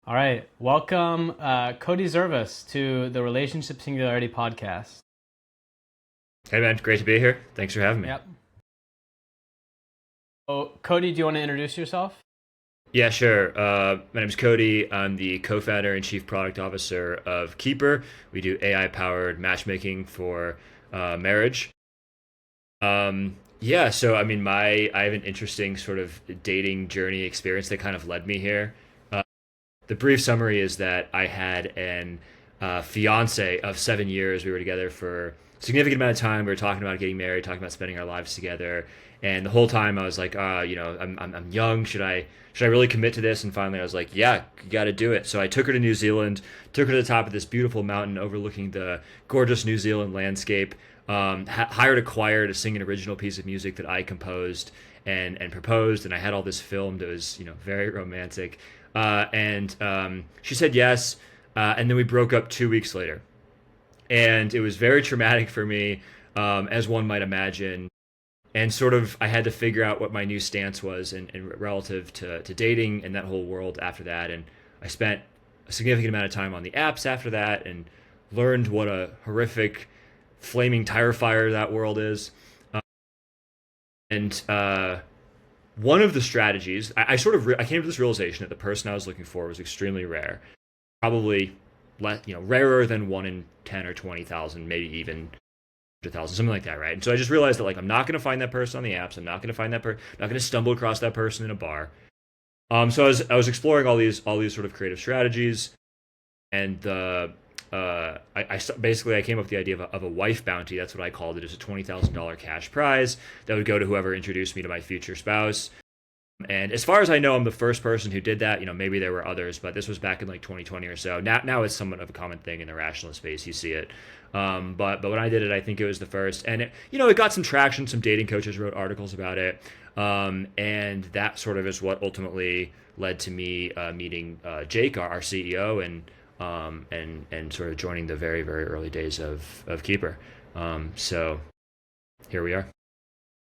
All right. Welcome, Cody Zervas, to the Relationship Singularity podcast. Hey man, great to be here. Thanks for having me. Yep. So, Cody, do you want to introduce yourself? Yeah, sure. My name is Cody. I'm the co-founder and chief product officer of Keeper. We do AI-powered matchmaking for marriage. Yeah, so I mean, I have an interesting sort of dating journey experience that kind of led me here. Uh, the brief summary is that I had an fiance of 7 years. We were together for a significant amount of time. We were talking about getting married, talking about spending our lives together. And the whole time I was like, I'm young. Should I really commit to this? And finally I was like, yeah, you got to do it. So I took her to New Zealand, took her to the top of this beautiful mountain overlooking the gorgeous New Zealand landscape. Hired a choir to sing an original piece of music that I composed and proposed, and I had all this filmed. It was very romantic, and she said yes, and then we broke up 2 weeks later, and it was very traumatic for me, as one might imagine, and sort of I had to figure out what my new stance was in relative to dating and that whole world after that, and I spent a significant amount of time on the apps after that, and learned what a horrific flaming tire fire that world is. And one of the strategies, I came to this realization that the person I was looking for was extremely rare, probably rarer than 1 in 10 or 20,000, maybe even 100,000, something like that, right? And so I just realized that like I'm not going to find that person on the apps. I'm not going to find not going to stumble across that person in a bar. So I was exploring all these sort of creative strategies, and basically I came up with the idea of a wife bounty. That's what I called it. It's a $20,000 cash prize that would go to whoever introduced me to my future spouse. And as far as I know, I'm the first person who did that. Maybe there were others, but this was back in like 2020 or so. Now it's somewhat of a common thing in the rationalist space. You see it. But when I did it, I think it was the first, and it got some traction. Some dating coaches wrote articles about it, and that sort of is what ultimately led to me meeting Jake, our CEO, and sort of joining the very very early days of Keeper. So here we are.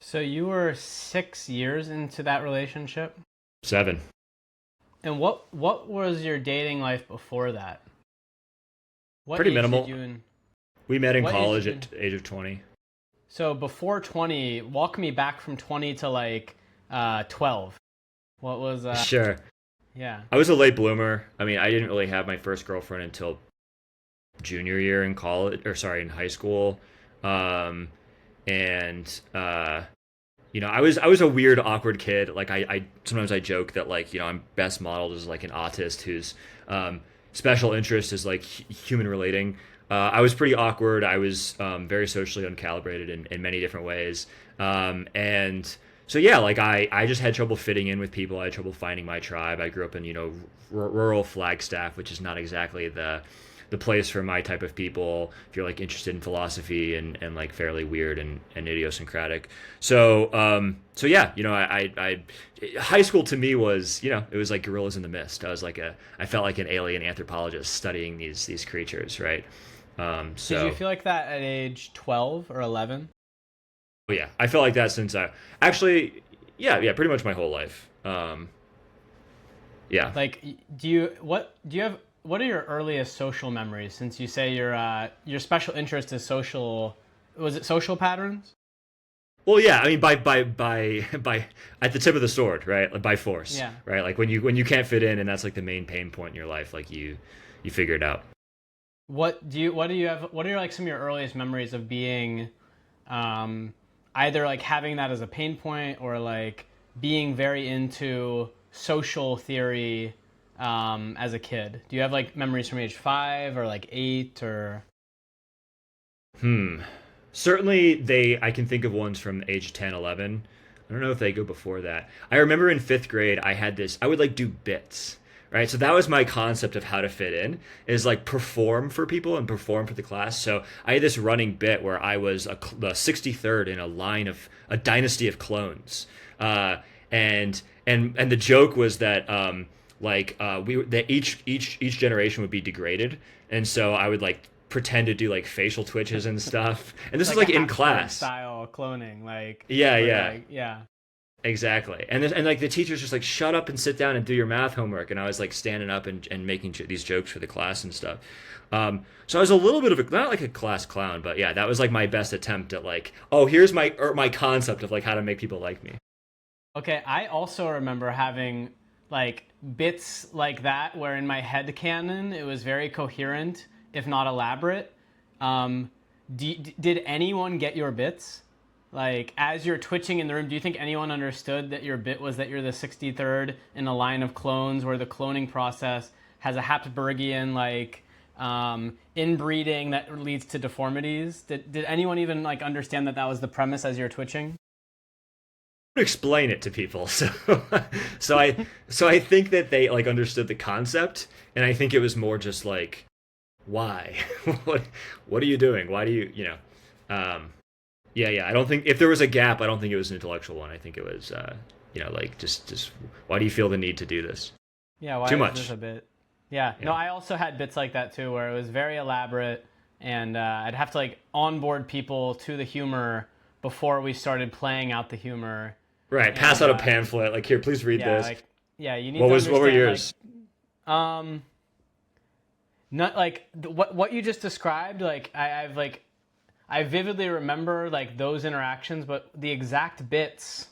So, you were 6 years into that relationship, 7. and what was your dating life before that? What Pretty age did minimal. you in? We met in What age college did at you? the age of 20. So before 20, walk me back from 20 to like 12. What was Sure. Yeah. I was a late bloomer. I mean, I didn't really have my first girlfriend until junior year in college, or sorry, in high school. Um, and I was a weird, awkward kid. Like I sometimes I joke that like I'm best modeled as like an autist whose special interest is like human relating. I was pretty awkward. I was very socially uncalibrated in many different ways. And so yeah, like I just had trouble fitting in with people. I had trouble finding my tribe. I grew up in rural Flagstaff, which is not exactly the place for my type of people if you're like interested in philosophy and like fairly weird and idiosyncratic. So yeah, high school to me was, it was like gorillas in the mist. I felt like an alien anthropologist studying these creatures, right? Did you So feel like that at age 12 or 11? yeah, I felt like that since I actually, yeah, pretty much my whole life. Yeah. Like, do you have what are your earliest social memories? Since you say your special interest is social, was it social patterns? Well, yeah, I mean, by at the tip of the sword, right? Like by force, Yeah. right? Like when you can't fit in, and that's like the main pain point in your life. Like you figure it out. What do you have? What are like some of your earliest memories of being, um, either like having that as a pain point or like being very into social theory, as a kid? Do you have like memories from age 5 or like 8 or? Hmm. Certainly, I can think of ones from age 10, 11. I don't know if they go before that. I remember in fifth grade, I would like do bits, right? So that was my concept of how to fit in, is like perform for people and perform for the class. So I had this running bit where I was the 63rd in a line of a dynasty of clones. And the joke was that that each generation would be degraded, and so I would like pretend to do like facial twitches and stuff. And this is Like a like in Habsburg class. style cloning, like Yeah, where yeah. like yeah. Exactly. And like the teacher's just like, shut up and sit down and do your math homework. And I was like standing up and making these jokes for the class and stuff. So I was a little bit of a, not like a class clown, but yeah, that was like my best attempt at like, oh, here's my concept of like how to make people like me. Okay, I also remember having like bits like that where in my head canon it was very coherent, if not elaborate. Um, did anyone get your bits? Like, as you're twitching in the room, do you think anyone understood that your bit was that you're the 63rd in a line of clones where the cloning process has a Habsburgian, like, inbreeding that leads to deformities? Did anyone even, like, understand that that was the premise as you're twitching? Explain it to people. So I think that they like understood the concept, and I think it was more just like, why? what what are you doing? Why do you know? Yeah. I don't think if there was a gap, I don't think it was an intellectual one. I think it was like just why do you feel the need to do this? Yeah, why Too is this much. a bit? Yeah, no, Yeah. I also had bits like that too, where it was very elaborate, and I'd have to like onboard people to the humor before we started playing out the humor, Right. Pass and out a pamphlet. Like here, please read yeah, this. like yeah, you need What to was what were understand like yours? um, not like what you just described. Like I've like I vividly remember like those interactions, but the exact bits.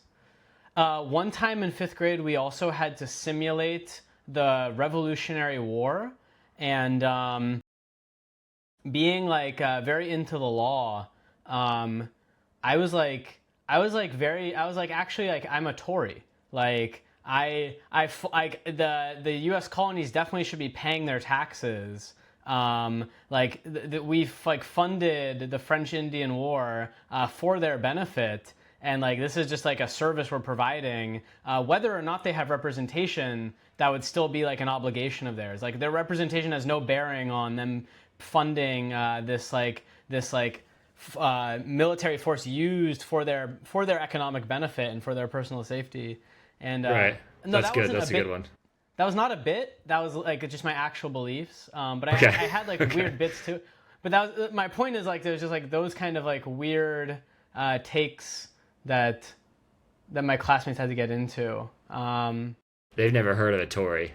One time in fifth grade, we also had to simulate the Revolutionary War, and being like very into the law, um, I was like, I was like, actually, like, I'm a Tory. Like, like the U.S. colonies definitely should be paying their taxes. Like, we've like funded the French Indian War for their benefit, and like this is just like a service we're providing. Whether or not they have representation, that would still be like an obligation of theirs. Like, their representation has no bearing on them funding this military force used for their economic benefit and for their personal safety. And Right. no, That's that good. wasn't a That's a good bit. one. That was not a bit. That was like just my actual beliefs. But I Okay. had like Okay. weird bits too. But that was my point. Is like there's just like those kind of like weird takes that my classmates had to get into. They've never heard of a Tory.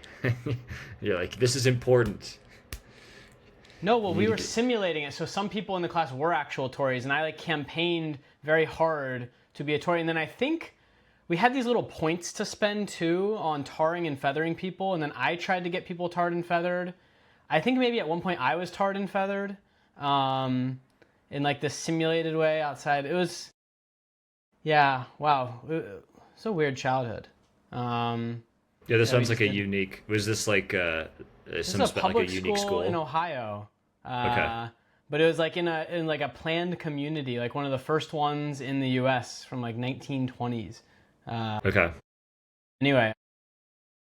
You're like, this is important. No, well, You we need to were get. simulating it, so some people in the class were actual Tories, and I like campaigned very hard to be a Tory. And then I think we had these little points to spend too on tarring and feathering people, and then I tried to get people tarred and feathered. I think maybe at one point I was tarred and feathered, um, in like this simulated way outside. It was, yeah, wow, it's a weird childhood. Um, Yeah, this that we sounds like just a did. unique. Was this like This is a like a public unique school in school? Ohio, Okay. but it was like in like a planned community, like one of the first ones in the U.S. from like 1920s. Okay. Anyway,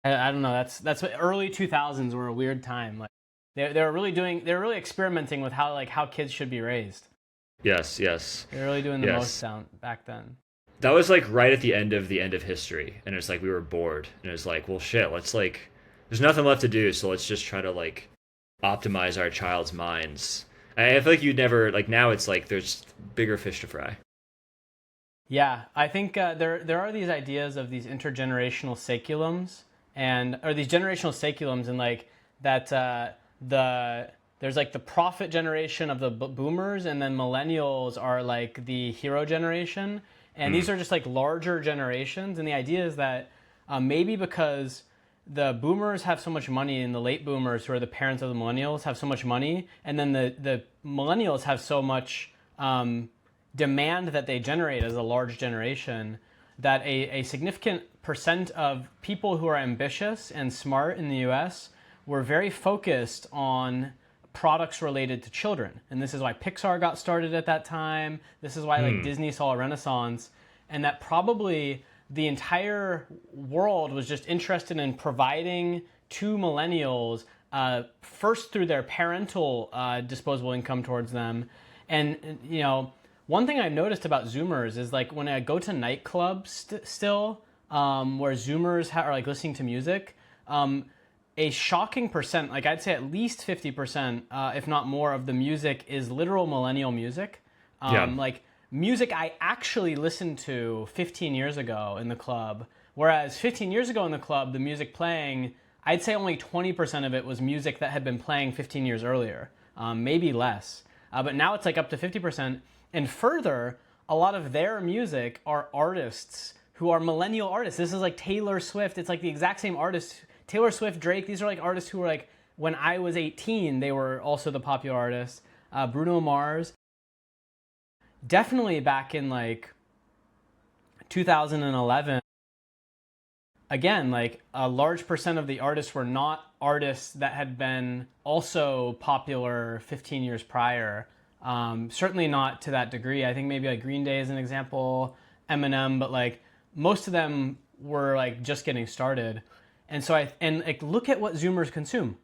I don't know. That's what early 2000s were a weird time. Like they were really experimenting with how kids should be raised. Yes. Yes. They were really doing the most Yes. down back then. That was like right at the end of history, and it's like we were bored, and it was like, well, shit. Let's like, there's nothing left to do, so let's just try to like optimize our child's minds. I feel like you'd never like now. It's like there's bigger fish to fry. Yeah, I think there are these ideas of these intergenerational saculums and or these generational saculums and like that there's like the prophet generation of the boomers and then millennials are like the hero generation and these Mm. are just like larger generations and the idea is that maybe because the boomers have so much money and the late boomers who are the parents of the millennials have so much money and then the millennials have so much demand that they generate as a large generation that a significant percent of people who are ambitious and smart in the US were very focused on products related to children. And this is why Pixar got started at that time. This is why like Hmm. Disney saw a renaissance and that probably the entire world was just interested in providing to millennials first through their parental disposable income towards them and one thing I've noticed about Zoomers is like when I go to nightclubs still, where Zoomers are like listening to music, a shocking percent, like I'd say at least 50%, if not more, of the music is literal millennial music. Yeah. Like music I actually listened to 15 years ago in the club. Whereas 15 years ago in the club, the music playing, I'd say only 20% of it was music that had been playing 15 years earlier, maybe less. But now it's like up to 50%. And further, a lot of their music are artists who are millennial artists. This is like Taylor Swift. It's like the exact same artists. Taylor Swift, Drake, these are like artists who were like, when I was 18, they were also the popular artists. Bruno Mars. Definitely back in like 2011, again, like a large percent of the artists were not artists that had been also popular 15 years prior. Certainly not to that degree. I think maybe like Green Day is an example, Eminem, but like most of them were like just getting started. And so like look at what Zoomers consume.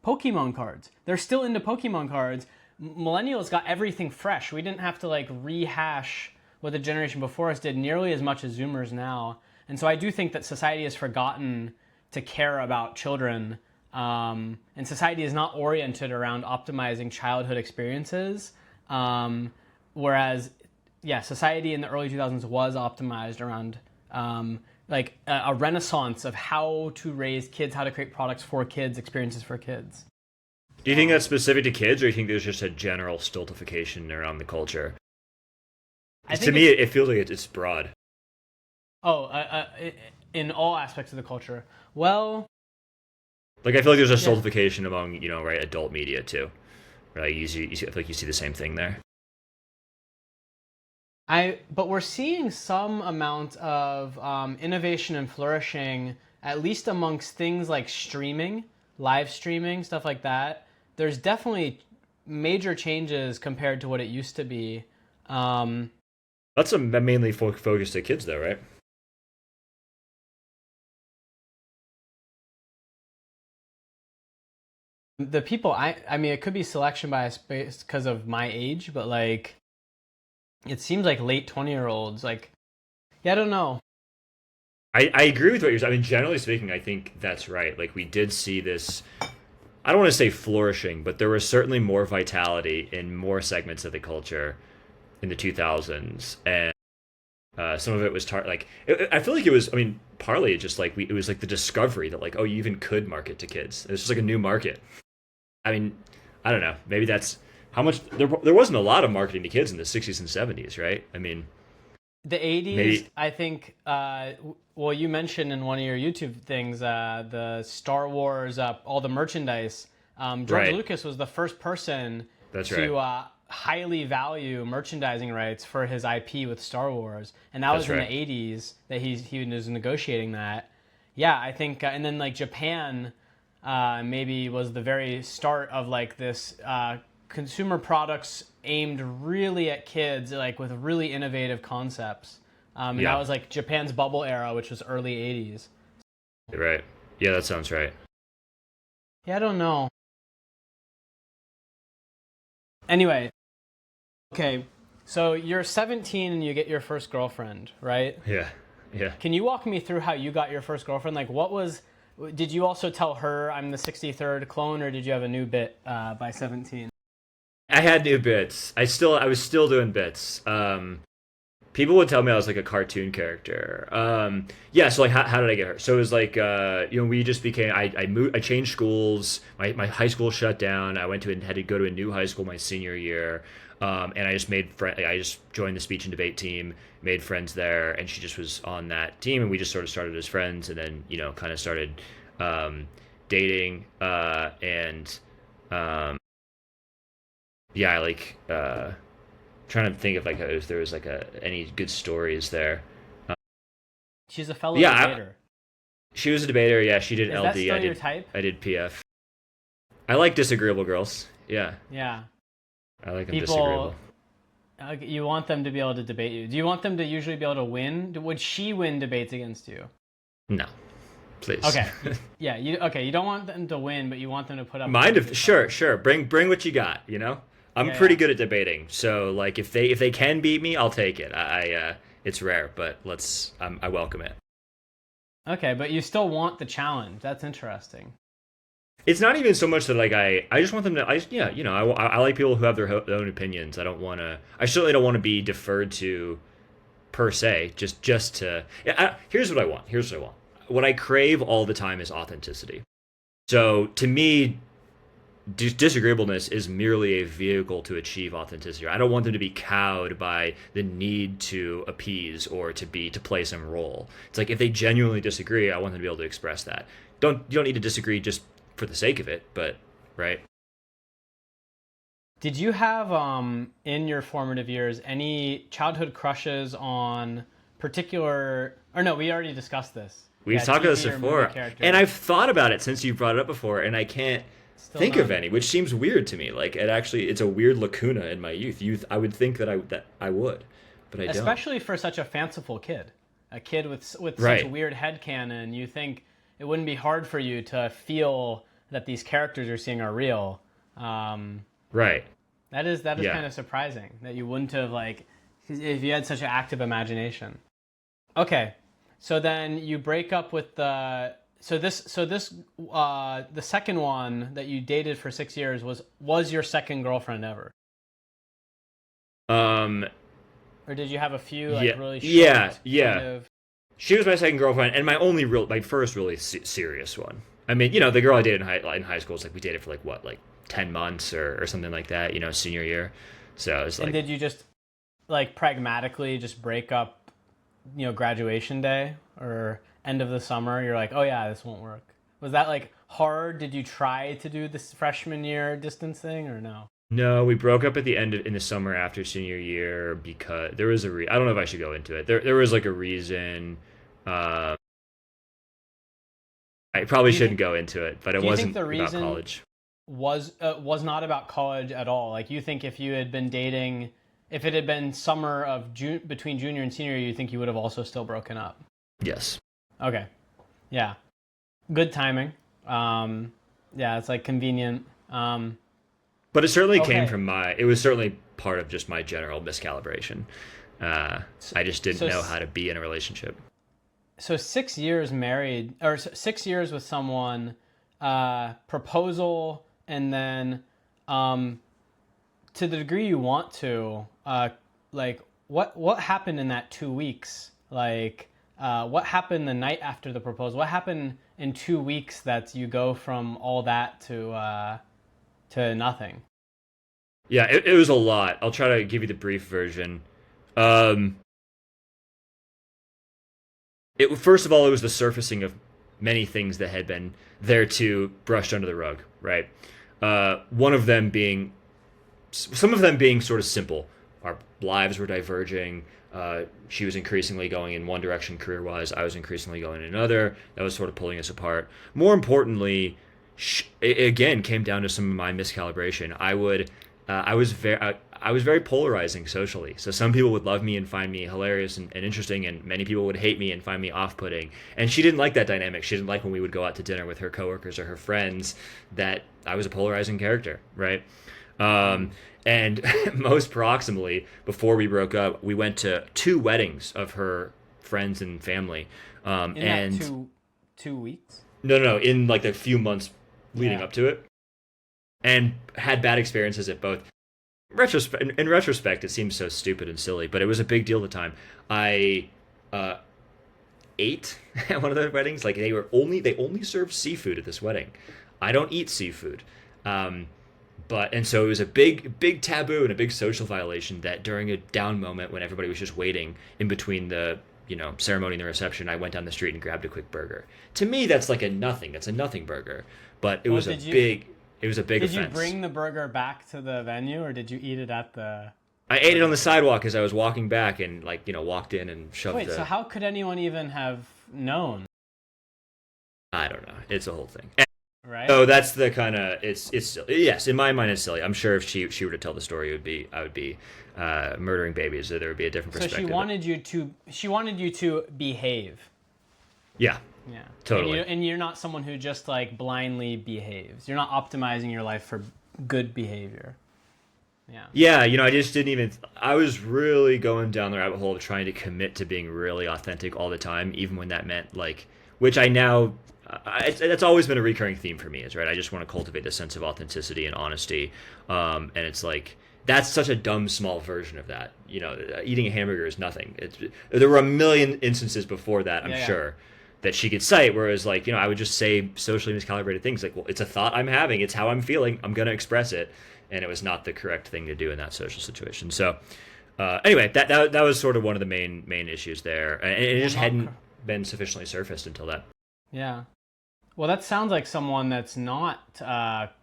Pokemon cards. They're still into Pokemon cards. Millennials got everything fresh. We didn't have to like rehash what the generation before us did nearly as much as Zoomers now. And so I do think that society has forgotten to care about children, and society is not oriented around optimizing childhood experiences. Whereas, yeah, society in the early 2000s was optimized around like a renaissance of how to raise kids, how to create products for kids, experiences for kids. Do you think that's specific to kids, or do you think there's just a general stultification around the culture? To me, it feels like it's broad. In all aspects of the culture. Well, like I feel like there's a stultification among right adult media too. Right, I feel like you see the same thing there. But we're seeing some amount of innovation and flourishing, at least amongst things like streaming, live streaming, stuff like that. There's definitely major changes compared to what it used to be. That's mainly focused at kids, though, right? The people, I mean, it could be selection bias based because of my age, but like, it seems like late 20-year-olds, like, yeah, I don't know. I agree with what you're saying. I mean, generally speaking, I think that's right. Like, we did see this, I don't want to say flourishing, but there was certainly more vitality in more segments of the culture in the 2000s. And some of it was I feel like it was, I mean, partly just like it was like the discovery that like, oh, you even could market to kids. It was just like a new market. I mean, I don't know. Maybe that's how much there wasn't a lot of marketing to kids in the 60s and 70s, right? I mean, the 80s, maybe. I think, well, you mentioned in one of your YouTube things, the Star Wars, all the merchandise. George Lucas was the first person to highly value merchandising rights for his IP with Star Wars. And that was in the 80s that he was negotiating that. Yeah, I think, and then like Japan maybe was the very start of like this consumer products aimed really at kids, like with really innovative concepts. And that was like Japan's bubble era, which was early 80s. Right. Yeah, that sounds right. Yeah, I don't know. Anyway, okay, so you're 17 and you get your first girlfriend, right? Yeah. Can you walk me through how you got your first girlfriend? Like, did you also tell her I'm the 63rd clone, or did you have a new bit by 17? I had new bits. I was still doing bits. People would tell me I was like a cartoon character. So like, how did I get her? So it was like, we just became. I changed schools. My high school shut down. I had to go to a new high school my senior year, and I just made friends. I just joined the speech and debate team, made friends there, and she just was on that team, and we just sort of started as friends, and then kind of started dating, and I like. Trying to think of like if there was like any good stories there. She's a fellow debater. She was a debater. Yeah, she did Is LD. That still your type? I did PF. I like disagreeable girls. Yeah. Yeah. I like them disagreeable. You want them to be able to debate you. Do you want them to usually be able to win? Would she win debates against you? No. Please. Okay. Yeah. You don't want them to win, but you want them to put up. Sure. Bring what you got. I'm pretty good at debating, so like if they can beat me, I'll take it. It's rare, but I welcome it. Okay, but you still want the challenge. That's interesting. It's not even so much that like I just want them to yeah, I like people who have their own opinions. I certainly don't want to be deferred to per se. Just to here's what I want. Here's what I want. What I crave all the time is authenticity. So to me, disagreeableness is merely a vehicle to achieve authenticity. I don't want them to be cowed by the need to appease or to play some role. It's like if they genuinely disagree, I want them to be able to express that. You don't need to disagree just for the sake of it, but right. Did you have in your formative years any childhood crushes on particular? Or no, we already discussed this. We've Yeah, talked about TV this or movie before, and characters. I've thought about it since you brought it up before, and I can't Still think of none. any, which seems weird to me. Like it's a weird lacuna in my youth. I would think that I would, but I don't. Especially for such a fanciful kid, a kid with such a Right, weird headcanon. You think it wouldn't be hard for you to feel that these characters you're seeing are real. Um, right, that is yeah. kind of surprising that you wouldn't have like if you had such an active imagination. Okay, so then you break up with the this the second one that you dated for 6 years was your second girlfriend ever, Um, or did you have a few yeah, like really yeah, short kind yeah. of? She was my second girlfriend, and my first really serious one. I mean, the girl I dated in high school is like we dated for like what, like 10 months or something like that. Senior year. So it's And like did you just like pragmatically just break up, graduation day or end of the summer? You're like, oh yeah, this won't work. Was that like hard? Did you try to do this freshman year distance thing or no? no, we broke up at the in the summer after senior year because there was I don't know if I should go into it. There was like a reason. Uh, I probably Do you shouldn't think go into it, but it do you think wasn't the about reason college. was not about college at all? Like you think if you had been dating, if it had been summer of June between junior and senior, you think you would have also still broken up? Yes. Okay, yeah, good timing. Yeah, it's like convenient. But it certainly came Okay, from it was certainly part of just my general miscalibration. so, I just didn't so know how to be in a relationship. So 6 years married, or 6 years with someone, proposal, and then, um, to the degree you want to, like what happened in that 2 weeks? Like, what happened the night after the proposal? What happened in 2 weeks that you go from all that to nothing? Yeah, it was a lot. I'll try to give you the brief version. Um, first of all, it was the surfacing of many things that had been there to brushed under the rug, right? One of them being, some of them being sort of simple. Our lives were diverging. She was increasingly going in one direction career wise. I was increasingly going in another. That was sort of pulling us apart. More importantly, it again came down to some of my miscalibration. I was very polarizing socially. So some people would love me and find me hilarious and interesting, and many people would hate me and find me off-putting. And she didn't like that dynamic. She didn't like when we would go out to dinner with her coworkers or her friends that I was a polarizing character, right? And most proximally, before we broke up, we went to two weddings of her friends and family. In that And two weeks? no, in like the few months leading Yeah. up to it, and had bad experiences at both. In retrospect, it seems so stupid and silly, but it was a big deal at the time. I ate at one of those weddings. Like they only served seafood at this wedding. I don't eat seafood. And so it was a big taboo and a big social violation that during a down moment when everybody was just waiting in between the ceremony and the reception, I went down the street and grabbed a quick burger. To me, that's like a nothing. That's a nothing burger. But Well, it was a big did you offense. bring the burger back to the venue, or did you eat it at the I ate it on the wedding? sidewalk as I was walking back and walked in and shoved Wait, so the. how could anyone even have known, I don't know. It's a whole thing. right? So that's the kind of it's silly. Yes, in my mind it's silly. I'm sure if she were to tell the story, I would be murdering babies. So there would be a different So she perspective. wanted you to behave. Yeah, Yeah. totally. And you're not someone who just like blindly behaves. You're not optimizing your life for good behavior. Yeah. Yeah, I just didn't even. I was really going down the rabbit hole of trying to commit to being really authentic all the time, even when that meant which I now That's always been a recurring theme for me. Is right. I just want to cultivate a sense of authenticity and honesty, and it's like that's such a dumb small version of that. You know, eating a hamburger is nothing. There were a million instances before that, I'm sure, that she could cite. Whereas, like, you know, I would just say socially miscalibrated things like, well, it's a thought I'm having, it's how I'm feeling, I'm gonna express it, and it was not the correct thing to do in that social situation. So, anyway, that was sort of one of the main issues there, and it just hadn't been sufficiently surfaced until then. Yeah. Well, that sounds like someone that's not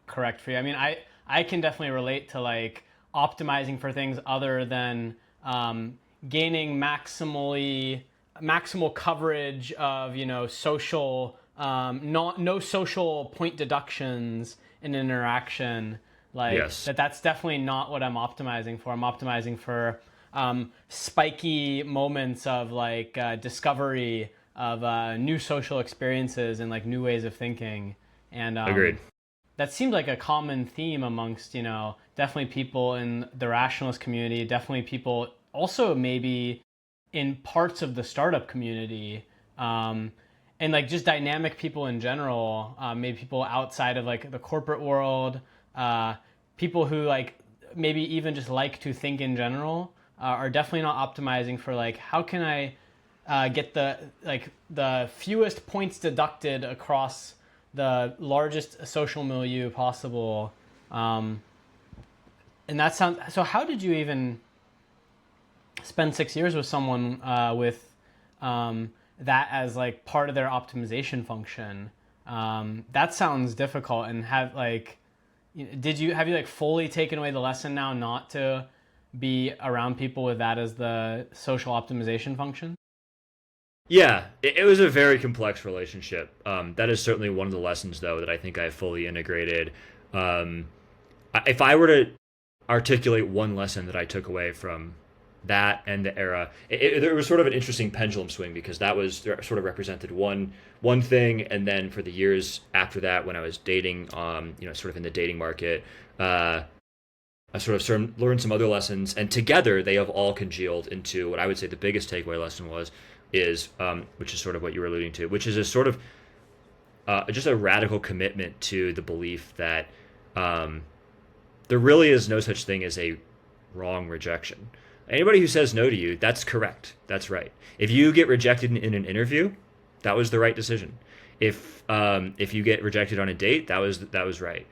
correct for you. I mean, I can definitely relate to like optimizing for things other than gaining maximal coverage of, you know, social no social point deductions in an interaction. Like Yes. that's definitely not what I'm optimizing for. I'm optimizing for spiky moments of like discovery of new social experiences and like new ways of thinking. And Agreed. that seemed like a common theme amongst, you know, definitely people in the rationalist community, definitely people also maybe in parts of the startup community, and like just dynamic people in general, maybe people outside of like the corporate world, people who like maybe even just like to think in general, are definitely not optimizing for like how can I get the fewest points deducted across the largest social milieu possible. And that sounds so. How did you even spend 6 years with someone with that as like part of their optimization function? That sounds difficult. And have like, have you like fully taken away the lesson now not to be around people with that as the social optimization function? Yeah, it was a very complex relationship. That is certainly one of the lessons, though, that I think I fully integrated. Um, if I were to articulate one lesson that I took away from that and the era, there was sort of an interesting pendulum swing because that was sort of represented one thing, and then for the years after that, when I was dating, you know, sort of in the dating market, I sort of learned some other lessons, and together they have all congealed into what I would say the biggest takeaway lesson is which is sort of what you were alluding to, which is a sort of just a radical commitment to the belief that there really is no such thing as a wrong rejection. Anybody who says no to you, that's correct. That's right. If you get rejected in an interview, that was the right decision. If you get rejected on a date, that was right.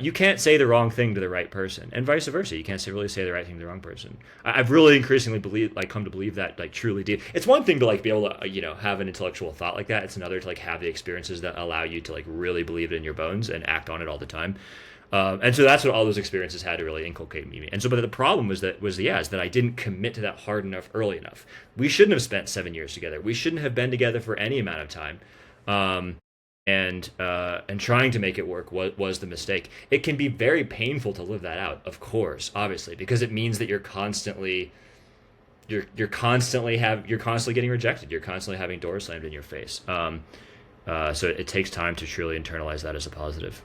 You can't say the wrong thing to the right person, and vice versa. You can't really say the right thing to the wrong person. I've really increasingly come to believe that like truly deep. It's one thing to like be able to have an intellectual thought like that. It's another to like have the experiences that allow you to like really believe it in your bones and act on it all the time. And so that's what all those experiences had to really inculcate in me. And so, but the problem is that I didn't commit to that hard enough early enough. We shouldn't have spent 7 years together. We shouldn't have been together for any amount of time. And trying to make it work was the mistake. It can be very painful to live that out, of course, obviously, because it means that you're constantly getting rejected. You're constantly having doors slammed in your face. So it takes time to truly internalize that as a positive.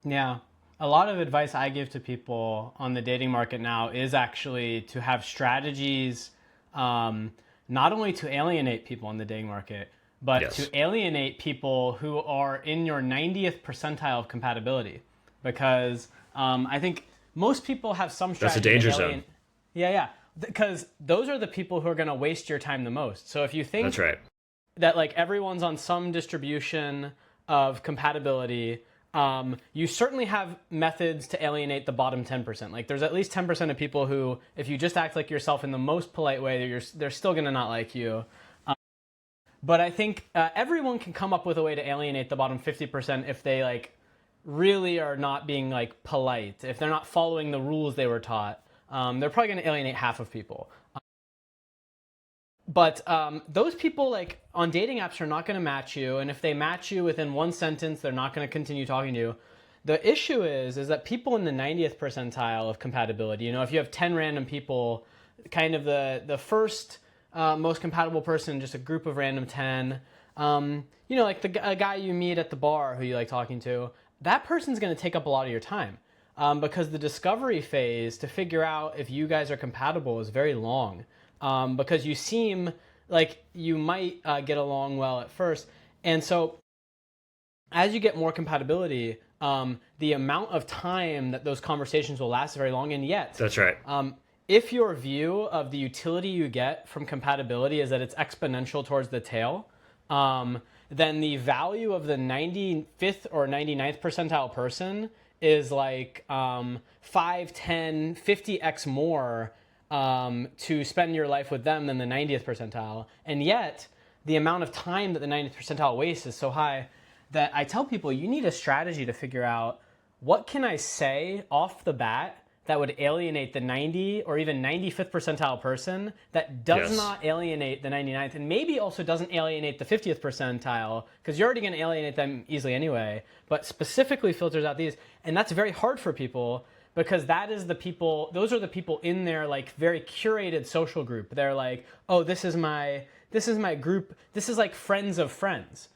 Yeah. A lot of advice I give to people on the dating market now is actually to have strategies, not only to alienate people in the dating market, but Yes. to alienate people who are in your 90th percentile of compatibility. Because I think most people have some strategy. That's a danger to zone. Yeah, yeah. Because those are the people who are going to waste your time the most. So if you think That's right. that like everyone's on some distribution of compatibility, you certainly have methods to alienate the bottom 10%. Like there's at least 10% of people who, if you just act like yourself in the most polite way, they're still going to not like you. But I think everyone can come up with a way to alienate the bottom 50% if they like really are not being like polite. If they're not following the rules they were taught, they're probably going to alienate half of people. But those people like on dating apps are not going to match you, and if they match you within one sentence, they're not going to continue talking to you. The issue is that people in the 90th percentile of compatibility, you know, if you have 10 random people, kind of the first most compatible person, just a group of random 10, you know, like a guy you meet at the bar who you like talking to, that person's going to take up a lot of your time because the discovery phase to figure out if you guys are compatible is very long. Because you seem like you might get along well at first. And so as you get more compatibility, the amount of time that those conversations will last is very long. And yet, That's right. if your view of the utility you get from compatibility is that it's exponential towards the tail, then the value of the 95th or 99th percentile person is like 5, 10, 50x more to spend your life with them than the 90th percentile. And yet, the amount of time that the 90th percentile wastes is so high that I tell people you need a strategy to figure out what can I say off the bat that would alienate the 90 or even 95th percentile person that does Yes. not alienate the 99th and maybe also doesn't alienate the 50th percentile because you're already going to alienate them easily anyway, but specifically filters out these. And that's very hard for people because that is the people, those are the people in their like very curated social group. They're like, oh, this is my group. This is like friends of friends.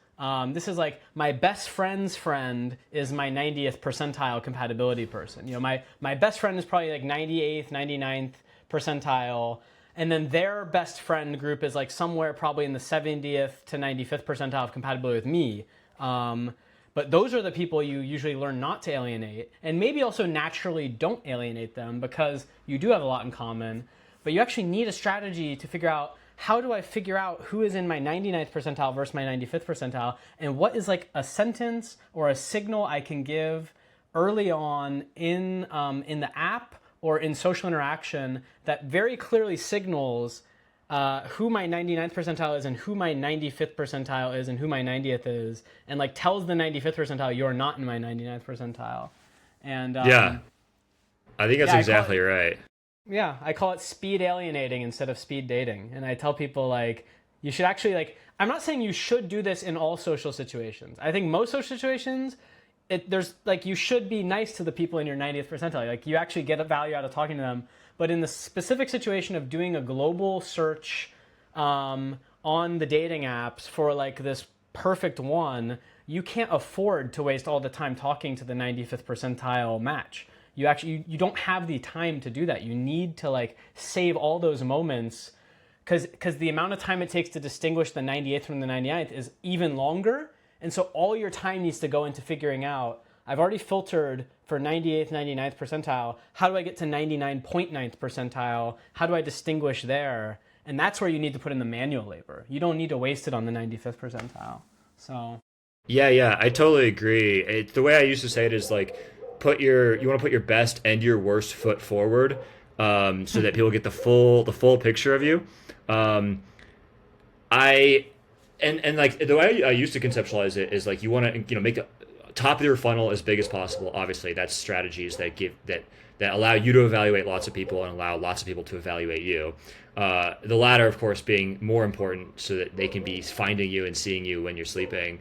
This is like my best friend's friend is my 90th percentile compatibility person. You know, my best friend is probably like 98th, 99th percentile. And then their best friend group is like somewhere probably in the 70th to 95th percentile of compatibility with me. But those are the people you usually learn not to alienate. And maybe also naturally don't alienate them because you do have a lot in common. But you actually need a strategy to figure out how do I figure out who is in my 99th percentile versus my 95th percentile, and what is like a sentence or a signal I can give early on in the app or in social interaction that very clearly signals who my 99th percentile is and who my 95th percentile is and who my 90th is, and like tells the 95th percentile you're not in my 99th percentile. And Yeah, I think that's yeah, exactly right. yeah, I call it speed alienating instead of speed dating. And I tell people like you should actually like I'm not saying you should do this in all social situations. I think most social situations there's like you should be nice to the people in your 90th percentile. Like you actually get a value out of talking to them. But in the specific situation of doing a global search on the dating apps for like this perfect one, you can't afford to waste all the time talking to the 95th percentile match. You don't have the time to do that. You need to like save all those moments because the amount of time it takes to distinguish the 98th from the 99th is even longer. And so all your time needs to go into figuring out, I've already filtered for 98th, 99th percentile. How do I get to 99.9th percentile? How do I distinguish there? And that's where you need to put in the manual labor. You don't need to waste it on the 95th percentile. So Yeah, I totally agree. The way I used to say it is like you want to put your best and your worst foot forward, so that people get the full picture of you. I and like the way I used to conceptualize it is like you want to make the top of your funnel as big as possible. Obviously, that's strategies that allow you to evaluate lots of people and allow lots of people to evaluate you. The latter, of course, being more important so that they can be finding you and seeing you when you're sleeping.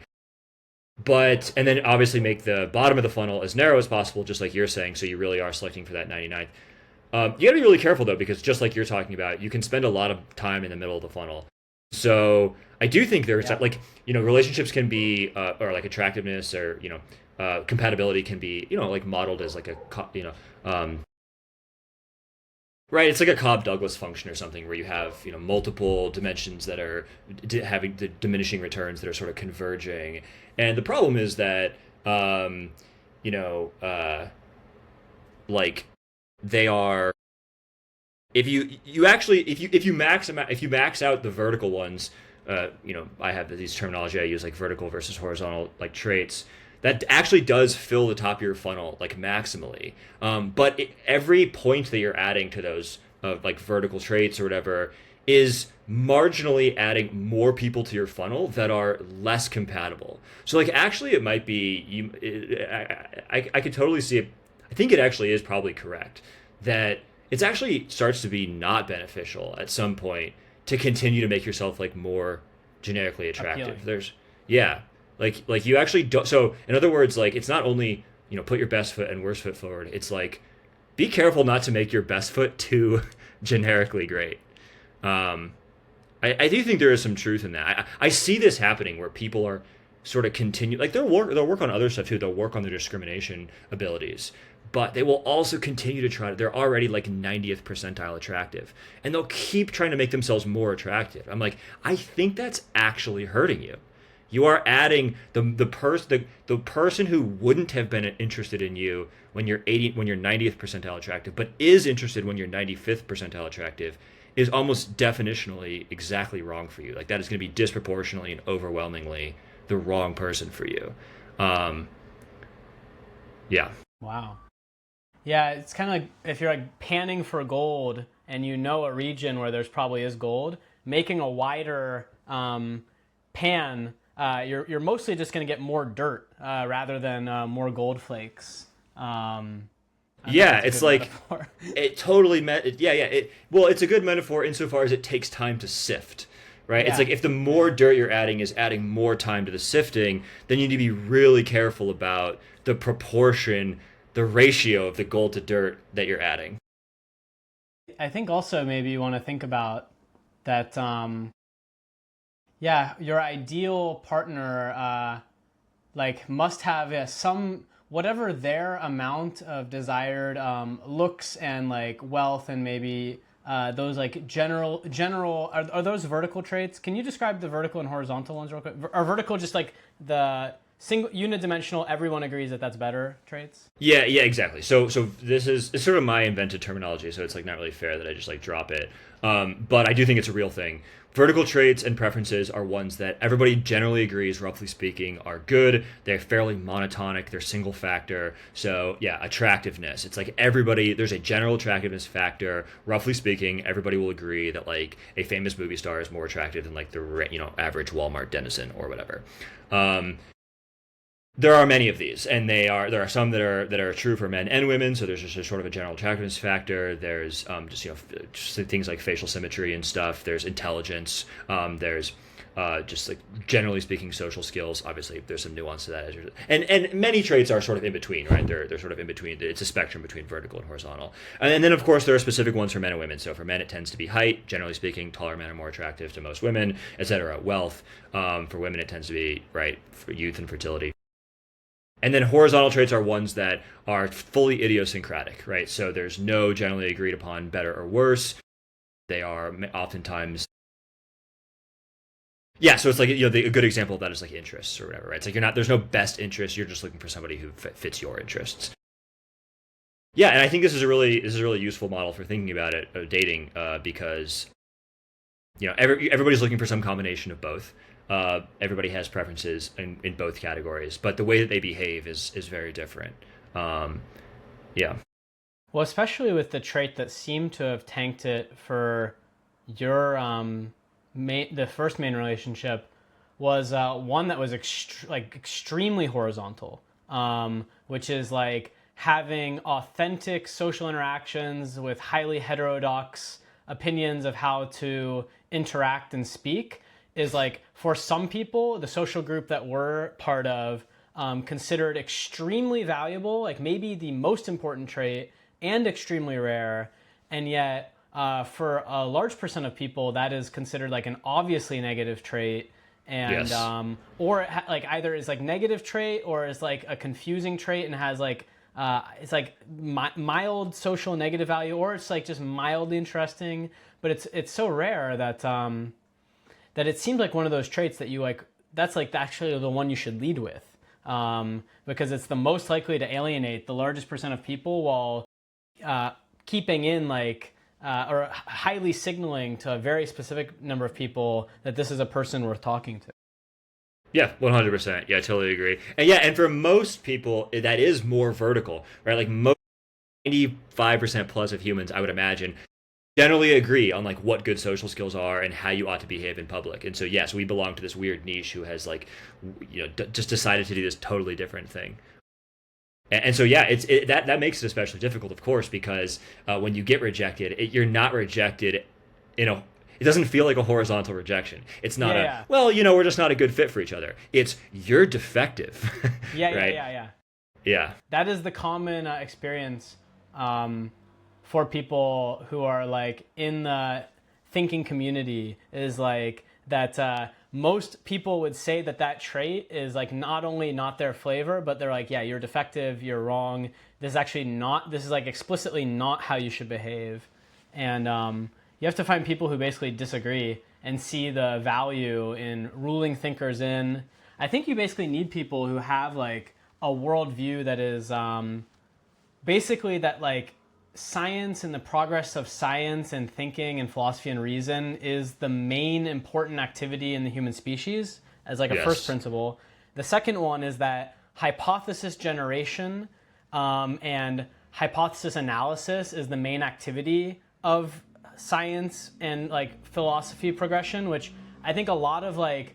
And then obviously make the bottom of the funnel as narrow as possible, just like you're saying, so you really are selecting for that 99th. You got to be really careful though, because just like you're talking about, you can spend a lot of time in the middle of the funnel. So I do think there's like relationships can be or like attractiveness or compatibility can be like modeled as like right, it's like a Cobb Douglas function or something where you have multiple dimensions that are having the diminishing returns that are sort of converging, and the problem is that you know like they are if you max out the vertical ones, I have these terminology I use like vertical versus horizontal like traits that actually does fill the top of your funnel like maximally. But every point that you're adding to those like vertical traits or whatever is marginally adding more people to your funnel that are less compatible. So like actually it might be I could totally see it. I think it actually is probably correct that it's actually starts to be not beneficial at some point to continue to make yourself like more generically attractive. appealing. There's yeah, like you actually don't. So in other words, like it's not only put your best foot and worst foot forward. It's like be careful not to make your best foot too generically great. I do think there is some truth in that. I see this happening where people are sort of continue like they'll work on other stuff too. They'll work on their discrimination abilities, but they will also continue to try. They're already like 90th percentile attractive, and they'll keep trying to make themselves more attractive. I'm like, I think that's actually hurting you. You are adding the person who wouldn't have been interested in you when you're 90th percentile attractive, but is interested when you're 95th percentile attractive, is almost definitionally exactly wrong for you. Like that is going to be disproportionately and overwhelmingly the wrong person for you. Yeah. Wow. Yeah, it's kind of like if you're like panning for gold and you know a region where there's probably is gold, making a wider pan, you're mostly just going to get more dirt rather than more gold flakes. Yeah, it's like metaphor. it totally well, it's a good metaphor insofar as it takes time to sift. Right? It's Yeah. like if the more dirt you're adding is adding more time to the sifting, then you need to be really careful about the proportion, the ratio of the gold to dirt that you're adding. I think also maybe you want to think about that. Yeah, your ideal partner like must have some whatever their amount of desired looks and like wealth and maybe those like general are those vertical traits? Can you describe the vertical and horizontal ones real quick? Are vertical just like the single unidimensional? Everyone agrees that that's better traits. Yeah, exactly. So this is it's sort of my invented terminology, so it's like not really fair that I just like drop it. But I do think it's a real thing. Vertical traits and preferences are ones that everybody generally agrees, roughly speaking, are good. They're fairly monotonic. They're single factor. So yeah, attractiveness. It's like everybody. There's a general attractiveness factor. Roughly speaking, everybody will agree that like a famous movie star is more attractive than like the average Walmart denizen or whatever. There are many of these, and there are some that are true for men and women. So there's just a sort of a general attractiveness factor. There's just things like facial symmetry and stuff. There's intelligence. There's just like generally speaking social skills. Obviously, there's some nuance to that, and many traits are sort of in between, right? They're sort of in between. It's a spectrum between vertical and horizontal. And then of course there are specific ones for men and women. So for men it tends to be height. Generally speaking, taller men are more attractive to most women, etc. Wealth. For women it tends to be right for youth and fertility. And then horizontal traits are ones that are fully idiosyncratic, right? So there's no generally agreed upon better or worse. They are oftentimes, yeah. So it's like a good example of that is like interests or whatever, right? It's like there's no best interest. You're just looking for somebody who fits your interests. Yeah, and I think this is a really useful model for thinking about it, dating, because everybody's looking for some combination of both. Everybody has preferences in both categories, but the way that they behave is very different. Yeah. Well, especially with the trait that seemed to have tanked it for your the first main relationship was one that was extremely horizontal, which is like having authentic social interactions with highly heterodox opinions of how to interact and speak is like for some people, the social group that we're part of considered extremely valuable, like maybe the most important trait and extremely rare. And yet for a large percent of people, that is considered like an obviously negative trait. And Yes. or like either is like negative trait or is like a confusing trait and has like it's like mild social negative value, or it's like just mildly interesting, but it's so rare that that it seems like one of those traits that you like. That's like actually the one you should lead with, because it's the most likely to alienate the largest percent of people while keeping in like or highly signaling to a very specific number of people that this is a person worth talking to. Yeah, 100%. Yeah, I totally agree. And yeah, and for most people, that is more vertical, right? Like most 95% plus of humans, I would imagine, generally agree on like what good social skills are and how you ought to behave in public. And so, yes, we belong to this weird niche who has like, just decided to do this totally different thing. And so, yeah, that makes it especially difficult, of course, because when you get rejected, you're not rejected in a. It doesn't feel like a horizontal rejection. It's not Yeah. well, we're just not a good fit for each other. It's you're defective. Yeah, right? yeah. Yeah. That is the common experience for people who are like in the thinking community, is like that most people would say that that trait is like not only not their flavor, but they're like, yeah, you're defective, you're wrong. This is actually not, this is like explicitly not how you should behave. And you have to find people who basically disagree and see the value in ruling thinkers in, I think you basically need people who have like a worldview that is basically that like science and the progress of science and thinking and philosophy and reason is the main important activity in the human species as like a first Yes. principle. The second one is that hypothesis generation and hypothesis analysis is the main activity of science and like philosophy progression, which I think a lot of like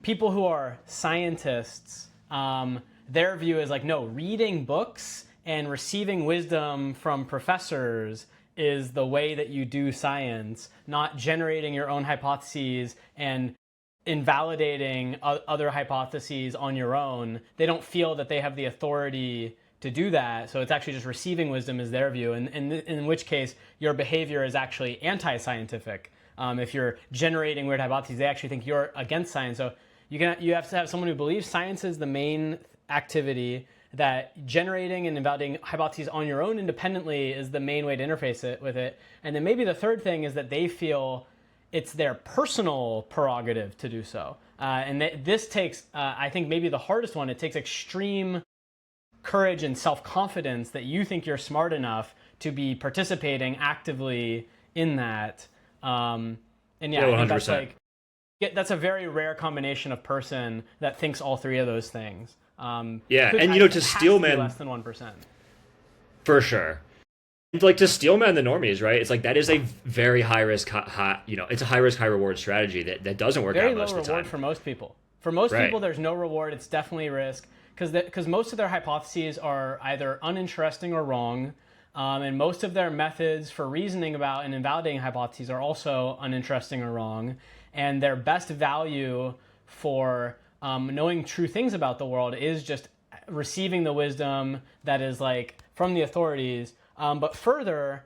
people who are scientists, their view is like, no, reading books and receiving wisdom from professors is the way that you do science, not generating your own hypotheses and invalidating other hypotheses on your own. They don't feel that they have the authority to do that. So it's actually just receiving wisdom is their view. And in which case, your behavior is actually anti-scientific. If you're generating weird hypotheses, they actually think you're against science. So you have to have someone who believes science is the main activity, that generating and invalidating hypotheses on your own independently is the main way to interface it with it. And then maybe the third thing is that they feel it's their personal prerogative to do so. This takes, I think, maybe the hardest one. It takes extreme courage and self-confidence that you think you're smart enough to be participating actively in that. And yeah, I think that's 100%. like, that's a very rare combination of person that thinks all three of those things. Yeah, Could, and I you know, think to it has steel be man, less than 1%. for sure. Like to steel man the normies, right? It's like that is a very high risk, it's a high risk, high reward strategy that doesn't work Very out low most of the reward time. for most people. For most Right. people, there's no reward. It's definitely risk because most of their hypotheses are either uninteresting or wrong, and most of their methods for reasoning about and invalidating hypotheses are also uninteresting or wrong. And their best value for knowing true things about the world is just receiving the wisdom that is like from the authorities. But further,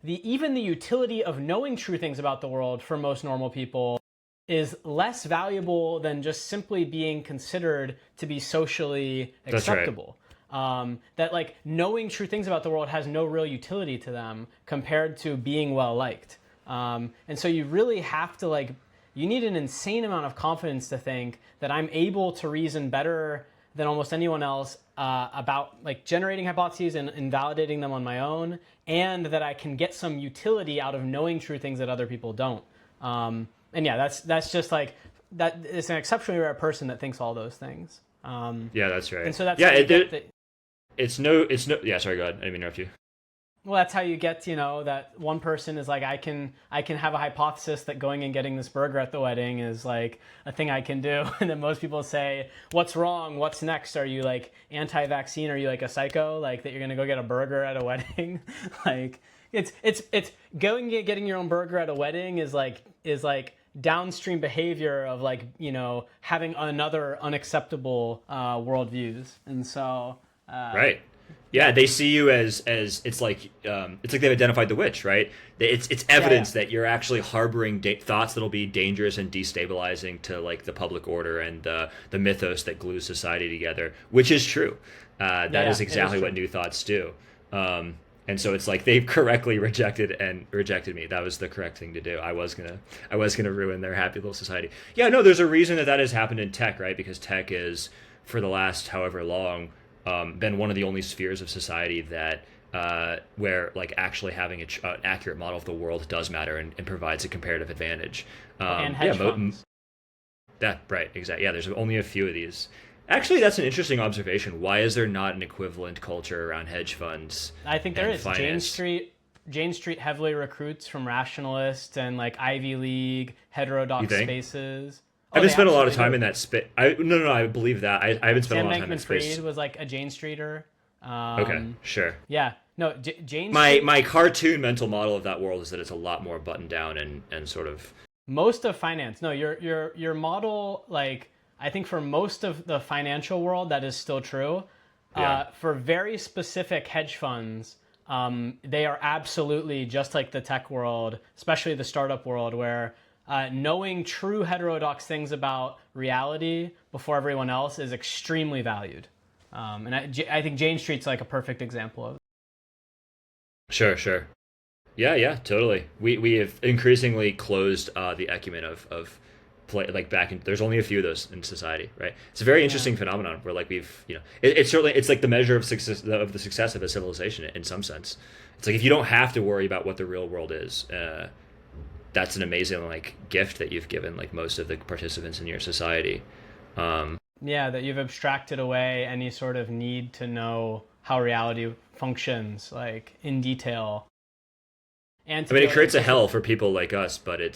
even the utility of knowing true things about the world for most normal people is less valuable than just simply being considered to be socially That's right. acceptable. That like knowing true things about the world has no real utility to them compared to being well liked. And so you really have to like, you need an insane amount of confidence to think that I'm able to reason better than almost anyone else about like generating hypotheses and invalidating them on my own, and that I can get some utility out of knowing true things that other people don't. And yeah, that's just like that. It's an exceptionally rare person that thinks all those things. Yeah, that's right. And so that's Yeah, how you get the, it's no. Yeah, sorry, go ahead. I didn't mean to interrupt you. well, that's how you get, that one person is like, I can have a hypothesis that going and getting this burger at the wedding is like a thing I can do. And then most people say, what's wrong? What's next? Are you like anti-vaccine? Are you like a psycho? Like that you're going to go get a burger at a wedding? Like it's going and getting your own burger at a wedding is like downstream behavior of like, having another unacceptable worldviews. And so, Right. Yeah, they see you as it's like they've identified the witch, right? It's evidence that you're actually harboring thoughts that'll be dangerous and destabilizing to like the public order and the mythos that glues society together, which is true. That is exactly what new thoughts do. And so it's like they've correctly rejected me. That was the correct thing to do. I was gonna ruin their happy little society. Yeah, no, there's a reason that has happened in tech, right? Because tech is, for the last however long, been one of the only spheres of society that where like actually having an accurate model of the world does matter and provides a comparative advantage. And hedge funds. That right, exactly. Yeah, there's only a few of these. Actually, that's an interesting observation. Why is there not an equivalent culture around hedge funds? I think there is. Finance? Jane Street heavily recruits from rationalists and like Ivy League heterodox spaces. I haven't spent a lot of time do. in that space. No, I believe that. I haven't spent a lot of time in that space. Sam Bankman-Fried was like a Jane Streeter. Okay, sure. Yeah, no, Jane. My cartoon mental model of that world is that it's a lot more buttoned down and sort of most of finance. No, your model, like I think for most of the financial world that is still true. Yeah. For very specific hedge funds, they are absolutely just like the tech world, especially the startup world, where knowing true heterodox things about reality before everyone else is extremely valued. And I think Jane Street's like a perfect example of it. Sure. Yeah, totally. We have increasingly closed the acumen of play like back in. There's only a few of those in society, right? It's a very interesting phenomenon where like we've it's certainly it's like the measure of success of a civilization in some sense. It's like if you don't have to worry about what the real world is, that's an amazing like gift that you've given like most of the participants in your society. Yeah, that you've abstracted away any sort of need to know how reality functions, like in detail. And I to mean, be it able creates to a hell for people like us, but it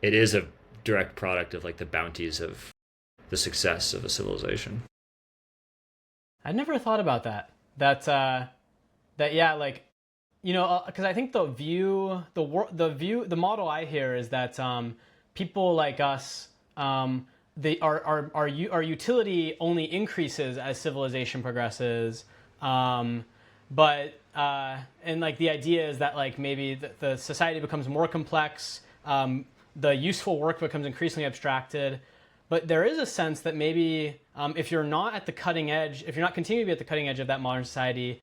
is a direct product of like the bounties of the success of a civilization. I never thought about that. That yeah, like because I think the model I hear is that people like us, our utility only increases as civilization progresses, but and like the idea is that like maybe the society becomes more complex, the useful work becomes increasingly abstracted. But there is a sense that maybe if you're not at the cutting edge, if you're not continuing to be at the cutting edge of that modern society,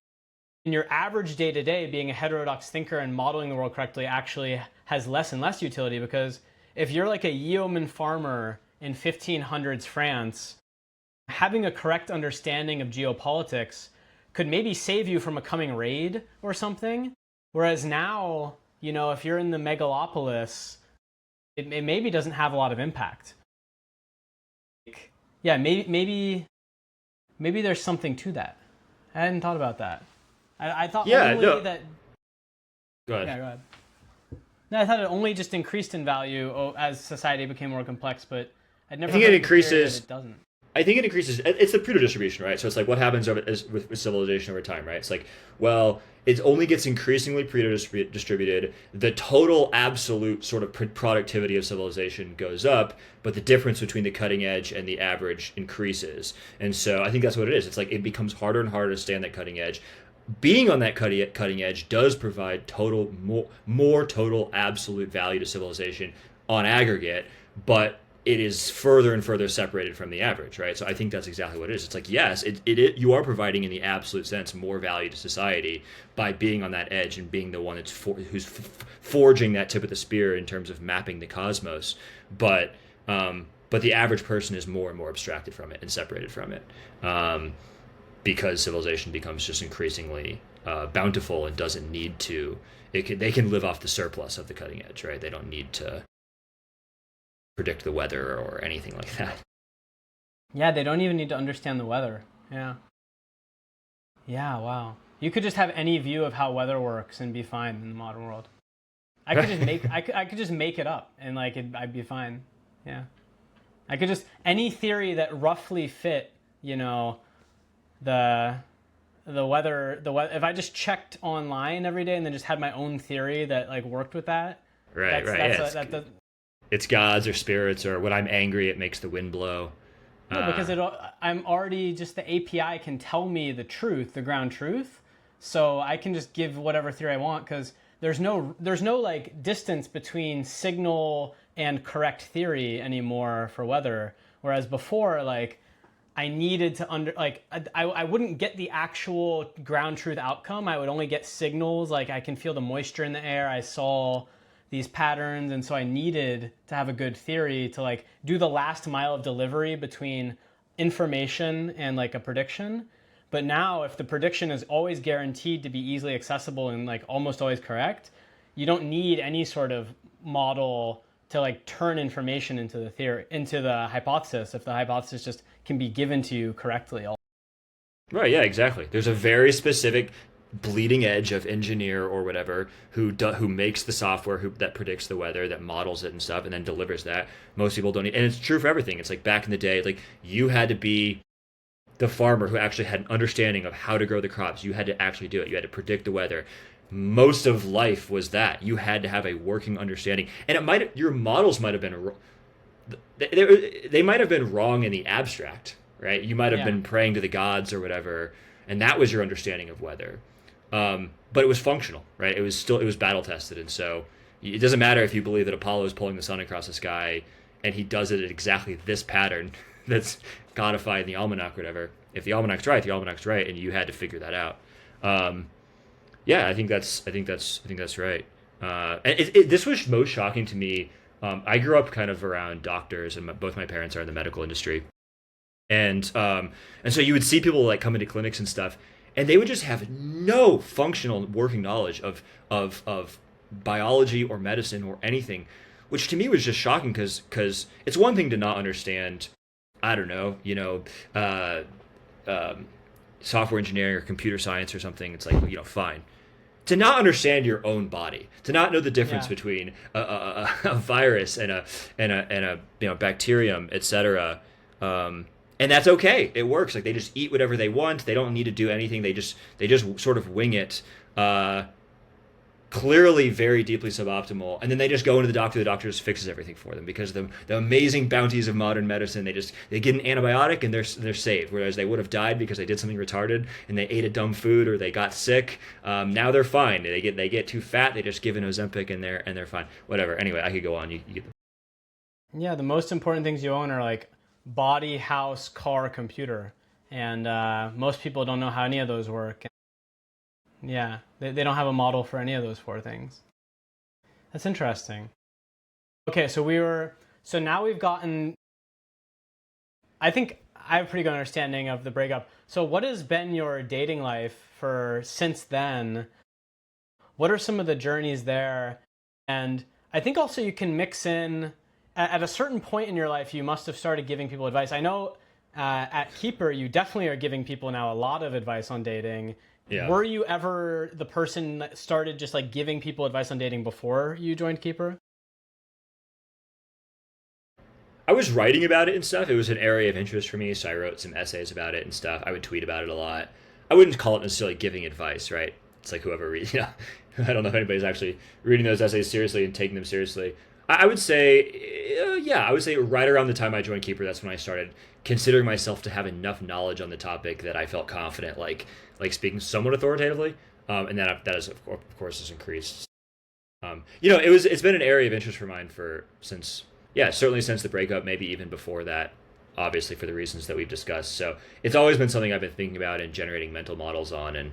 in your average day to day, being a heterodox thinker and modeling the world correctly actually has less and less utility, because if you're like a yeoman farmer in 1500s France, having a correct understanding of geopolitics could maybe save you from a coming raid or something. Whereas now, if you're in the megalopolis, it maybe doesn't have a lot of impact. Yeah, maybe there's something to that. I hadn't thought about that. I thought that. Go ahead. Yeah, go ahead. No, I thought it only just increased in value as society became more complex, but I'd never. I think it increases. It doesn't. I think it increases. It's the Pareto distribution, right? So it's like what happens with civilization over time, right? It's like, well, it only gets increasingly Pareto distributed. The total absolute sort of productivity of civilization goes up, but the difference between the cutting edge and the average increases. And so I think that's what it is. It's like it becomes harder and harder to stay on that cutting edge. Being on that cutting edge does provide more total absolute value to civilization on aggregate, but it is further and further separated from the average, right? So I think that's exactly what it is. It's like, yes, you are providing in the absolute sense more value to society by being on that edge and being the one who's forging that tip of the spear in terms of mapping the cosmos. But the average person is more and more abstracted from it and separated from it, because civilization becomes just increasingly bountiful and doesn't need to. They can live off the surplus of the cutting edge, right? They don't need to predict the weather or anything like that. Yeah, they don't even need to understand the weather. Yeah. Yeah, wow. You could just have any view of how weather works and be fine in the modern world. I could just make I could just make it up and like I'd be fine. Yeah. I could just any theory that roughly fit, the weather if I just checked online every day and then just had my own theory that like worked with that. Right. It's gods or spirits, or when I'm angry, it makes the wind blow. No, because I'm already just the API can tell me the truth, the ground truth, so I can just give whatever theory I want because there's no like distance between signal and correct theory anymore for weather. Whereas before, like I needed to I wouldn't get the actual ground truth outcome. I would only get signals like I can feel the moisture in the air. I saw these patterns, and so I needed to have a good theory to like do the last mile of delivery between information and like a prediction. But now if the prediction is always guaranteed to be easily accessible and like almost always correct, you don't need any sort of model to like turn information into the theory, into the hypothesis, if the hypothesis just can be given to you correctly. Right, yeah, exactly. There's a very specific bleeding edge of engineer or whatever who makes the software that predicts the weather, that models it and stuff, and then delivers that. Most people don't need, and it's true for everything. It's like back in the day, like you had to be the farmer who actually had an understanding of how to grow the crops. You had to actually do it. You had to predict the weather. Most of life was that you had to have a working understanding, and your models might have been they might have been wrong in the abstract, right? You might have been praying to the gods or whatever, and that was your understanding of weather. But it was functional, right? It was battle tested, and so it doesn't matter if you believe that Apollo is pulling the sun across the sky, and he does it at exactly this pattern that's codified in the almanac or whatever. If the almanac's right, the almanac's right, and you had to figure that out. Yeah, I think that's right. And this was most shocking to me I grew up kind of around doctors, and both my parents are in the medical industry, and so you would see people like come into clinics and stuff, and they would just have no functional working knowledge of biology or medicine or anything, which to me was just shocking because it's one thing to not understand, I don't know, software engineering or computer science or something. It's like, fine. To not understand your own body, to not know the difference Yeah. between a virus and a bacterium, etc. And that's okay. It works. Like they just eat whatever they want. They don't need to do anything. They just sort of wing it. Clearly very deeply suboptimal, and then they just go into the doctor. The doctor just fixes everything for them because of the amazing bounties of modern medicine. They get an antibiotic and they're saved, whereas they would have died because they did something retarded and they ate a dumb food or they got sick. Now they're fine. They get too fat. They just give an Ozempic and they're fine. Whatever. Anyway, I could go on. You get Yeah, the most important things you own are like body, house, car, computer. And most people don't know how any of those work. Yeah, they don't have a model for any of those four things. That's interesting. Okay, so now we've gotten, I think I have a pretty good understanding of the breakup. So what has been your dating life for since then? What are some of the journeys there? And I think also you can mix in, at a certain point in your life, you must have started giving people advice. I know at Keeper, you definitely are giving people now a lot of advice on dating. Yeah. Were you ever the person that started just like giving people advice on dating before you joined Keeper? I was writing about it and stuff. It was an area of interest for me, so I wrote some essays about it and stuff. I would tweet about it a lot. I wouldn't call it necessarily giving advice, right? It's like whoever reads, I don't know if anybody's actually reading those essays seriously and taking them seriously. I would say, I would say right around the time I joined Keeper, that's when I started considering myself to have enough knowledge on the topic that I felt confident, like speaking somewhat authoritatively, and that is of course has increased. It's been an area of interest for mine certainly since the breakup, maybe even before that, obviously for the reasons that we've discussed. So it's always been something I've been thinking about and generating mental models on, and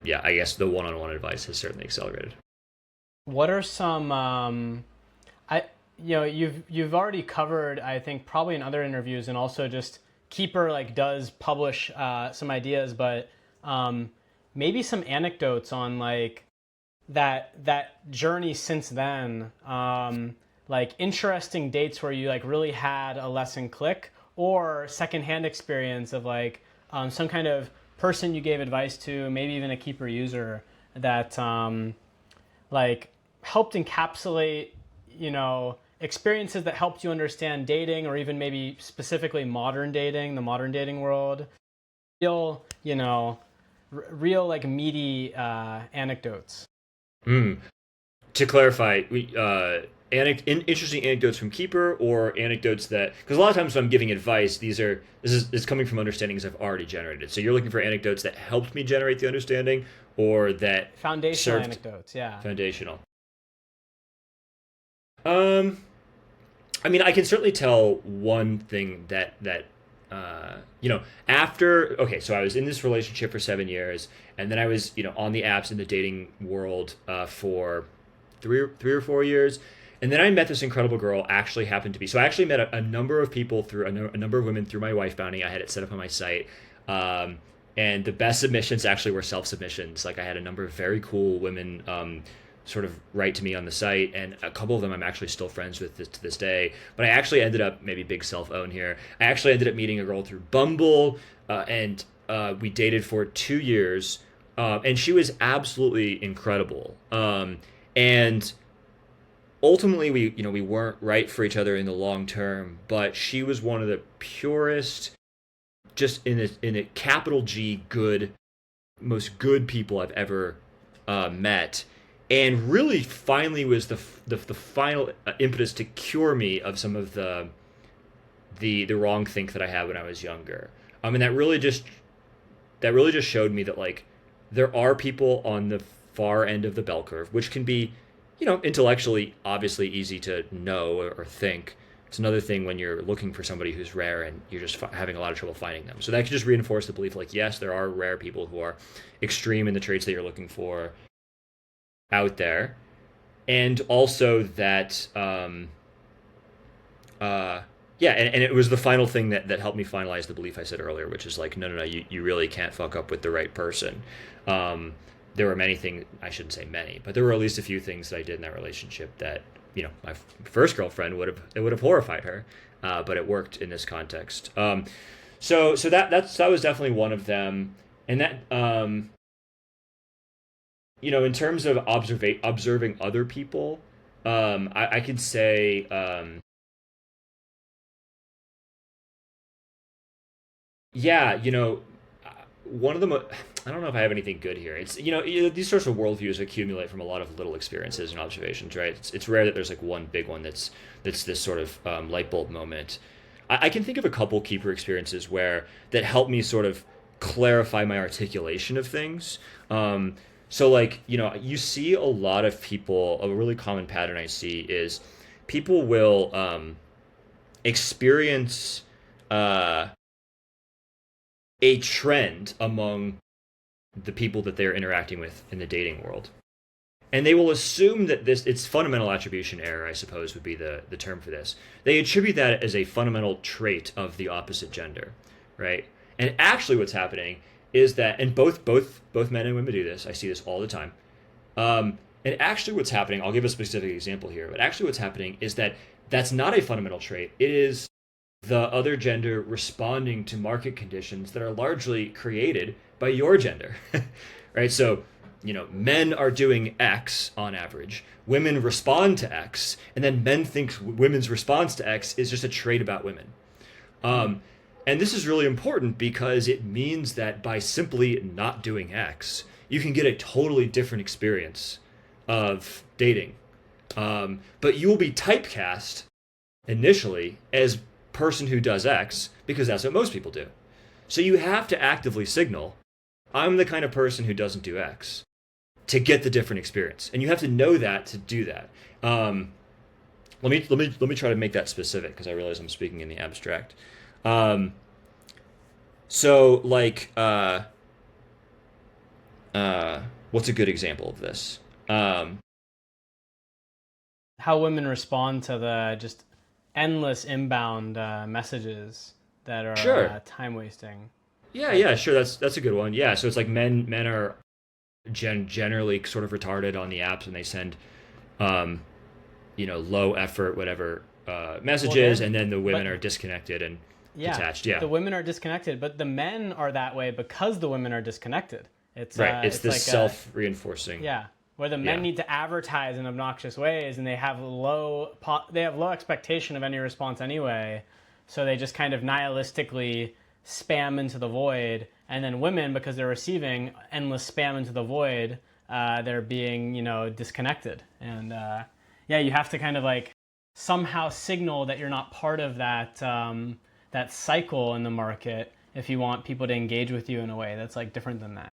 yeah, I guess the one-on-one advice has certainly accelerated. What are some you've already covered, I think, probably in other interviews, and also just Keeper like does publish some ideas, but maybe some anecdotes on like that journey since then, like interesting dates where you like really had a lesson click, or secondhand experience of like some kind of person you gave advice to, maybe even a Keeper user that like helped encapsulate, experiences that helped you understand dating, or even maybe specifically modern dating, the modern dating world. Real, real like meaty anecdotes. Mm. To clarify, interesting anecdotes from Keeper or anecdotes that, because a lot of times when I'm giving advice, this is coming from understandings I've already generated. So you're looking for anecdotes that helped me generate the understanding, or that Foundational served anecdotes, yeah. foundational. I mean, I can certainly tell one thing that after, okay, so I was in this relationship for 7 years, and then I was on the apps in the dating world for three or 4 years, and then I met this incredible girl. Actually happened to be, so I actually met a number of people through a number of women through my wife bounty. I had it set up on my site. And the best submissions actually were self submissions. Like I had a number of very cool women sort of write to me on the site, and a couple of them I'm actually still friends with to this day. But I actually ended up, maybe big self own here, I actually ended up meeting a girl through Bumble, and we dated for 2 years, and she was absolutely incredible. And ultimately we weren't right for each other in the long term, but she was one of the purest, just in a capital G good, most good people I've ever met, and really finally was the final impetus to cure me of some of the wrong think that I had when I was younger. And that really just showed me that like there are people on the far end of the bell curve, which can be, intellectually obviously easy to know or think. It's another thing when you're looking for somebody who's rare and you're just having a lot of trouble finding them. So that could just reinforce the belief, like, yes, there are rare people who are extreme in the traits that you're looking for out there. and also that yeah, and it was the final thing that helped me finalize the belief I said earlier, which is like, no, you really can't fuck up with the right person. Um, there were many things, I shouldn't say many, but there were at least a few things that I did in that relationship that, my first girlfriend would have horrified her, but it worked in this context. So that was definitely one of them, and that in terms of observing other people, I could say. Yeah, one of the I don't know if I have anything good here. It's these sorts of worldviews accumulate from a lot of little experiences and observations, right? It's rare that there's like one big one that's this sort of light bulb moment. I can think of a couple keeper experiences where that help me sort of clarify my articulation of things. So like you see a lot of people. A really common pattern I see is people will experience. A trend among the people that they're interacting with in the dating world. And they will assume that it's fundamental attribution error, I suppose would be the term for this. They attribute that as a fundamental trait of the opposite gender, right? And actually what's happening is that, and both men and women do this, I see this all the time. And actually what's happening, I'll give a specific example here, but actually what's happening is that that's not a fundamental trait. It is the other gender responding to market conditions that are largely created by your gender. Right? So, men are doing X on average, women respond to X, and then men think women's response to X is just a trait about women. And this is really important because it means that by simply not doing X, you can get a totally different experience of dating. But you will be typecast initially as person who does X because that's what most people do. So you have to actively signal, I'm the kind of person who doesn't do X to get the different experience. And you have to know that to do that. Let me try to make that specific because I realize I'm speaking in the abstract. So like what's a good example of this? How women respond to the just endless inbound messages that are Sure. time wasting. Yeah, sure. That's a good one. Yeah, so it's like men are generally sort of retarded on the apps, and they send um, low effort whatever messages, and then the women but are disconnected and yeah, detached. Yeah, the women are disconnected, but the men are that way because the women are disconnected. right. It's this like self-reinforcing. yeah, where the men Yeah, need to advertise in obnoxious ways, and they have low expectation of any response anyway, so they just kind of nihilistically spam into the void. And then women, because they're receiving endless spam into the void, they're being disconnected. And yeah, you have to kind of like somehow signal that you're not part of that cycle in the market if you want people to engage with you in a way that's like different than that.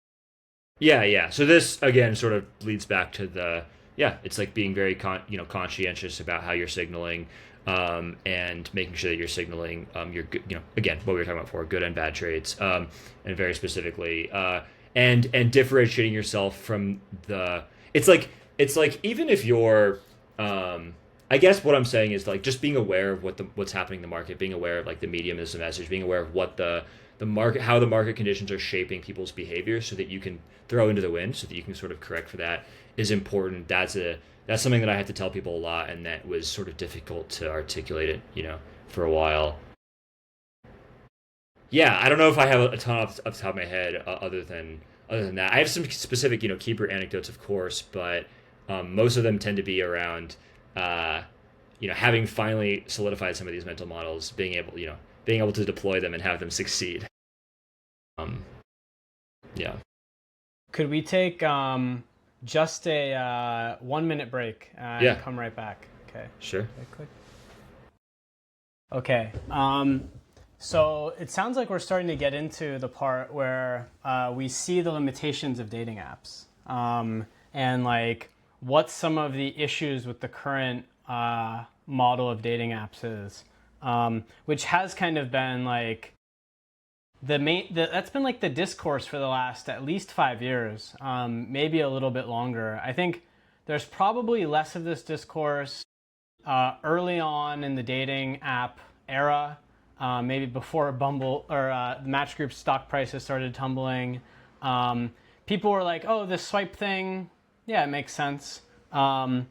yeah. So this again sort of leads back to it's like being very conscientious about how you're signaling, and making sure that you're signaling your good, again what we were talking about before, good and bad traits, and very specifically, and differentiating yourself from the. It's like even if you're, I guess what I'm saying is like just being aware of what's happening in the market, being aware of like the medium is the message, being aware of what the market, how the market conditions are shaping people's behavior, so that you can throw into the wind, so that you can sort of correct for that, is important. That's something that I had to tell people a lot, and that was sort of difficult to articulate it, for a while. Yeah, I don't know if I have a ton off the top of my head, other than that. I have some specific, keeper anecdotes, of course, but most of them tend to be around, having finally solidified some of these mental models, being able to deploy them and have them succeed. Um, yeah. Could we take just a 1 minute break and Yeah. come right back? Okay. Sure. Okay, quick. Okay. So it sounds like we're starting to get into the part where we see the limitations of dating apps, and like what some of the issues with the current model of dating apps is, which has kind of been like that's been like the discourse for the last at least 5 years, maybe a little bit longer. I think there's probably less of this discourse early on in the dating app era, maybe before Bumble or Match Group's stock prices started tumbling. People were like, "Oh, this swipe thing, yeah, it makes sense." And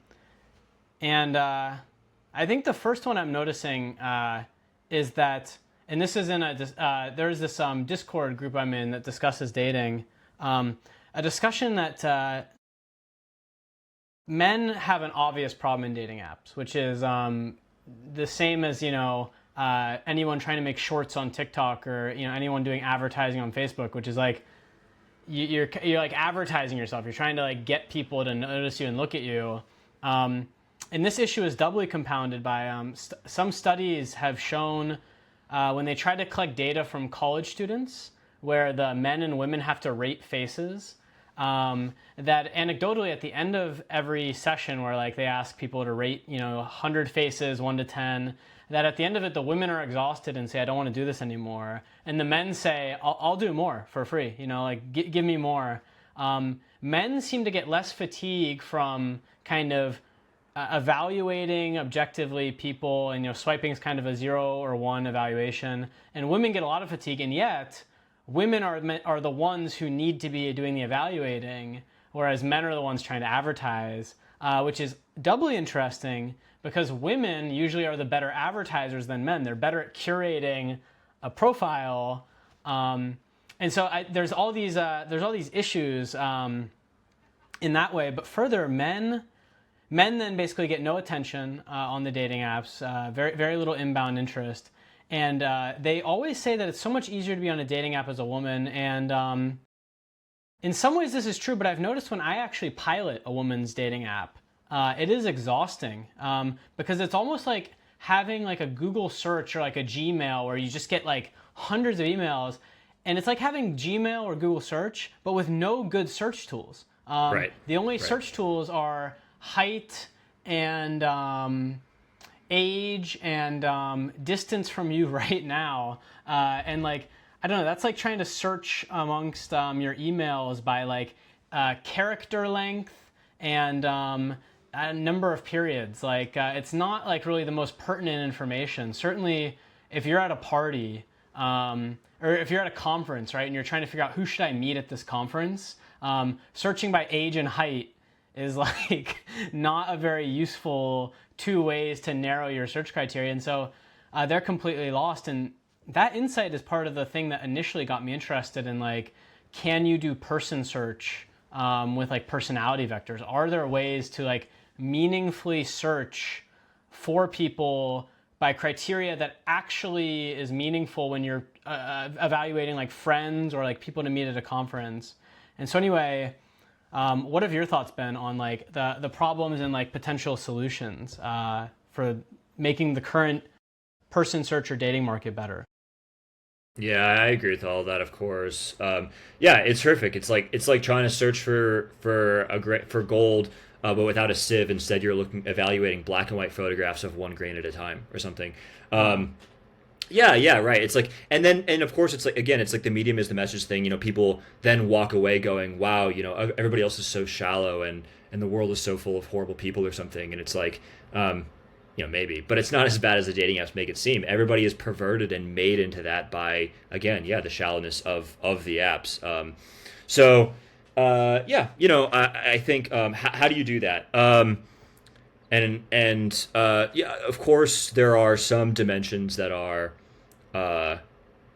I think the first one I'm noticing is that, and this is in there's this Discord group I'm in that discusses dating. A discussion that men have an obvious problem in dating apps, which is the same as anyone trying to make shorts on TikTok, or anyone doing advertising on Facebook, which is like you're like advertising yourself. You're trying to like get people to notice you and look at you. And this issue is doubly compounded by some studies have shown when they try to collect data from college students, where the men and women have to rate faces. That anecdotally at the end of every session where like they ask people to rate 100 faces 1 to 10, that at the end of it the women are exhausted and say, I don't want to do this anymore, and the men say, I'll do more for free, give me more. Men seem to get less fatigue from kind of evaluating objectively people, and swiping is kind of a 0 or 1 evaluation, and women get a lot of fatigue, and yet women are the ones who need to be doing the evaluating, whereas men are the ones trying to advertise, which is doubly interesting because women usually are the better advertisers than men. They're better at curating a profile, and so there's all these issues in that way. But further, men then basically get no attention on the dating apps, very very little inbound interest. And they always say that it's so much easier to be on a dating app as a woman. And in some ways this is true, but I've noticed when I actually pilot a woman's dating app, it is exhausting because it's almost like having like a Google search or like a Gmail where you just get like hundreds of emails. And it's like having Gmail or Google search, but with no good search tools. Right. The only search tools are height and age and distance from you right now, and like I don't know, that's like trying to search amongst your emails by like character length and a number of periods. Like it's not like really the most pertinent information. Certainly if you're at a party or if you're at a conference, right, and you're trying to figure out who should I meet at this conference, searching by age and height is like not a very useful 2 ways to narrow your search criteria. And so they're completely lost. And that insight is part of the thing that initially got me interested in like, can you do person search with like personality vectors? Are there ways to like meaningfully search for people by criteria that actually is meaningful when you're evaluating like friends or like people to meet at a conference? And so anyway, what have your thoughts been on like the problems and like potential solutions for making the current person search or dating market better? Yeah, I agree with all of that, of course. Yeah, it's terrific. It's like trying to search for gold, but without a sieve. Instead, you're evaluating black and white photographs of 1 grain at a time or something. Yeah, right. It's like, and of course, it's like, again, it's like the medium is the message thing. People then walk away going, wow, everybody else is so shallow, and the world is so full of horrible people or something. And it's like, maybe, but it's not as bad as the dating apps make it seem. Everybody is perverted and made into that by, again, the shallowness of the apps. I think, how do you do that? Of course, there are some dimensions that are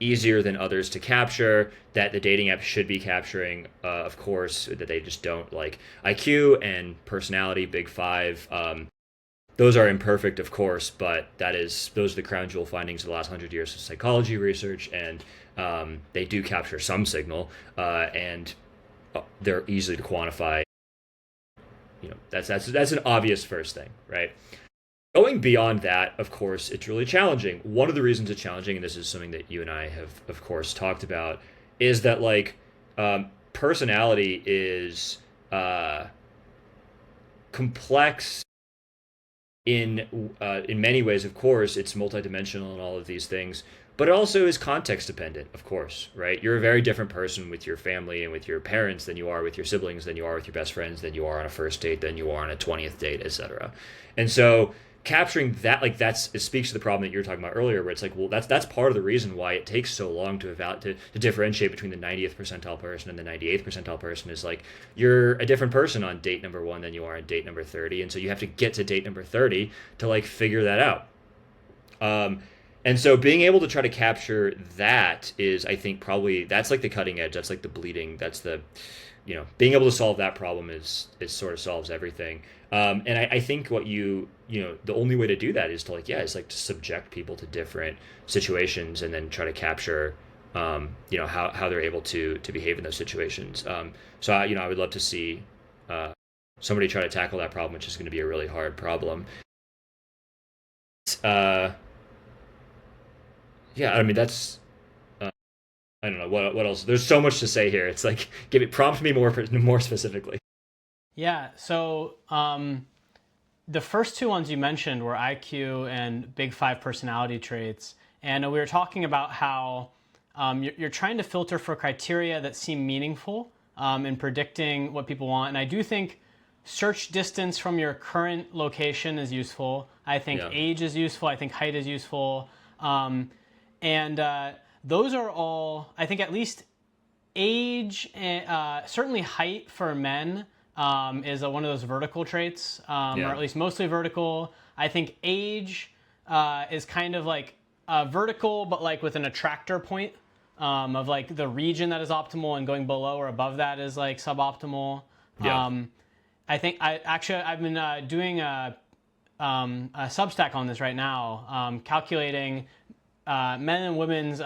easier than others to capture, that the dating app should be capturing, of course, that they just don't, like IQ and personality, big five. Those are imperfect, of course, but those are the crown jewel findings of the last 100 years of psychology research, and they do capture some signal, and they're easy to quantify. That's an obvious first thing, right? Going beyond that, of course, it's really challenging. One of the reasons it's challenging, and this is something that you and I have, of course, talked about, is that like personality is complex in many ways. Of course, it's multidimensional and all of these things. But it also is context dependent, of course, right? You're a very different person with your family and with your parents than you are with your siblings, than you are with your best friends, than you are on a first date, than you are on a 20th date, etc. And so capturing that, like, it speaks to the problem that you were talking about earlier, where it's like, well, that's part of the reason why it takes so long to differentiate between the 90th percentile person and the 98th percentile person, is like, you're a different person on date number 1 than you are on date number 30, and so you have to get to date number 30 to like figure that out. And so being able to try to capture that is, I think, probably, that's like the cutting edge. That's like the bleeding. That's the, being able to solve that problem is sort of solves everything. And I think the only way to do that is to is like to subject people to different situations and then try to capture, how they're able to behave in those situations. So I would love to see somebody try to tackle that problem, which is going to be a really hard problem. Yeah, I mean, that's I don't know what else. There's so much to say here. It's like, prompt me more specifically. Yeah. So the first two ones you mentioned were IQ and big five personality traits, and we were talking about how you're trying to filter for criteria that seem meaningful in predicting what people want. And I do think search distance from your current location is useful. I think age is useful. I think height is useful. And those are all, I think, at least age, certainly height for men is one of those vertical traits, or at least mostly vertical. I think age is kind of like vertical, but like with an attractor point of like the region that is optimal, and going below or above that is like suboptimal. I think I've been doing a Substack on this right now, calculating men and women's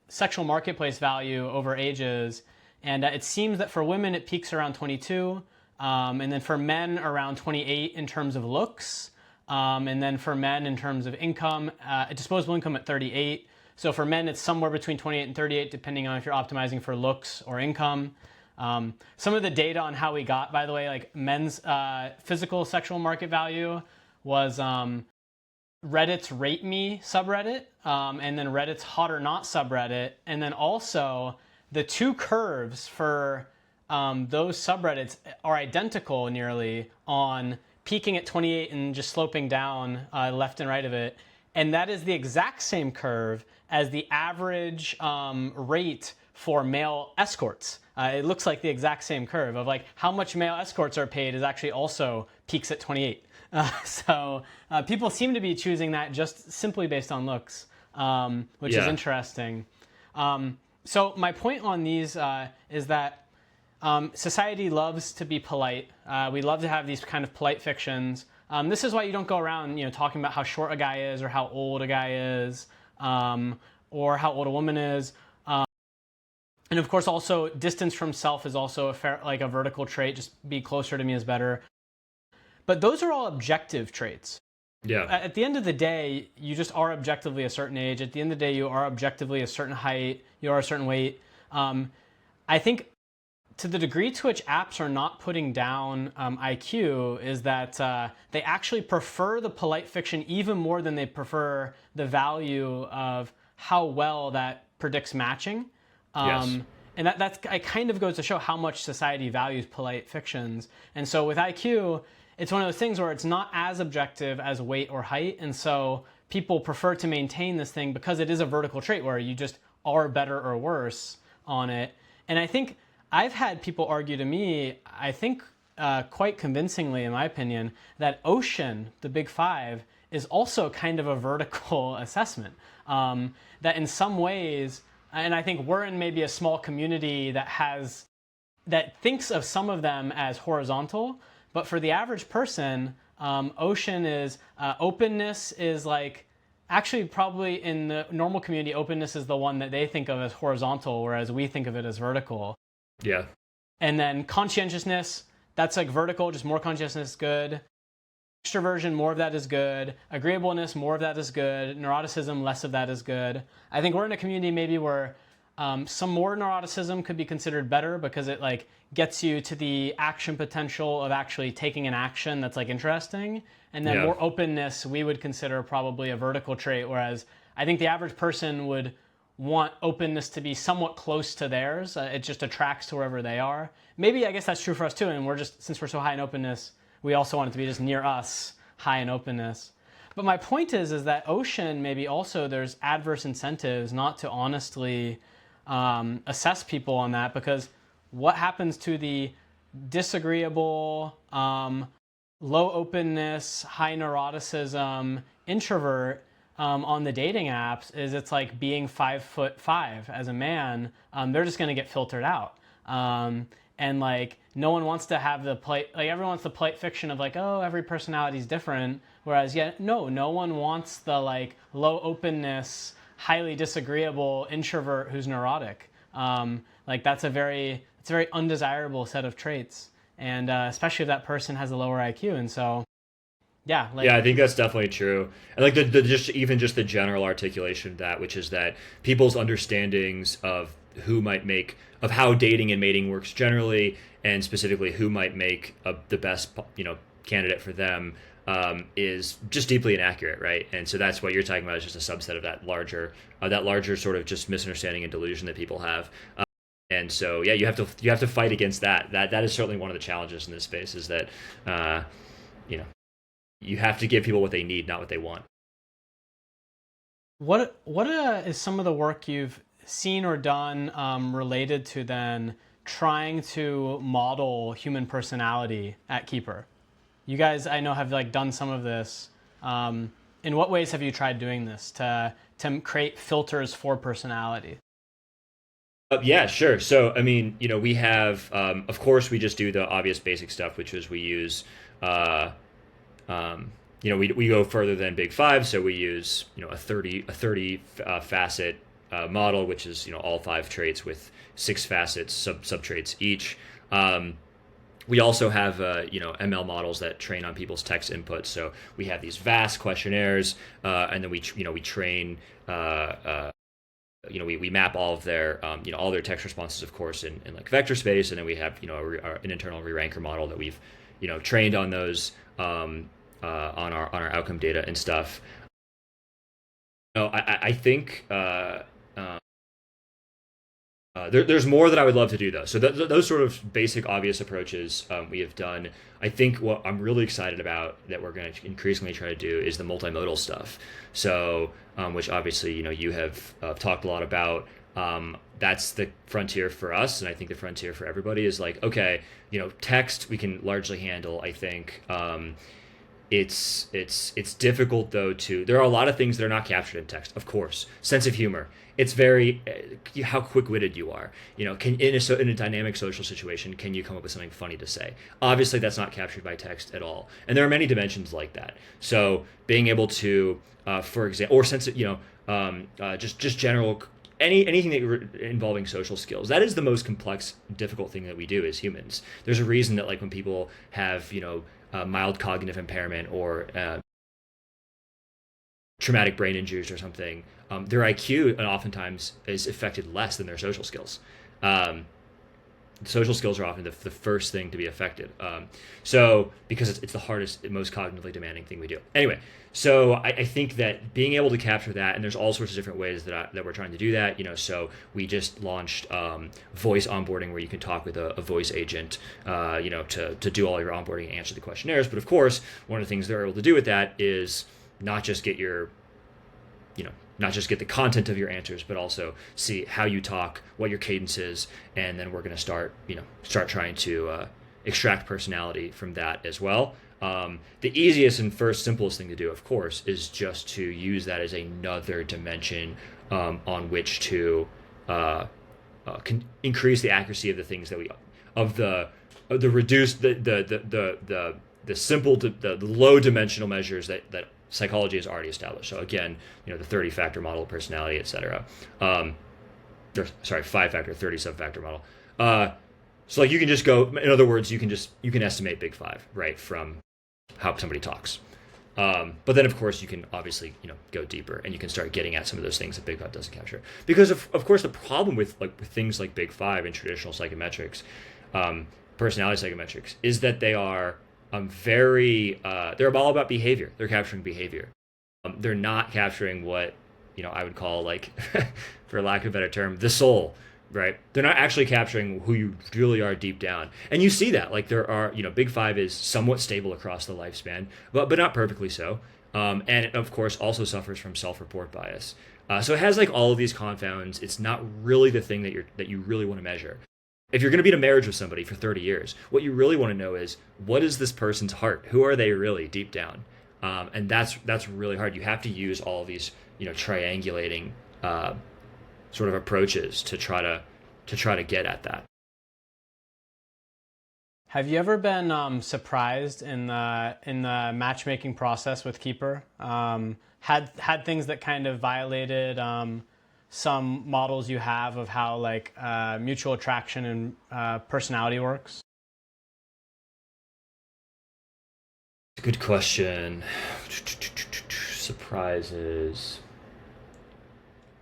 sexual marketplace value over ages, and it seems that for women it peaks around 22, and then for men around 28 in terms of looks, and then for men in terms of income, disposable income at 38. So for men it's somewhere between 28 and 38, depending on if you're optimizing for looks or income. Some of the data on how we got, by the way, like men's physical sexual market value was Reddit's Rate Me subreddit, and then Reddit's Hot or Not subreddit, and then also the two curves for those subreddits are identical nearly, on peaking at 28 and just sloping down left and right of it. And that is the exact same curve as the average rate for male escorts. It looks like the exact same curve of like how much male escorts are paid is actually also peaks at 28. So people seem to be choosing that just simply based on looks, which is interesting. So my point on these is that society loves to be polite. We love to have these kind of polite fictions. This is why you don't go around, talking about how short a guy is, or how old a guy is, or how old a woman is. And of course, also distance from self is also a vertical trait. Just be closer to me is better. But those are all objective traits. Yeah. At the end of the day, you just are objectively a certain age. At the end of the day, you are objectively a certain height. You are a certain weight. I think to the degree to which apps are not putting down IQ is that they actually prefer the polite fiction even more than they prefer the value of how well that predicts matching. And that kind of goes to show how much society values polite fictions. And so with IQ, it's one of those things where it's not as objective as weight or height, and so people prefer to maintain this thing because it is a vertical trait where you just are better or worse on it. And I think I've had people argue to me, I think quite convincingly in my opinion, that Ocean, the Big Five, is also kind of a vertical assessment. That in some ways, and I think we're in maybe a small community that thinks of some of them as horizontal, but for the average person, Ocean is openness is like, actually probably in the normal community, openness is the one that they think of as horizontal, whereas we think of it as vertical. Yeah. And then conscientiousness, that's like vertical, just more conscientiousness is good. Extroversion, more of that is good. Agreeableness, more of that is good. Neuroticism, less of that is good. I think we're in a community maybe where some more neuroticism could be considered better because it like gets you to the action potential of actually taking an action that's like interesting. And then more openness we would consider probably a vertical trait, whereas I think the average person would want openness to be somewhat close to theirs. It just attracts to wherever they are. Maybe I guess that's true for us too. And we're just, since we're so high in openness, we also want it to be just near us, high in openness. But my point is that ocean, maybe also there's adverse incentives not to honestly assess people on that, because what happens to the disagreeable, low openness, high neuroticism introvert on the dating apps is it's like being 5'5" as a man. They're just going to get filtered out. And like no one wants to have the polite, like everyone wants the polite fiction of like, oh, every personality is different. Whereas no one wants the like low openness, highly disagreeable introvert who's neurotic. Like it's a very undesirable set of traits. And especially if that person has a lower IQ. And so, yeah. Yeah, I think that's definitely true. And like the just the general articulation of that, which is that people's understandings of who might make of how dating and mating works generally, and specifically who might make the best candidate for them, is just deeply inaccurate, right? And so that's what you're talking about is just a subset of that larger sort of just misunderstanding and delusion that people have. And so yeah, you have to fight against that. That is certainly one of the challenges in this space is that you have to give people what they need, not what they want. What is some of the work you've seen or done related to then trying to model human personality at Keeper? You guys, I know, have like done some of this. In what ways have you tried doing this to create filters for personality? Yeah, sure. So, I mean, we have, of course, we just do the obvious basic stuff, which is we use, we go further than Big Five. So we use, a 30 facet model, which is, all 5 traits with 6 facets, sub traits each. We also have, ML models that train on people's text inputs. So we have these vast questionnaires, and then we train, we map all of their all their text responses, of course, in like vector space, and then we have an internal re-ranker model that we've trained on those on our outcome data and stuff. I think there's more that I would love to do though. So those sort of basic obvious approaches we have done. I think what I'm really excited about that we're going to increasingly try to do is the multimodal stuff. So which obviously you have talked a lot about. That's the frontier for us, and I think the frontier for everybody is like, okay, text we can largely handle. I think it's difficult though to. There are a lot of things that are not captured in text. Of course, sense of humor. It's very how quick-witted you are. Can in a dynamic social situation, can you come up with something funny to say? Obviously, that's not captured by text at all, and there are many dimensions like that. So being able to, for example, or sense just general anything involving social skills. That is the most complex, difficult thing that we do as humans. There's a reason that like when people have mild cognitive impairment or traumatic brain injuries or something, their IQ and oftentimes is affected less than their social skills. Social skills are often the first thing to be affected. So because it's the hardest, most cognitively demanding thing we do. Anyway, so I think that being able to capture that, and there's all sorts of different ways that we're trying to do that. So we just launched voice onboarding, where you can talk with a voice agent, to do all your onboarding and answer the questionnaires. But of course, one of the things they're able to do with that is not just get the content of your answers, but also see how you talk, what your cadence is, and then we're going to start trying to extract personality from that as well. The easiest and first simplest thing to do, of course, is just to use that as another dimension on which to increase the accuracy of the things that the reduced the simple the low dimensional measures that psychology has already established. So again, the 30-factor model of personality, etc. 5-factor, 30 sub-factor model. So like you can just go. In other words, you can estimate Big Five, right, from how somebody talks. But then of course you can obviously go deeper, and you can start getting at some of those things that Big Five doesn't capture. Because of course the problem with things like Big Five and traditional psychometrics, personality psychometrics, is that they are they're all about behavior. They're capturing behavior. They're not capturing what I would call like, for lack of a better term, the soul, right? They're not actually capturing who you really are deep down. And you see that, like there are, Big Five is somewhat stable across the lifespan, but not perfectly so. And it, of course, also suffers from self-report bias. So it has like all of these confounds. It's not really the thing that you really want to measure. If you're going to be in a marriage with somebody for 30 years, what you really want to know is, what is this person's heart? Who are they really deep down? And that's really hard. You have to use all of these, triangulating sort of approaches to try to get at that. Have you ever been surprised in the matchmaking process with Keeper? Had things that kind of violated some models you have of how like mutual attraction and personality works? Good question. Surprises.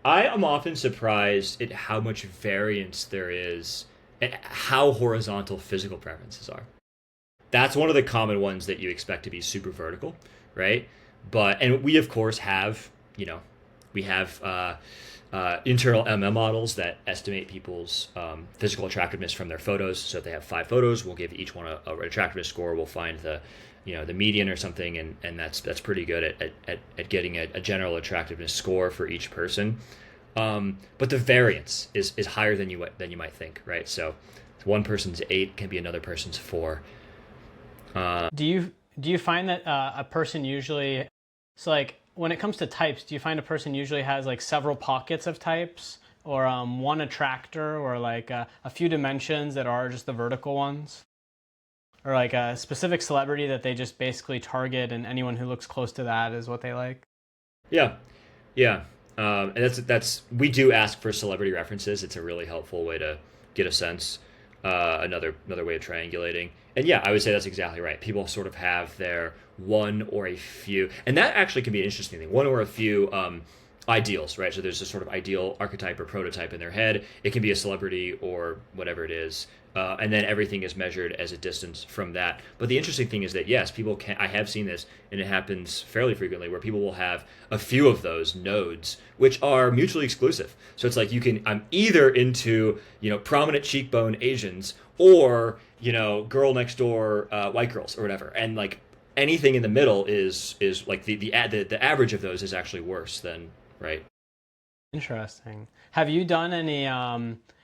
I am often surprised at how much variance there is and how horizontal physical preferences are. That's one of the common ones that you expect to be super vertical, right? And we of course have, we have internal MM models that estimate people's physical attractiveness from their photos. So if they have 5 photos, we'll give each one an attractiveness score. We'll find the median or something, and that's pretty good at getting a general attractiveness score for each person. But the variance is higher than you might think, right? So one person's 8 can be another person's 4. Do you find that a person usually, so like when it comes to types, do you find a person usually has like several pockets of types, or one attractor, or like a few dimensions that are just the vertical ones? Or like a specific celebrity that they just basically target, and anyone who looks close to that is what they like? Yeah, yeah. And that's we do ask for celebrity references. It's a really helpful way to get a sense. Another way of triangulating. And yeah, I would say that's exactly right. People sort of have their one or a few, and that actually can be an interesting thing. One or a few ideals, right? So there's a sort of ideal archetype or prototype in their head. It can be a celebrity or whatever it is. And then everything is measured as a distance from that. But the interesting thing is that, yes, people can, I have seen this, and it happens fairly frequently, where people will have a few of those nodes, which are mutually exclusive. So it's like I'm either into, prominent cheekbone Asians, or, girl next door, white girls or whatever. And like anything in the middle is like the average of those is actually worse than, right? Interesting. Have you done any,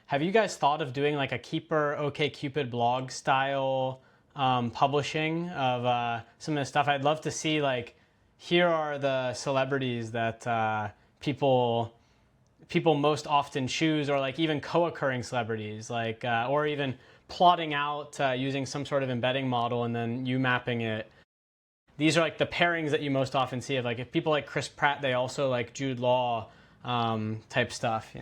have you guys thought of doing like a Keeper OkCupid blog style publishing of some of this stuff? I'd love to see like, here are the celebrities that people most often choose, or like even co-occurring celebrities, like or even plotting out using some sort of embedding model and then you mapping it. These are like the pairings that you most often see of like, if people like Chris Pratt, they also like Jude Law type stuff,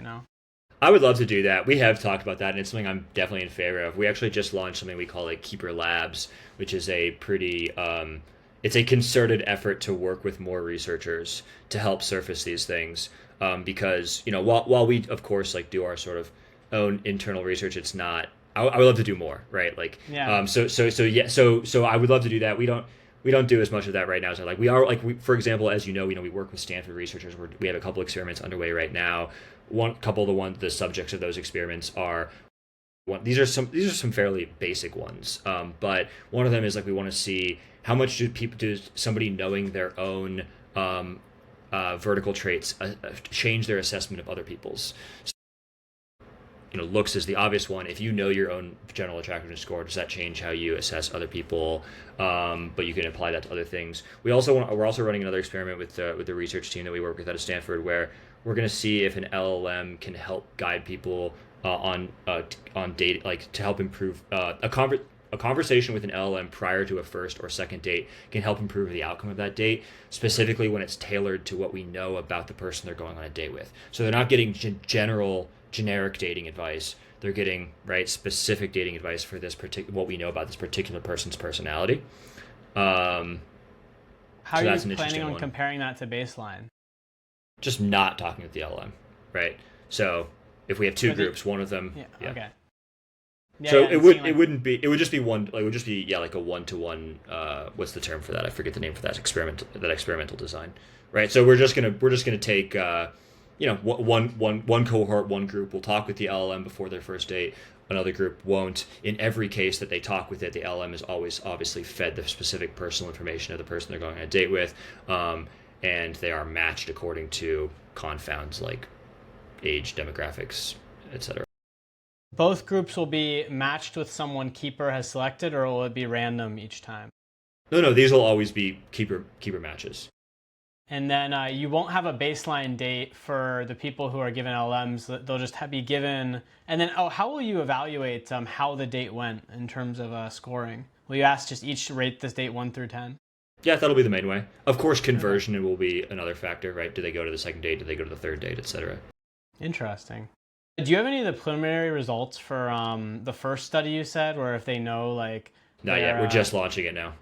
I would love to do that. We have talked about that, and it's something I'm definitely in favor of. We actually just launched something we call like Keeper Labs, which is a pretty, it's a concerted effort to work with more researchers to help surface these things. Because, while we, of course, like do our sort of own internal research, it's not, I would love to do more, right? Like, yeah. So I would love to do that. We don't do as much of that right now. So like for example, as you know, we work with Stanford researchers. We have a couple experiments underway right now. The subjects of those experiments are these are some fairly basic ones. But one of them is like, we want to see how much do somebody knowing their own vertical traits change their assessment of other people's. Looks is the obvious one. If you know your own general attractiveness score, does that change how you assess other people? But you can apply that to other things. We're also running another experiment with the research team that we work with out of Stanford, where we're going to see if an LLM can help guide people on date, like to help improve a conversation with an LLM prior to a first or second date can help improve the outcome of that date, specifically when it's tailored to what we know about the person they're going on a date with. So they're not getting generic dating advice. They're getting specific dating advice for what we know about this particular person's personality. How are you planning on comparing that to baseline? Just not talking with the LLM, right? So if we have two groups, one of them, okay. So it would just be one. Like, it would just be like a 1-to-1. What's the term for that? I forget the name for that experimental design. right? So we're just gonna take one cohort, one group will talk with the LLM before their first date. Another group won't. In every case that they talk with it, the LM is always obviously fed the specific personal information of the person they're going on a date with, and they are matched according to confounds like age, demographics, etc. Both groups will be matched with someone Keeper has selected, or will it be random each time? No, these will always be keeper matches. And then you won't have a baseline date for the people who are given LMs. They'll just be given. And then, how will you evaluate how the date went in terms of scoring? Will you ask just each rate this date 1 through 10? Yeah, that'll be the main way. Of course, conversion Okay. will be another factor, right? Do they go to the second date? Do they go to the third date, etc.? Interesting. Do you have any of the preliminary results for the first study you said, where if they know like Not yet. We're just launching it now.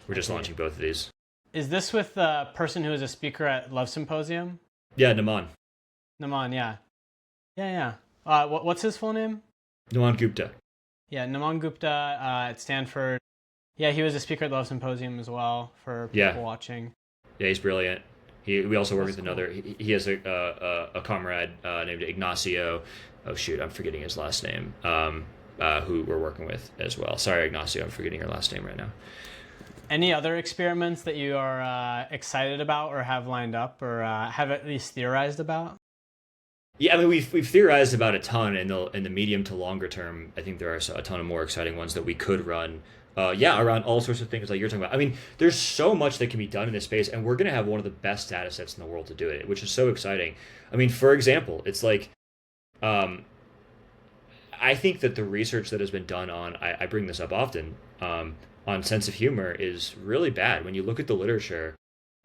We're just see. launching both of these. Is this with the person who is a speaker at Love Symposium? Yeah, Naman. Naman, yeah. Yeah. What's his full name? Naman Gupta. Yeah, Naman Gupta at Stanford. Yeah, he was a speaker at Love Symposium as well for people watching. Yeah, he's brilliant. We also work That's with cool. another. He has a comrade named Ignacio. Oh shoot, I'm forgetting his last name. Who we're working with as well. Sorry, Ignacio, I'm forgetting your last name right now. Any other experiments that you are excited about or have lined up or have at least theorized about? Yeah, I mean we've theorized about a ton in the medium to longer term. I think there are a ton of more exciting ones that we could run. Around all sorts of things like you're talking about. I mean, there's so much that can be done in this space, and we're going to have one of the best data sets in the world to do it, which is so exciting. I mean, for example, it's like, I think that the research that has been done on, I bring this up often, on sense of humor is really bad. When you look at the literature,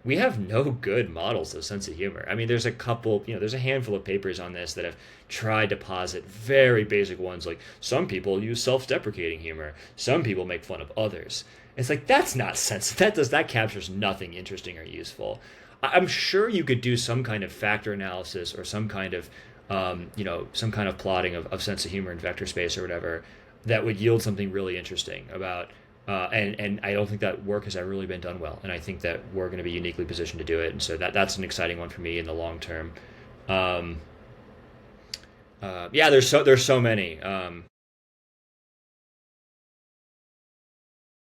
we have no good models of sense of humor. I mean, there's a couple, there's a handful of papers on this that have tried to posit very basic ones, like some people use self-deprecating humor, some people make fun of others. It's like that's not sense. That captures nothing interesting or useful. I'm sure you could do some kind of factor analysis or some kind of, some kind of plotting of sense of humor in vector space or whatever that would yield something really interesting about. And I don't think that work has ever really been done well, and I think that we're going to be uniquely positioned to do it, and so that's an exciting one for me in the long term. There's so many.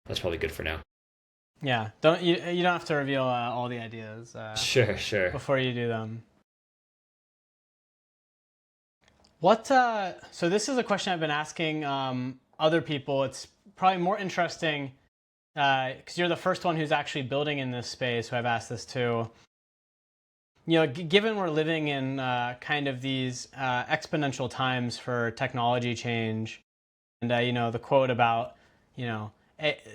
That's probably good for now. Yeah, you don't have to reveal all the ideas Sure. before you do them. What? So this is a question I've been asking other people. It's probably more interesting because you're the first one who's actually building in this space who I've asked this to. Given we're living in kind of these exponential times for technology change, and the quote about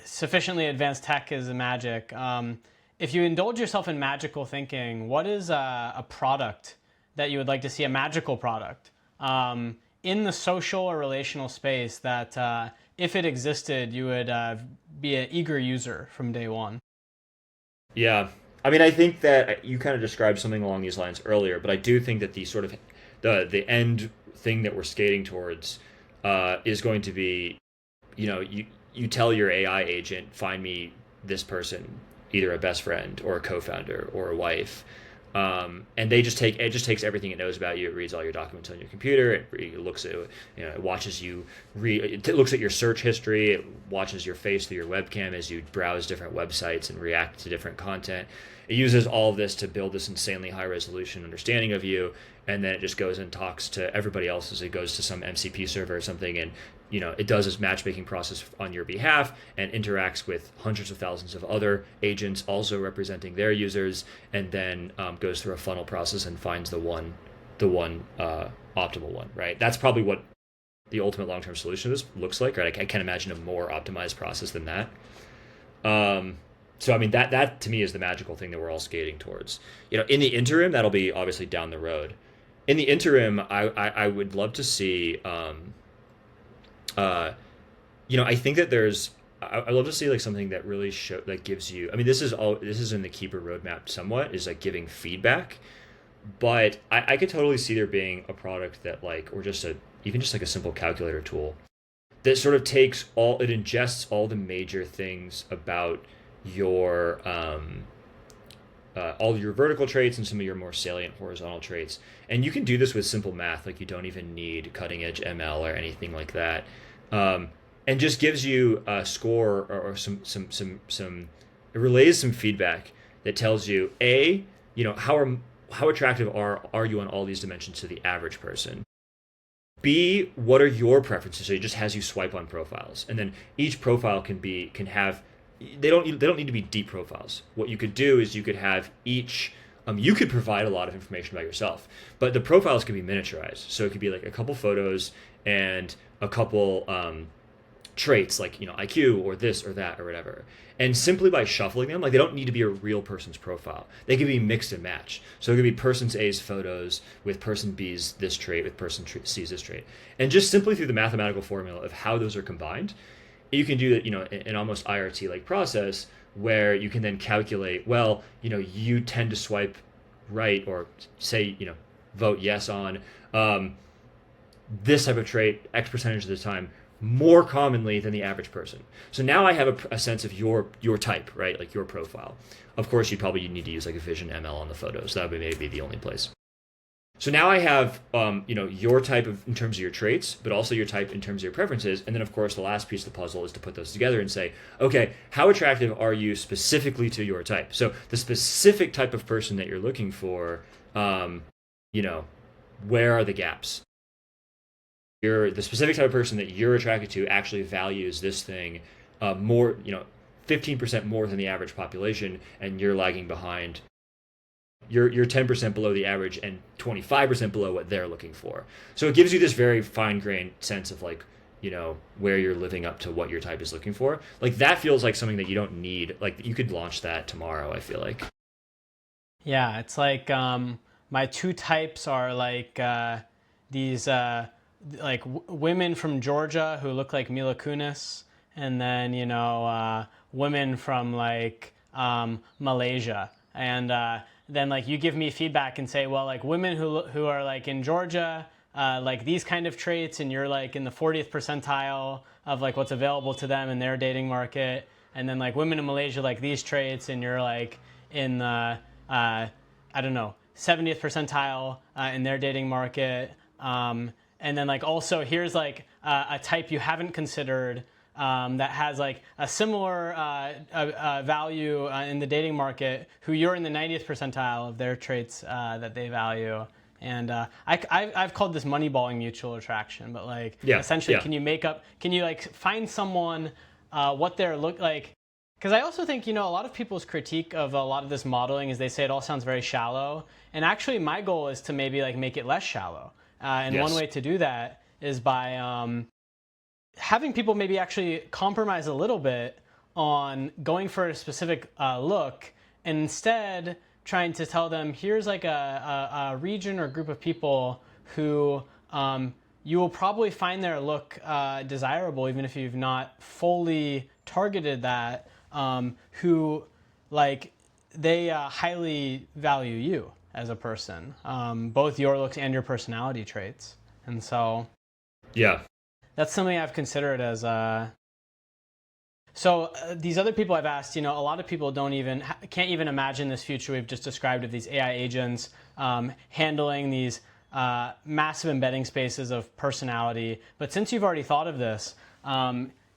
sufficiently advanced tech is magic. If you indulge yourself in magical thinking, what is a product that you would like to see, a magical product in the social or relational space that if it existed, you would be an eager user from day one? Yeah, I mean, I think that you kind of described something along these lines earlier, but I do think that the sort of the end thing that we're skating towards is going to be, you tell your AI agent, find me this person, either a best friend or a co-founder or a wife. And it just takes everything it knows about you. It reads all your documents on your computer. It looks at, it watches you it looks at your search history. It watches your face through your webcam as you browse different websites and react to different content. It uses all of this to build this insanely high resolution understanding of you. And then it just goes and talks to everybody else as it goes to some MCP server or something. And, it does this matchmaking process on your behalf and interacts with hundreds of thousands of other agents also representing their users, and then goes through a funnel process and finds the one optimal one, right? That's probably what the ultimate long-term solution looks like, right? I can't imagine a more optimized process than that. So I mean that to me is the magical thing that we're all skating towards. In the interim, that'll be obviously down the road. In the interim, I would love to see. I think that I love to see like something that really gives you. I mean, this is in the Keeper roadmap somewhat, is like giving feedback, but I could totally see there being a product that or even just like a simple calculator tool that sort of ingests all the major things about your all your vertical traits and some of your more salient horizontal traits. And you can do this with simple math, like you don't even need cutting edge ML or anything like that. And just gives you a score or it relays some feedback that tells you how attractive are you on all these dimensions to the average person. B, what are your preferences? So it just has you swipe on profiles, and then each profile can have they don't need to be deep profiles. What you could do is you could have each you could provide a lot of information about yourself, but the profiles could be miniaturized. So it could be like a couple photos and a couple traits like IQ or this or that or whatever. And simply by shuffling them, like they don't need to be a real person's profile. They can be mixed and matched. So it could be person A's photos with person B's this trait with person C's this trait. And just simply through the mathematical formula of how those are combined, you can do that, an almost IRT like process where you can then calculate, well, you tend to swipe right or say, vote yes on this type of trait X percentage of the time more commonly than the average person. So now I have a sense of your type, right? Like your profile. Of course, you'd need to use like a Vision ML on the photos. That would maybe be the only place. So now I have, your type in terms of your traits, but also your type in terms of your preferences. And then, of course, the last piece of the puzzle is to put those together and say, okay, how attractive are you specifically to your type? So the specific type of person that you're looking for, where are the gaps? The specific type of person that you're attracted to actually values this thing more, 15% more than the average population, and you're lagging behind. You're 10% below the average and 25% below what they're looking for. So it gives you this very fine-grained sense of like, where you're living up to what your type is looking for. Like that feels like something that you don't need. Like you could launch that tomorrow, I feel like. Yeah, it's like my two types are like these women from Georgia who look like Mila Kunis, and then women from like Malaysia, and then like you give me feedback and say, well, like women who are like in Georgia, like these kind of traits, and you're like in the 40th percentile of like what's available to them in their dating market, and then like women in Malaysia like these traits, and you're like in the 70th percentile in their dating market. And then like also here's like a type you haven't considered that has like a similar value in the dating market, who you're in the 90th percentile of their traits that they value. And I've called this moneyballing mutual attraction, but like essentially, can you like find someone what they're look like? Because I also think, a lot of people's critique of a lot of this modeling is they say it all sounds very shallow. And actually my goal is to maybe like make it less shallow. And one way to do that is by having people maybe actually compromise a little bit on going for a specific look, and instead trying to tell them, here's like a region or group of people who you will probably find their look desirable, even if you've not fully targeted that, who like they highly value you as a person, both your looks and your personality traits. And so that's something I've considered as these other people I've asked, a lot of people can't even imagine this future we've just described of these AI agents handling these massive embedding spaces of personality. But since you've already thought of this,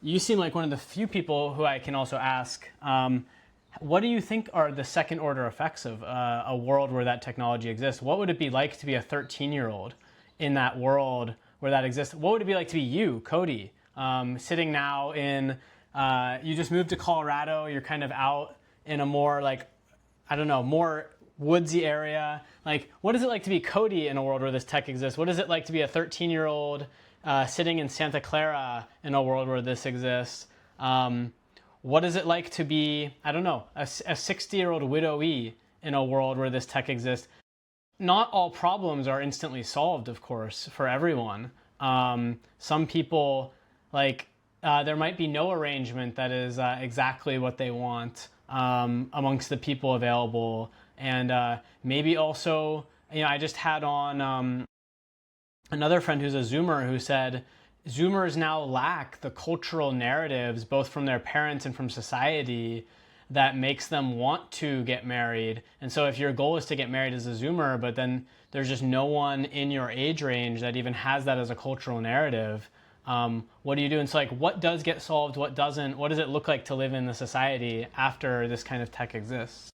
you seem like one of the few people who I can also ask, what do you think are the second order effects of a world where that technology exists? What would it be like to be a 13-year-old in that world where that exists? What would it be like to be you, Cody, sitting now in, you just moved to Colorado, you're kind of out in a more like, more woodsy area. Like, what is it like to be Cody in a world where this tech exists? What is it like to be a 13-year-old sitting in Santa Clara in a world where this exists? What is it like to be, a 60-year-old widow-y in a world where this tech exists? Not all problems are instantly solved, of course, for everyone. Some people, there might be no arrangement that is exactly what they want amongst the people available. And maybe also, I just had on another friend who's a Zoomer who said, Zoomers now lack the cultural narratives, both from their parents and from society, that makes them want to get married. And so if your goal is to get married as a Zoomer, but then there's just no one in your age range that even has that as a cultural narrative, what do you do? And so like, what does get solved? What doesn't? What does it look like to live in the society after this kind of tech exists?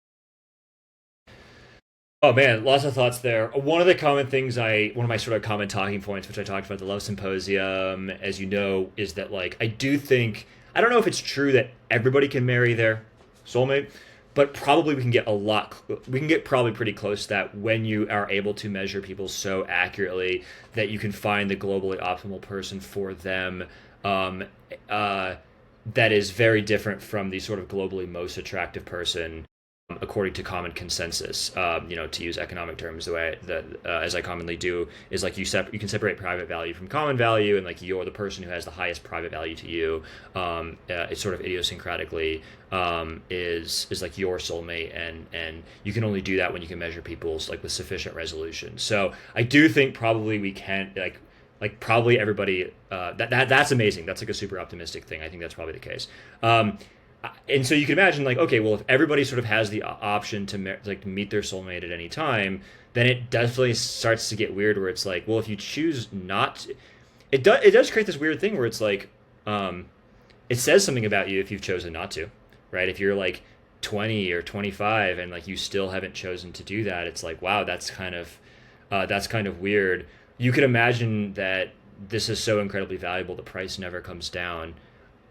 Oh man, lots of thoughts there. One of the common things one of my sort of common talking points, which I talked about at the Love Symposium, as you know, is that like I do think I don't know if it's true that everybody can marry their soulmate, but probably we can get probably pretty close to that when you are able to measure people so accurately that you can find the globally optimal person for them. Um, that is very different from the sort of globally most attractive person according to common consensus. To use economic terms, the way that as I commonly do is like you can separate private value from common value, and like you're the person who has the highest private value to you. It's sort of idiosyncratically is like your soulmate, and you can only do that when you can measure people's like with sufficient resolution. So I do think probably we can probably everybody that's amazing. That's like a super optimistic thing. I think that's probably the case. And so you can imagine like, okay, well, if everybody sort of has the option to meet their soulmate at any time, then it definitely starts to get weird where it's like, well, if you choose not to, it does create this weird thing where it's like it says something about you if you've chosen not to, right? If you're like 20 or 25 and like you still haven't chosen to do that, it's like, wow, that's kind of weird. You could imagine that this is so incredibly valuable, the price never comes down.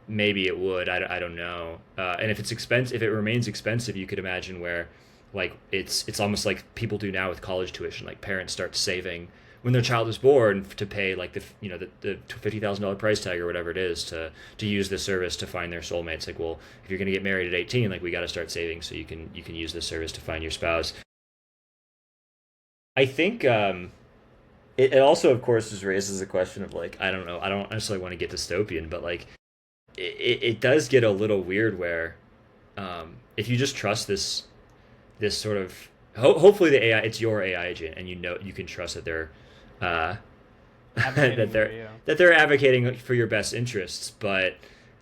Maybe it would. I don't know. And if it's expensive, if it remains expensive, you could imagine where, like, it's almost like people do now with college tuition. Like parents start saving when their child is born to pay like the $50,000 price tag or whatever it is to use this service to find their soulmates. Like, well, if you're going to get married at 18, like we got to start saving so you can use this service to find your spouse. I think it also, of course, just raises the question of like I don't know. I don't necessarily want to get dystopian, but like it does get a little weird where if you just trust this sort of hopefully the AI it's your AI agent and you can trust that they're uh, Advocating for you. that they're advocating for your best interests, but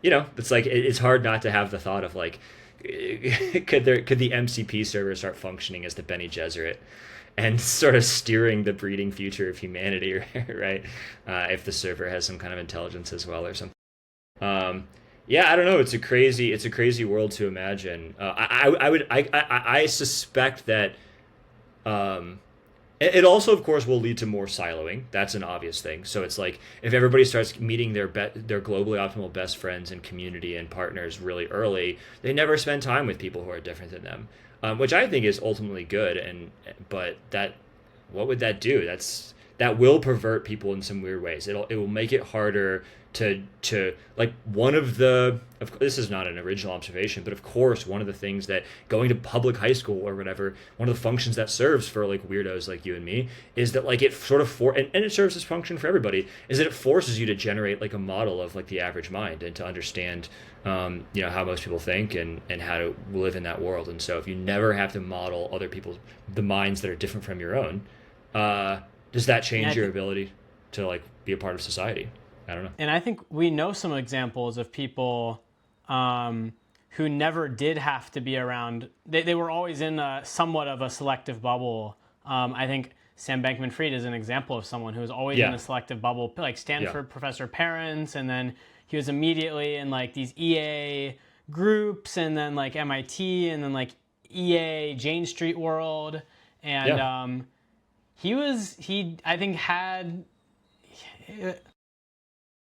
it's like it's hard not to have the thought of like could the MCP server start functioning as the Bene Gesserit and sort of steering the breeding future of humanity, right? If the server has some kind of intelligence as well or something. Yeah, I don't know. It's a crazy world to imagine. I suspect that it also, of course, will lead to more siloing. That's an obvious thing. So it's like if everybody starts meeting their globally optimal best friends and community and partners really early, they never spend time with people who are different than them, which I think is ultimately good. But what would that do? That will pervert people in some weird ways. It will make it harder to like this is not an original observation, but of course one of the things that going to public high school or whatever, one of the functions that serves for like weirdos like you and me is that like it sort of and it serves this function for everybody, is that it forces you to generate like a model of like the average mind and to understand how most people think and how to live in that world. And so if you never have to model other people's the minds that are different from your own, does that change your ability to like be a part of society? I don't know. And I think we know some examples of people who never did have to be around. They were always in somewhat of a selective bubble. I think Sam Bankman-Fried is an example of someone who was always in a selective bubble, like Stanford professor parents, and then he was immediately in like these EA groups, and then like MIT, and then like EA Jane Street World, and he I think had.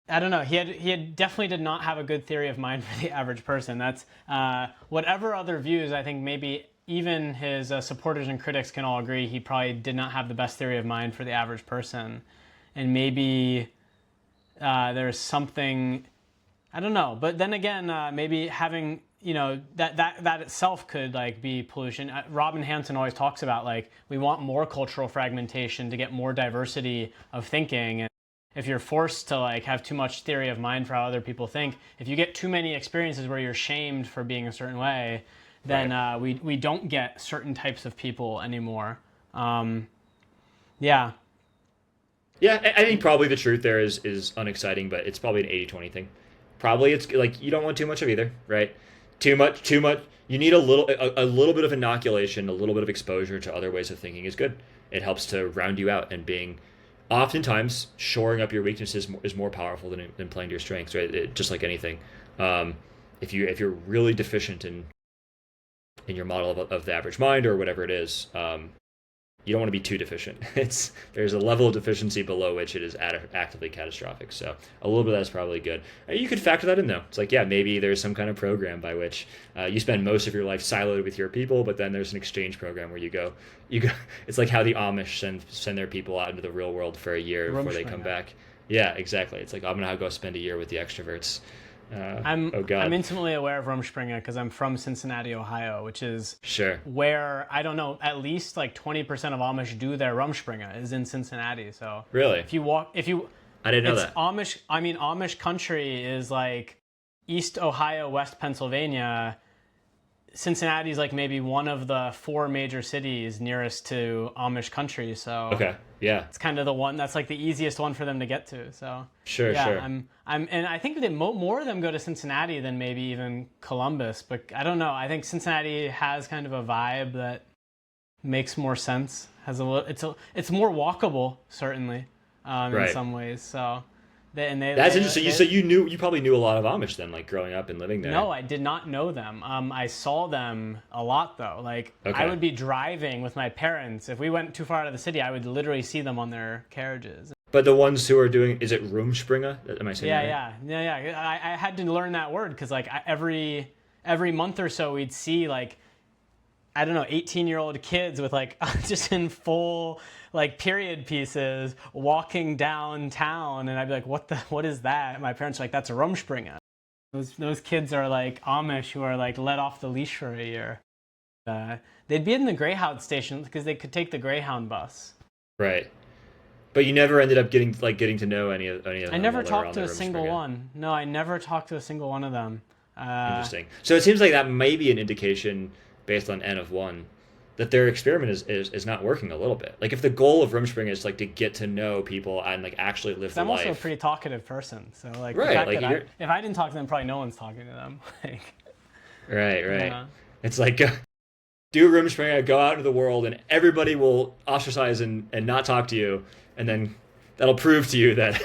I don't know. He had definitely did not have a good theory of mind for the average person. That's whatever other views. I think maybe even his supporters and critics can all agree he probably did not have the best theory of mind for the average person, and maybe there's something I don't know. But then again, maybe having that itself could like be pollution. Robin Hanson always talks about like we want more cultural fragmentation to get more diversity of thinking. And if you're forced to like have too much theory of mind for how other people think, if you get too many experiences where you're shamed for being a certain way, then we don't get certain types of people anymore. Yeah. Yeah, I think probably the truth there is unexciting, but it's probably an 80-20 thing. Probably it's like you don't want too much of either, right? Too much. You need a little bit of inoculation, a little bit of exposure to other ways of thinking is good. It helps to round you out, and being oftentimes shoring up your weaknesses is more powerful than playing to your strengths, right? Just like anything. Um, if you're really deficient in your model of the average mind or whatever it is, you don't want to be too deficient. There's a level of deficiency below which it is actively catastrophic. So a little bit of that's probably good. You could factor that in though. It's like, yeah, maybe there's some kind of program by which you spend most of your life siloed with your people, but then there's an exchange program where you go. It's like how the Amish send their people out into the real world for a year before they come back. Yeah, exactly. It's like, I'm gonna go spend a year with the extroverts. Oh God. I'm intimately aware of Rumspringa because I'm from Cincinnati, Ohio, which is Sure. where, I don't know, at least like 20% of Amish do their Rumspringa is in Cincinnati. So Really? I didn't know it's that. Amish country is like East Ohio, West Pennsylvania. Cincinnati is like maybe one of the 4 major cities nearest to Amish country. So Okay. Yeah. it's kind of the one that's like the easiest one for them to get to. So Sure. yeah, Sure. and I think that more of them go to Cincinnati than maybe even Columbus. But I don't know. I think Cincinnati has kind of a vibe that makes more sense. It's more walkable, certainly, in Right. some ways. So That's interesting. So you probably knew a lot of Amish then, like growing up and living there. No, I did not know them. I saw them a lot though. Like Okay. I would be driving with my parents. If we went too far out of the city, I would literally see them on their carriages. But the ones who are doing, is it Rumspringa? Am I saying that right? Yeah. I had to learn that word because like every month or so we'd see like, I don't know, 18-year-old kids with like just in full like period pieces walking downtown, and I'd be like, what is that? My parents are like, that's a Rumspringa. Those kids are like Amish who are like let off the leash for a year. They'd be in the Greyhound station because they could take the Greyhound bus. Right. But you never ended up getting to know any of them. I never while they were talked on to the a single Rumspringa. one. No, I never talked to a single one of them. Interesting. So it seems like that may be an indication, based on N of 1, that their experiment is not working a little bit. Like if the goal of Rumspringa is like to get to know people and like actually live the I'm life. also a pretty talkative person, so like Right, the fact like that if I didn't talk to them, probably no one's talking to them. Like, Right. yeah. It's like do Rumspringa, go out into the world, and everybody will ostracize and not talk to you, and then that'll prove to you that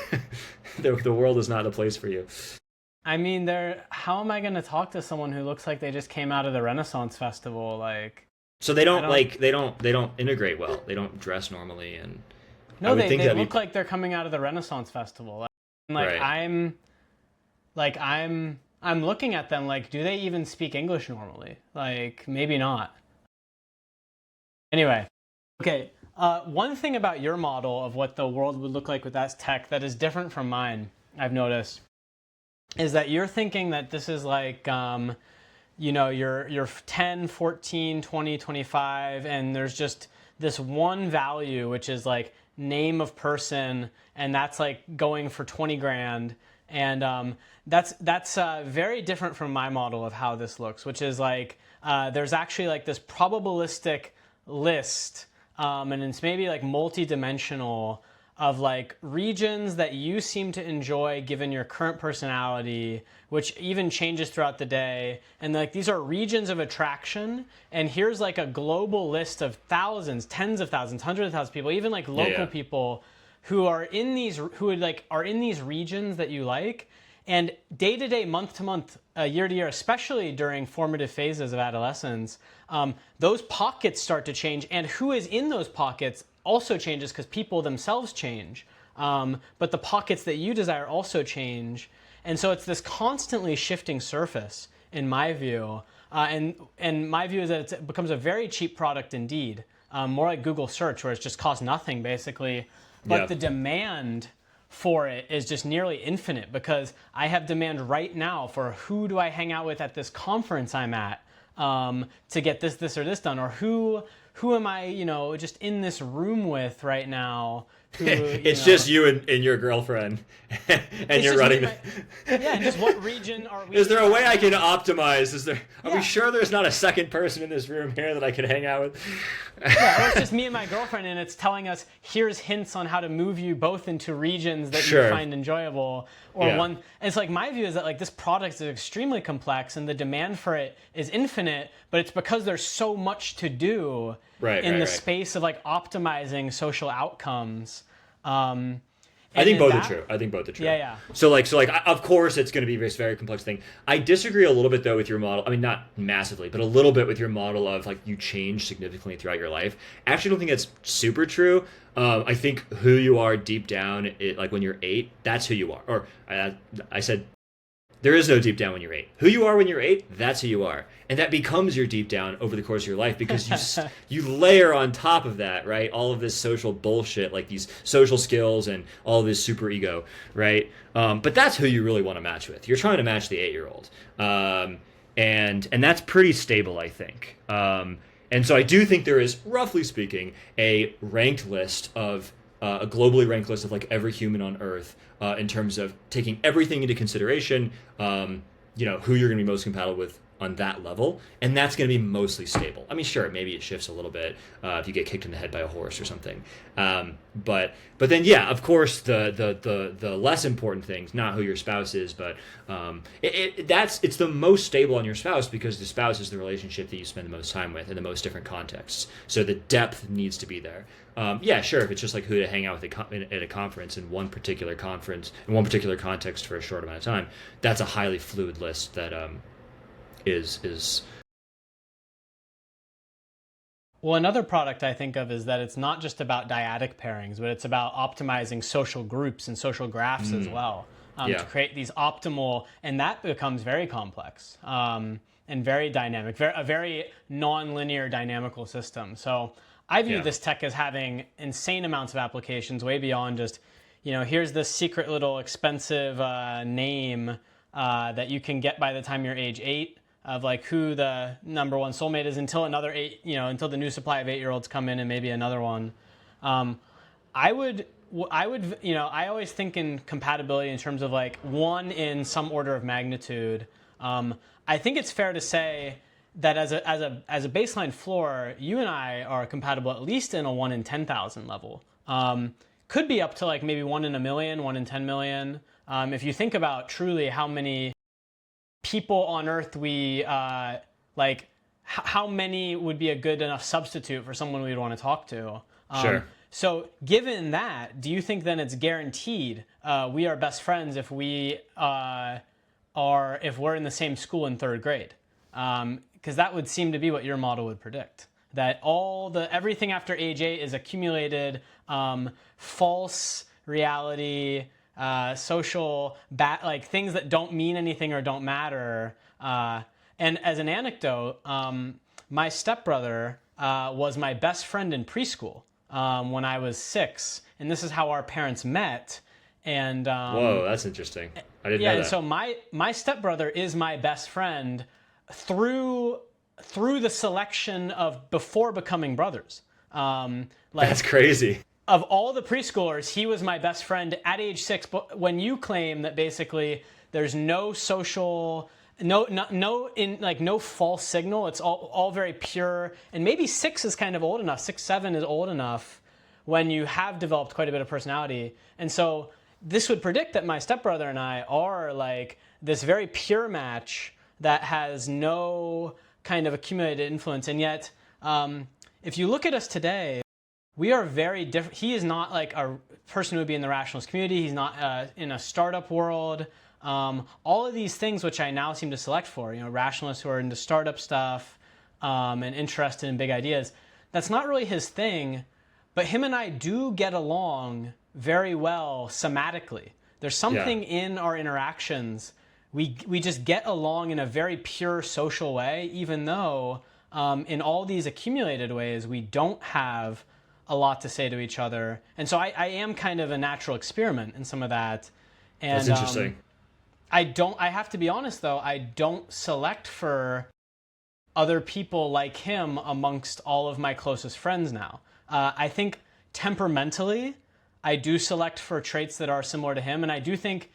the world is not the place for you. I mean, how am I going to talk to someone who looks like they just came out of the Renaissance Festival? Like, So they don't integrate well. They don't dress normally, and I no, would they think that'd look be like they're coming out of the Renaissance Festival. Right. I'm looking at them like, do they even speak English normally? Like, maybe not. Anyway, okay. One thing about your model of what the world would look like with that tech that is different from mine, I've noticed, is that you're thinking that this is like, you're 10, 14, 20, 25, and there's just this one value, which is like name of person, and that's like going for 20 grand. And that's very different from my model of how this looks, which is like there's actually like this probabilistic list, and it's maybe like multi-dimensional of like regions that you seem to enjoy given your current personality, which even changes throughout the day. And like these are regions of attraction. And here's like a global list of thousands, tens of thousands, hundreds of thousands of people, even like local people who are in these regions that you like. And day to day, month to month, year to year, especially during formative phases of adolescence, those pockets start to change. And who is in those pockets also changes because people themselves change. But the pockets that you desire also change. And so it's this constantly shifting surface, in my view. And my view is that it becomes a very cheap product indeed. More like Google search, where it's just costs nothing, basically. But the demand for it is just nearly infinite, because I have demand right now for who do I hang out with at this conference I'm at to get this or this done, or who am I, just in this room with right now who, It's just you and your girlfriend, and you're running. Yeah, and just what region are we? Is there a way I can optimize? Are Yeah. we sure there's not a second person in this room here that I can hang out with? Yeah, or it's just me and my girlfriend, and it's telling us here's hints on how to move you both into regions that Sure. you find enjoyable. Or Yeah. one, and it's like my view is that like this product is extremely complex, and the demand for it is infinite. But it's because there's so much to do in the space of like optimizing social outcomes. I think both are true. I think both are true. Yeah, yeah. So like, of course, it's going to be this very complex thing. I disagree a little bit though with your model. I mean, not massively, but a little bit with your model of like you change significantly throughout your life. I actually don't think that's super true. I think who you are deep down, like when you're 8, that's who you are. Or I said there is no deep down when you're 8. Who you are when you're 8, that's who you are. And that becomes your deep down over the course of your life because you layer on top of that, right? All of this social bullshit, like these social skills and all of this super ego, right? But that's who you really want to match with. You're trying to match the 8-year-old. And that's pretty stable, I think. And so I do think there is, roughly speaking, a ranked list of a globally ranked list of like every human on Earth in terms of taking everything into consideration, who you're going to be most compatible with on that level, and that's going to be mostly stable. I mean, sure, maybe it shifts a little bit if you get kicked in the head by a horse or something. But then, yeah, of course, the less important things, not who your spouse is, but it's the most stable on your spouse because the spouse is the relationship that you spend the most time with in the most different contexts. So the depth needs to be there. Yeah, sure. If it's just like who to hang out with at a conference in one particular context for a short amount of time, that's a highly fluid list that is. Well, another product I think of is that it's not just about dyadic pairings, but it's about optimizing social groups and social graphs as well to create these optimal, and that becomes very complex and very dynamic, a very non-linear dynamical system. So I view this tech as having insane amounts of applications way beyond just, here's this secret little expensive name that you can get by the time you're age 8 of like who the number one soulmate is until another 8, until the new supply of 8-year-olds come in and maybe another one. I always think in compatibility in terms of like one in some order of magnitude. I think it's fair to say that as a baseline floor, you and I are compatible at least in a 1 in 10,000 level. Could be up to like maybe 1 in a million, 1 in 10 million. If you think about truly how many people on Earth we how many would be a good enough substitute for someone we'd want to talk to? Sure. So given that, do you think then it's guaranteed we are best friends if we if we're in the same school in 3rd grade? Because that would seem to be what your model would predict. That everything after age 8 is accumulated false reality, social like things that don't mean anything or don't matter. And as an anecdote, my stepbrother was my best friend in preschool when I was 6, and this is how our parents met. And whoa, that's interesting. I didn't know that. And so my stepbrother is my best friend through the selection of before becoming brothers. That's crazy. Of all the preschoolers, he was my best friend at age 6. But when you claim that basically there's no social, no false signal, it's all very pure. And maybe 6 is kind of old enough. 6, 7 is old enough when you have developed quite a bit of personality. And so this would predict that my stepbrother and I are like this very pure match that has no kind of accumulated influence. And yet, if you look at us today, we are very different. He is not like a person who would be in the rationalist community. He's not in a startup world. All of these things which I now seem to select for, rationalists who are into startup stuff and interested in big ideas, that's not really his thing. But him and I do get along very well somatically. There's something in our interactions. We just get along in a very pure social way, even though in all these accumulated ways, we don't have a lot to say to each other. And so I am kind of a natural experiment in some of that. And that's interesting. I have to be honest though, I don't select for other people like him amongst all of my closest friends now. I think temperamentally, I do select for traits that are similar to him. And I do think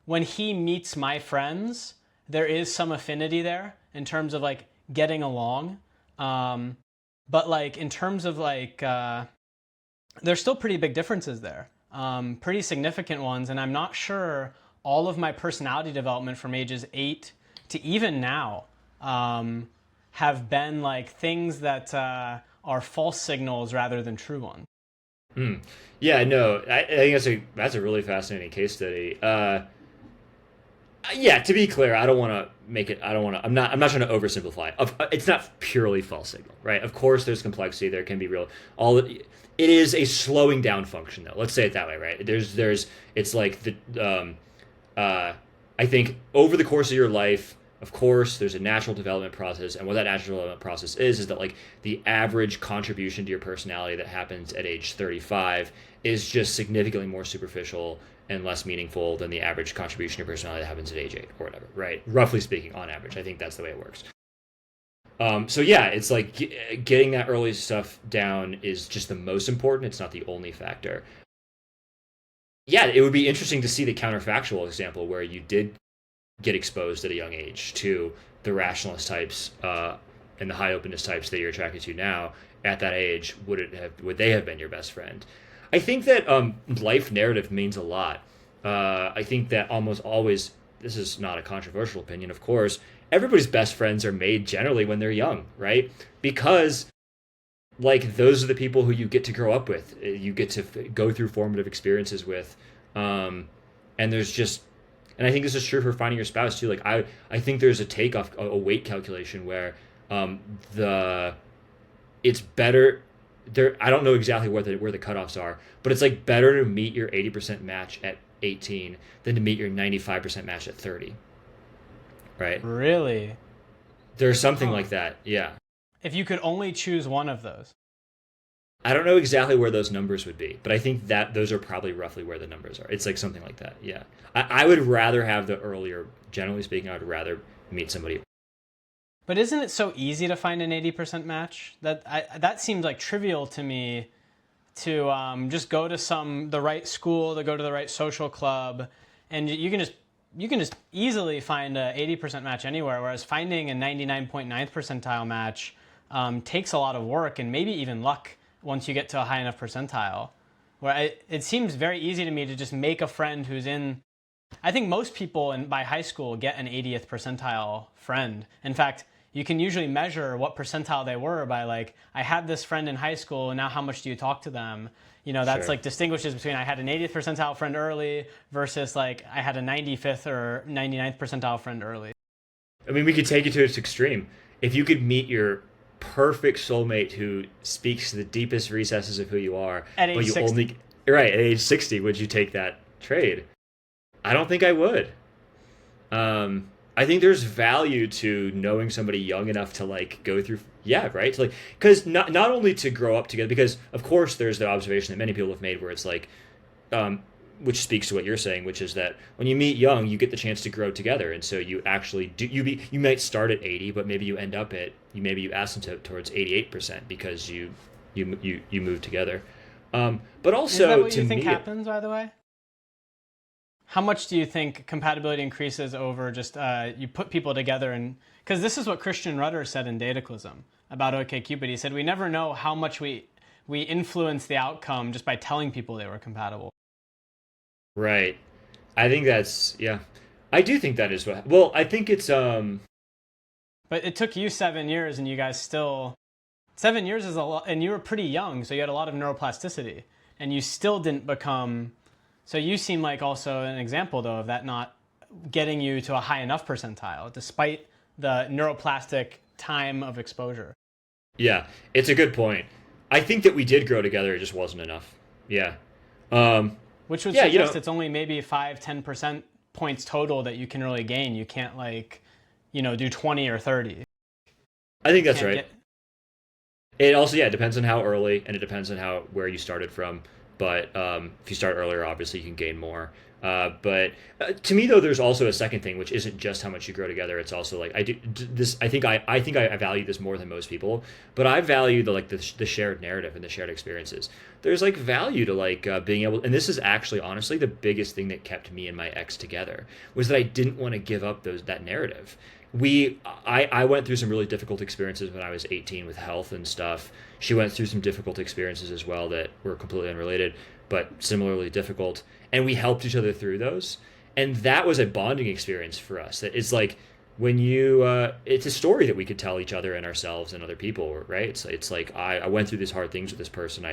when he meets my friends, there is some affinity there in terms of like getting along. But like in terms of like, there's still pretty big differences there, pretty significant ones. And I'm not sure all of my personality development from ages 8 to even now have been like things that are false signals rather than true ones. Yeah, no, I think that's a really fascinating case study. Yeah, to be clear, I don't want to make it. I don't want to. I'm not trying to oversimplify. It's not purely false signal, right? Of course, there's complexity. There can be real. It is a slowing down function, though. Let's say it that way, right? It's like I think over the course of your life, of course, there's a natural development process, and what that natural development process is that like the average contribution to your personality that happens at age 35 is just significantly more superficial and less meaningful than the average contribution to your personality that happens at age 8 or whatever, right? Roughly speaking, on average, I think that's the way it works. So yeah, it's like getting that early stuff down is just the most important. It's not the only factor. Yeah, it would be interesting to see the counterfactual example where you did get exposed at a young age to the rationalist types and the high openness types that you're attracted to now. At that age, would they have been your best friend? I think that life narrative means a lot. I think that almost always, this is not a controversial opinion, of course, everybody's best friends are made generally when they're young, right? Because like those are the people who you get to grow up with, you get to go through formative experiences with, and there's just, and I think this is true for finding your spouse too. Like I think there's a takeoff, a weight calculation where it's better there. I don't know exactly where the cutoffs are, but it's like better to meet your 80% match at 18 than to meet your 95% match at 30. Right? Really? There's something like that. Yeah. If you could only choose one of those. I don't know exactly where those numbers would be, but I think that those are probably roughly where the numbers are. It's like something like that. Yeah. I would rather have the earlier, generally speaking, I would rather meet somebody. But isn't it so easy to find an 80% match? That seems like trivial to me to just go to the right school, to go to the right social club, and you can just easily find a 80% match anywhere, whereas finding a 99.9th percentile match takes a lot of work and maybe even luck once you get to a high enough percentile. It seems very easy to me to just make a friend who's in. I think most people by high school get an 80th percentile friend. In fact, you can usually measure what percentile they were by like, I had this friend in high school, and now how much do you talk to them? You know, that's Sure. like distinguishes between I had an 80th percentile friend early versus like I had a 95th or 99th percentile friend early. I mean, we could take it to its extreme. If you could meet your perfect soulmate who speaks to the deepest recesses of who you are, At age but you 60. only right at age 60, would you take that trade? I don't think I would. I think there's value to knowing somebody young enough to like go through, yeah, right? Like, because not only to grow up together, because of course there's the observation that many people have made where it's like, which speaks to what you're saying, which is that when you meet young, you get the chance to grow together, and so you actually do. You might start at 80, but maybe you end up at maybe you ask them towards 88% because you move together. But also, Is that what to you think me, happens, by the way? How much do you think compatibility increases over just you put people together? And because this is what Christian Rudder said in Dataclysm about OkCupid. He said we never know how much we influence the outcome just by telling people they were compatible. right? I think that's yeah. I do think that is what. Well, I think it's But it took you 7 years, and you guys still 7 years is a lot, and you were pretty young, so you had a lot of neuroplasticity, and you still didn't become. So you seem like also an example, though, of that not getting you to a high enough percentile, despite the neuroplastic time of exposure. Yeah, it's a good point. I think that we did grow together. It just wasn't enough. Yeah. Which would Yeah, suggest it's only maybe 5-10% points total that you can really gain. You can't do 20 or 30. I think that's right. It also, yeah, it depends on how early, and it depends on where you started from. But if you start earlier, obviously you can gain more. But to me, though, there's also a second thing, which isn't just how much you grow together. It's also like I do this. I think I value this more than most people, but I value the shared narrative and the shared experiences. There's like value to like being able, and this is actually honestly the biggest thing that kept me and my ex together was that I didn't want to give up that narrative. I went through some really difficult experiences when I was 18 with health and stuff. She went through some difficult experiences as well that were completely unrelated, but similarly difficult. And we helped each other through those. And that was a bonding experience for us. It's like when it's a story that we could tell each other and ourselves and other people, right? It's like I went through these hard things with this person.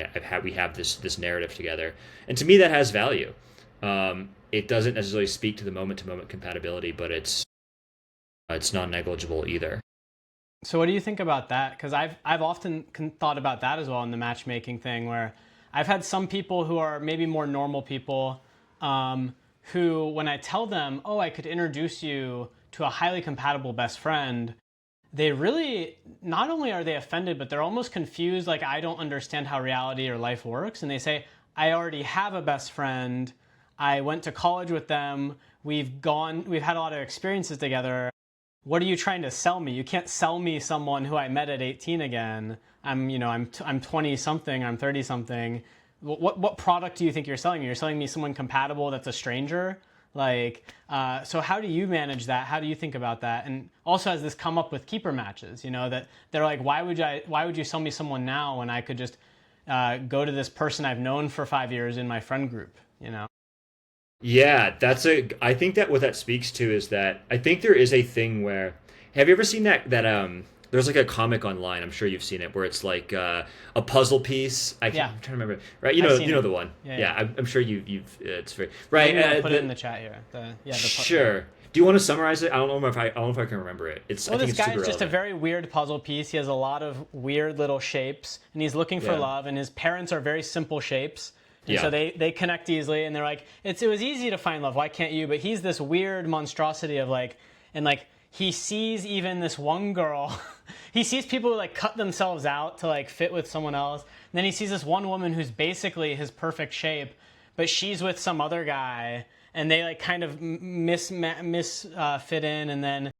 We have this narrative together. And to me, that has value. It doesn't necessarily speak to the moment to moment compatibility, but it's not negligible either. So what do you think about that? Because I've often thought about that as well in the matchmaking thing, where I've had some people who are maybe more normal people, who, when I tell them, oh, I could introduce you to a highly compatible best friend, they really, not only are they offended, but they're almost confused, like I don't understand how reality or life works. And they say, I already have a best friend. I went to college with them. We've had a lot of experiences together. What are you trying to sell me? You can't sell me someone who I met at 18 again. I'm 20 something, I'm 30 something. What product do you think you're selling me? You're selling me someone compatible that's a stranger? So how do you manage that? How do you think about that? And also, has this come up with keeper matches? That they're like, why would you sell me someone now when I could just go to this person I've known for 5 years in my friend group? Yeah, I think that what that speaks to is that I think there is a thing where, have you ever seen that there's like a comic online, I'm sure you've seen it, where it's like a puzzle piece. Yeah. I'm trying to remember. Right, you know the one. Yeah. I'm sure it's very right. Maybe I'll put it in the chat here. Sure. Do you want to summarize it? I don't know if I can remember it. I think this it's guy super is just a relevant. very weird puzzle piece. He has a lot of weird little shapes, and he's looking for Yeah. love, and his parents are very simple shapes. And Yeah. so they connect easily, and they're like, it was easy to find love. Why can't you? But he's this weird monstrosity of he sees even this one girl. He sees people who cut themselves out to fit with someone else. And then he sees this one woman who's basically his perfect shape, but she's with some other guy, and they kind of fit in, and then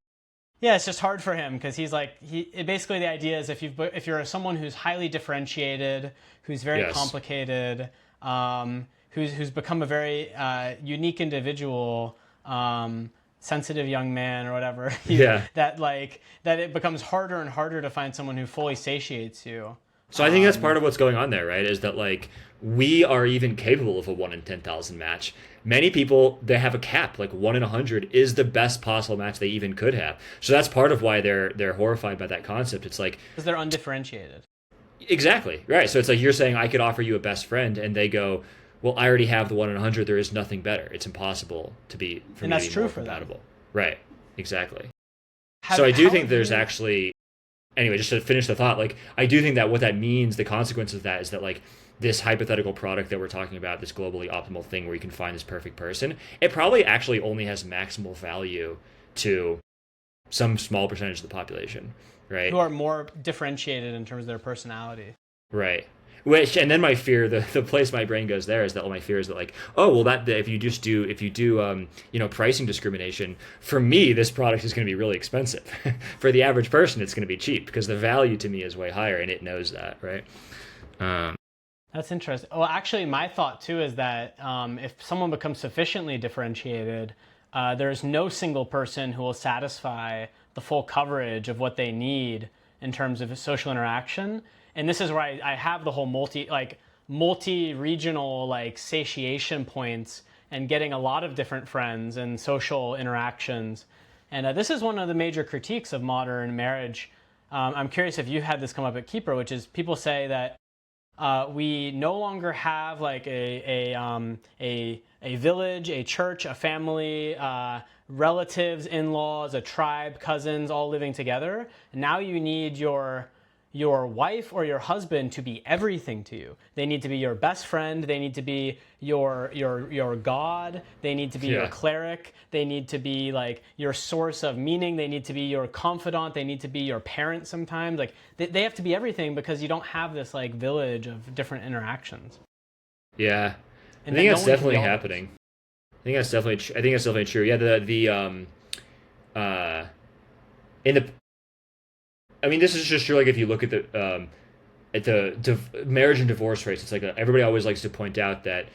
yeah, it's just hard for him because he's basically the idea is if you're someone who's highly differentiated, who's very Yes. complicated, who's become a very unique individual, sensitive young man or whatever, Yeah. that it becomes harder and harder to find someone who fully satiates you. So I think that's part of what's going on there, right? Is that we are even capable of a 1 in 10,000 match. Many people, they have a cap, 1 in 100 is the best possible match they even could have. So that's part of why they're horrified by that concept. It's because they're undifferentiated. Exactly, right. So it's you're saying I could offer you a best friend, and they go, well, I already have the 1 in 100. There is nothing better. It's impossible for me to be more compatible. Right, exactly. So I do think there's actually, anyway, just to finish the thought, I do think that what that means, the consequence of that is that this hypothetical product that we're talking about, this globally optimal thing where you can find this perfect person, it probably actually only has maximal value to some small percentage of the population, right? Who are more differentiated in terms of their personality. Right. And then my fear, the place my brain goes there is that my fear is that that if you do pricing discrimination, for me this product is going to be really expensive. For the average person, it's going to be cheap because the value to me is way higher, and it knows that, right? That's interesting. Well, actually, my thought too is that if someone becomes sufficiently differentiated, there's no single person who will satisfy the full coverage of what they need in terms of social interaction. And this is where I have the whole multi-regional satiation points and getting a lot of different friends and social interactions. And this is one of the major critiques of modern marriage. I'm curious if you had this come up at Keeper, which is people say that we no longer have a village, a church, a family, relatives, in-laws, a tribe, cousins, all living together. And now you need your wife or your husband to be everything to you. They need to be your best friend. They need to be your God. They need to be your cleric. They need to be your source of meaning. They need to be your confidant. They need to be your parent sometimes. They have to be everything because you don't have this village of different interactions. Yeah. I think that's definitely happening. I think that's definitely true. Yeah, uh in the I mean, this is just true. Like if you look at the marriage and divorce rates, it's like everybody always likes to point out that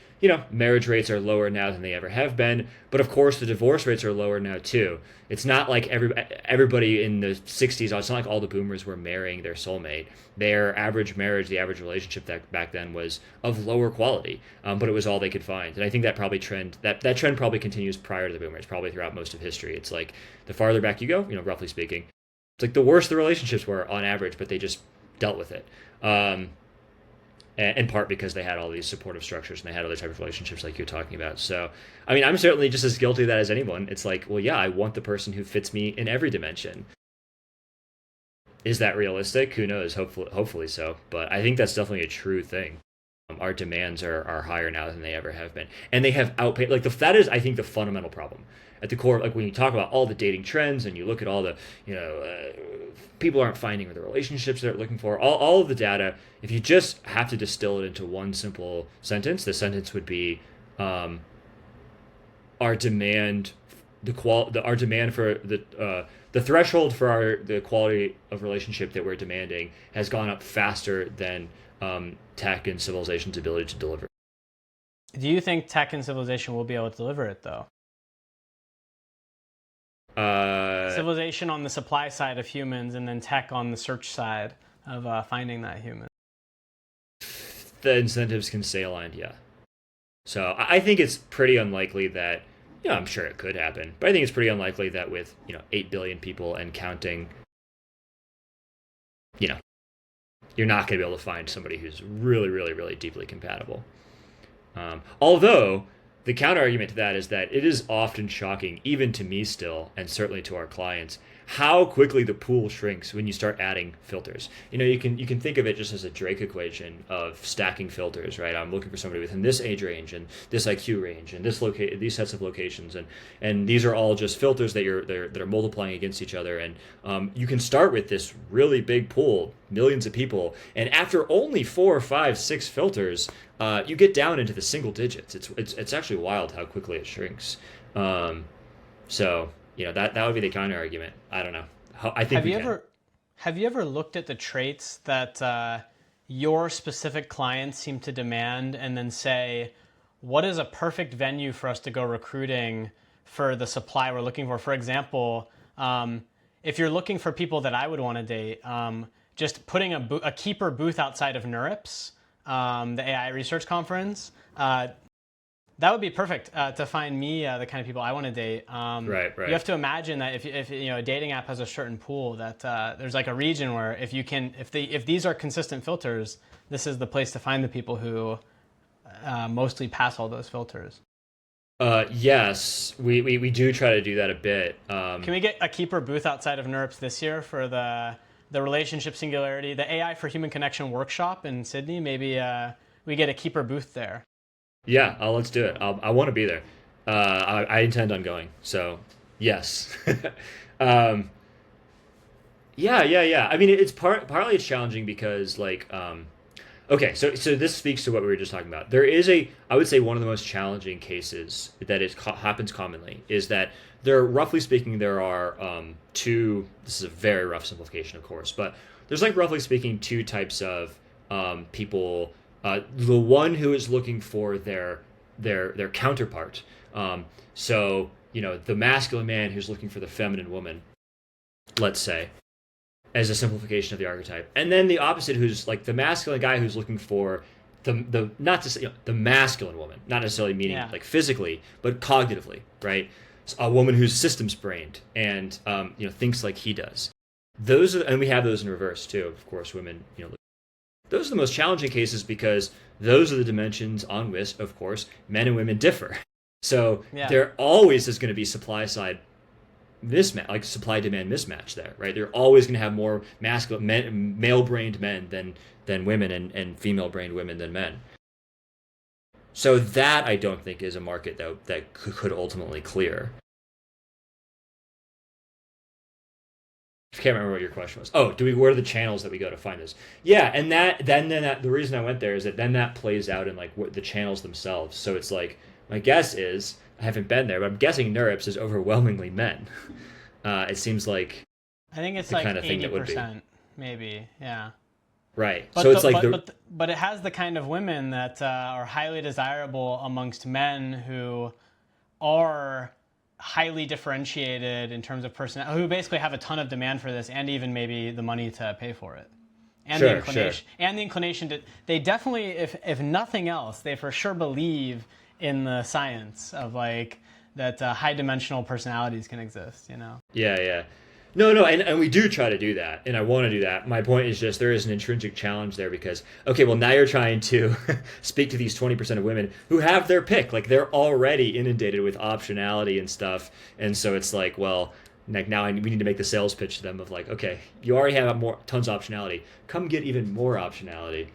marriage rates are lower now than they ever have been, but of course the divorce rates are lower now too. It's not like everybody in the 60s. It's not like all the boomers were marrying their soulmate. Their average marriage, the average relationship that back then was of lower quality, but it was all they could find. And I think that probably that trend probably continues prior to the boomers, probably throughout most of history. It's like the farther back you go, roughly speaking, it's like the worse the relationships were on average, but they just dealt with it. In part because they had all these supportive structures and they had other type of relationships like you're talking about. So, I mean, I'm certainly just as guilty of that as anyone. It's like, well, yeah, I want the person who fits me in every dimension. Is that realistic? Who knows? Hopefully so. But I think that's definitely a true thing. Our demands are higher now than they ever have been, and they have outpaced. Like that is, I think, the fundamental problem at the core. Like when you talk about all the dating trends and you look at all the, people aren't finding the relationships they're looking for. All of the data. If you just have to distill it into one simple sentence, the sentence would be, our demand, our demand for the threshold for the quality of relationship that we're demanding has gone up faster than tech and civilization's ability to deliver. Do you think tech and civilization will be able to deliver it, though? Civilization on the supply side of humans, and then tech on the search side of finding that human. The incentives can stay aligned, yeah. So I think it's pretty unlikely that, I'm sure it could happen, but I think it's pretty unlikely that with 8 billion people and counting, you're not going to be able to find somebody who's really, really, really deeply compatible. Although the counter argument to that is that it is often shocking, even to me still, and certainly to our clients, how quickly the pool shrinks when you start adding filters. You can think of it just as a Drake equation of stacking filters, right? I'm looking for somebody within this age range and this IQ range and these sets of locations, and these are all just filters that are multiplying against each other. And you can start with this really big pool, millions of people, and after only 4, 5, 6 filters, you get down into the single digits. It's actually wild how quickly it shrinks. So that would be the counter argument. I don't know. I think have you ever looked at the traits that your specific clients seem to demand, and then say, what is a perfect venue for us to go recruiting for the supply we're looking for? For example, if you're looking for people that I would want to date, just putting a keeper booth outside of NeurIPS, the AI research conference, that would be perfect to find me the kind of people I want to date. Right. You have to imagine that if a dating app has a certain pool, that there's like a region where if these are consistent filters, this is the place to find the people who mostly pass all those filters. Yes, we do try to do that a bit. Can we get a keeper booth outside of NeurIPS this year for the Relationship Singularity, the AI for Human Connection workshop in Sydney? Maybe we get a keeper booth there. Yeah, let's do it. I want to be there. I intend on going. So, yes. Yeah. I mean, it's partly it's challenging because, like, okay, so this speaks to what we were just talking about. There is I would say one of the most challenging cases that happens commonly is that roughly speaking, there are two. This is a very rough simplification, of course, but there's like roughly speaking 2 types of people. The one who is looking for their counterpart. So the masculine man who's looking for the feminine woman, let's say, as a simplification of the archetype, and then the opposite, who's like the masculine guy who's looking for the not to say the masculine woman, not necessarily meaning like physically, but cognitively, right? A woman who's systems brained and thinks like he does. And we have those in reverse too, of course. Women, those are the most challenging cases because those are the dimensions on which, of course, men and women differ. So there always is going to be supply side mismatch, like supply demand mismatch there, right? They're always going to have more masculine, male brained men than women, and female brained women than men. So that I don't think is a market that could ultimately clear. I can't remember what your question was. Oh, what are the channels that we go to find this? Yeah, and then the reason I went there is that then that plays out in like what the channels themselves. So it's like, my guess is I haven't been there, but I'm guessing NeurIPS is overwhelmingly men. It seems like I think it's the like kind of thing that would be 80%, maybe. Yeah. right. But So it's like but it has the kind of women that are highly desirable amongst men who are highly differentiated in terms of personality, who basically have a ton of demand for this, and even maybe the money to pay for it, and Sure, the inclination, sure. and the inclination to. They definitely, if nothing else, they for sure believe in the science of like that high dimensional personalities can exist. You know. Yeah, yeah. No, no, and we do try to do that, and I want to do that. My point is just there is an intrinsic challenge there because, okay, well, now you're trying to speak to these 20% of women who have their pick. Like, they're already inundated with optionality and stuff. And so it's like, well, like now we need to make the sales pitch to them of like, okay, you already have tons of optionality. Come get even more optionality,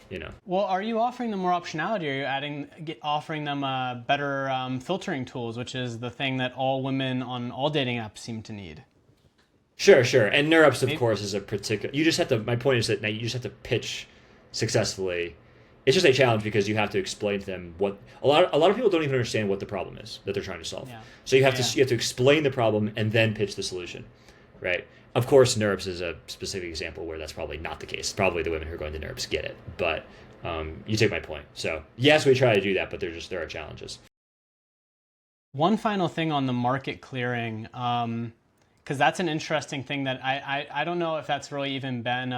you know? Well, are you offering them more optionality? Or are you offering them better filtering tools, which is the thing that all women on all dating apps seem to need? Sure, sure. And NeurIPS, of course, is a particular. You just have to. My point is that now you just have to pitch successfully. It's just a challenge because you have to explain to them what a lot of people don't even understand what the problem is that they're trying to solve. Yeah. So you have Yeah. to explain the problem and then pitch the solution, right? Of course, NeurIPS is a specific example where that's probably not the case. Probably the women who are going to NeurIPS get it, but you take my point. So yes, we try to do that, but there are challenges. One final thing on the market clearing, because that's an interesting thing that I don't know if that's really even been.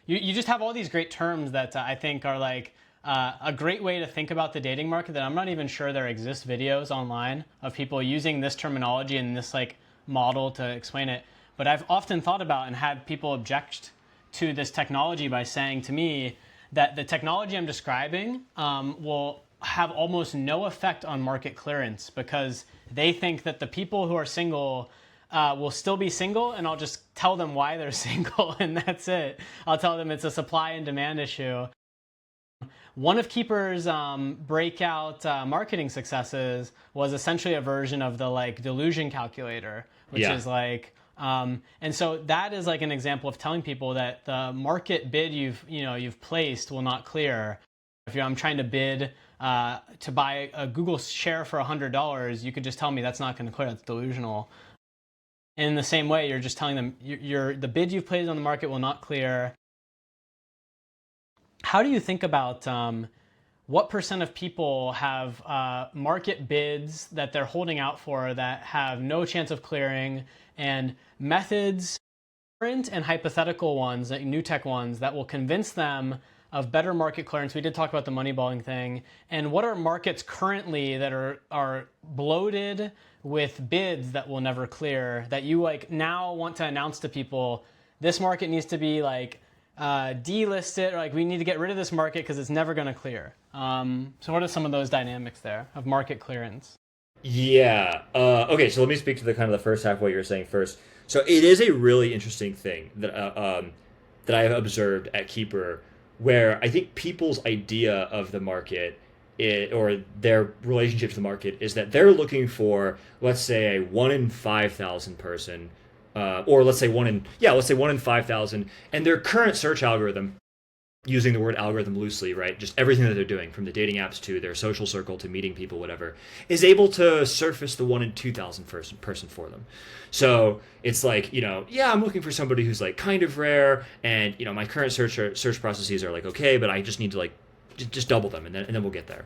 You just have all these great terms that I think are like a great way to think about the dating market that I'm not even sure there exist videos online of people using this terminology and this like model to explain it. But I've often thought about and had people object to this technology by saying to me that the technology I'm describing will have almost no effect on market clearance because they think that the people who are single will still be single, and I'll just tell them why they're single, and that's it. I'll tell them it's a supply and demand issue. One of Keeper's breakout marketing successes was essentially a version of the like delusion calculator, which Yeah. is like, and so that is like an example of telling people that the market bid you've placed will not clear. If I'm trying to bid to buy a Google share for $100, you could just tell me that's not going to clear. That's delusional. In the same way, you're just telling them the bid you've placed on the market will not clear. How do you think about what percent of people have market bids that they're holding out for that have no chance of clearing, and methods, current and hypothetical ones, like new tech ones, that will convince them of better market clearance? We did talk about the moneyballing thing. And what are markets currently that are bloated with bids that will never clear, that you like now want to announce to people, this market needs to be like delisted, or like we need to get rid of this market because it's never going to clear? So what are some of those dynamics there of market clearance? Yeah. Okay. So let me speak to the kind of the first half of what you were saying first. So it is a really interesting thing that I have observed at Keeper, where I think people's idea of the market or their relationship to the market is that they're looking for, let's say, a 1 in 5,000 person, or let's say 1 in 5,000, and their current search algorithm, using the word algorithm loosely, right? Just everything that they're doing, from the dating apps to their social circle to meeting people, whatever, is able to surface the 1 in 2,000 person for them. So it's like, yeah, I'm looking for somebody who's like kind of rare, and my current search processes are like okay, but I just need to like just double them, and then we'll get there.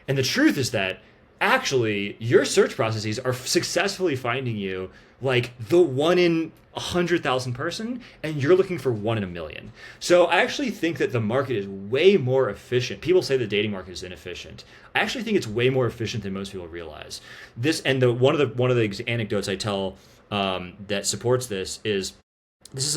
And the truth is that actually your search processes are successfully finding you like the 1 in 100,000 person, and you're looking for 1 in 1,000,000. So I actually think that the market is way more efficient. People say the dating market is inefficient. I actually think it's way more efficient than most people realize. One of the anecdotes I tell that supports this is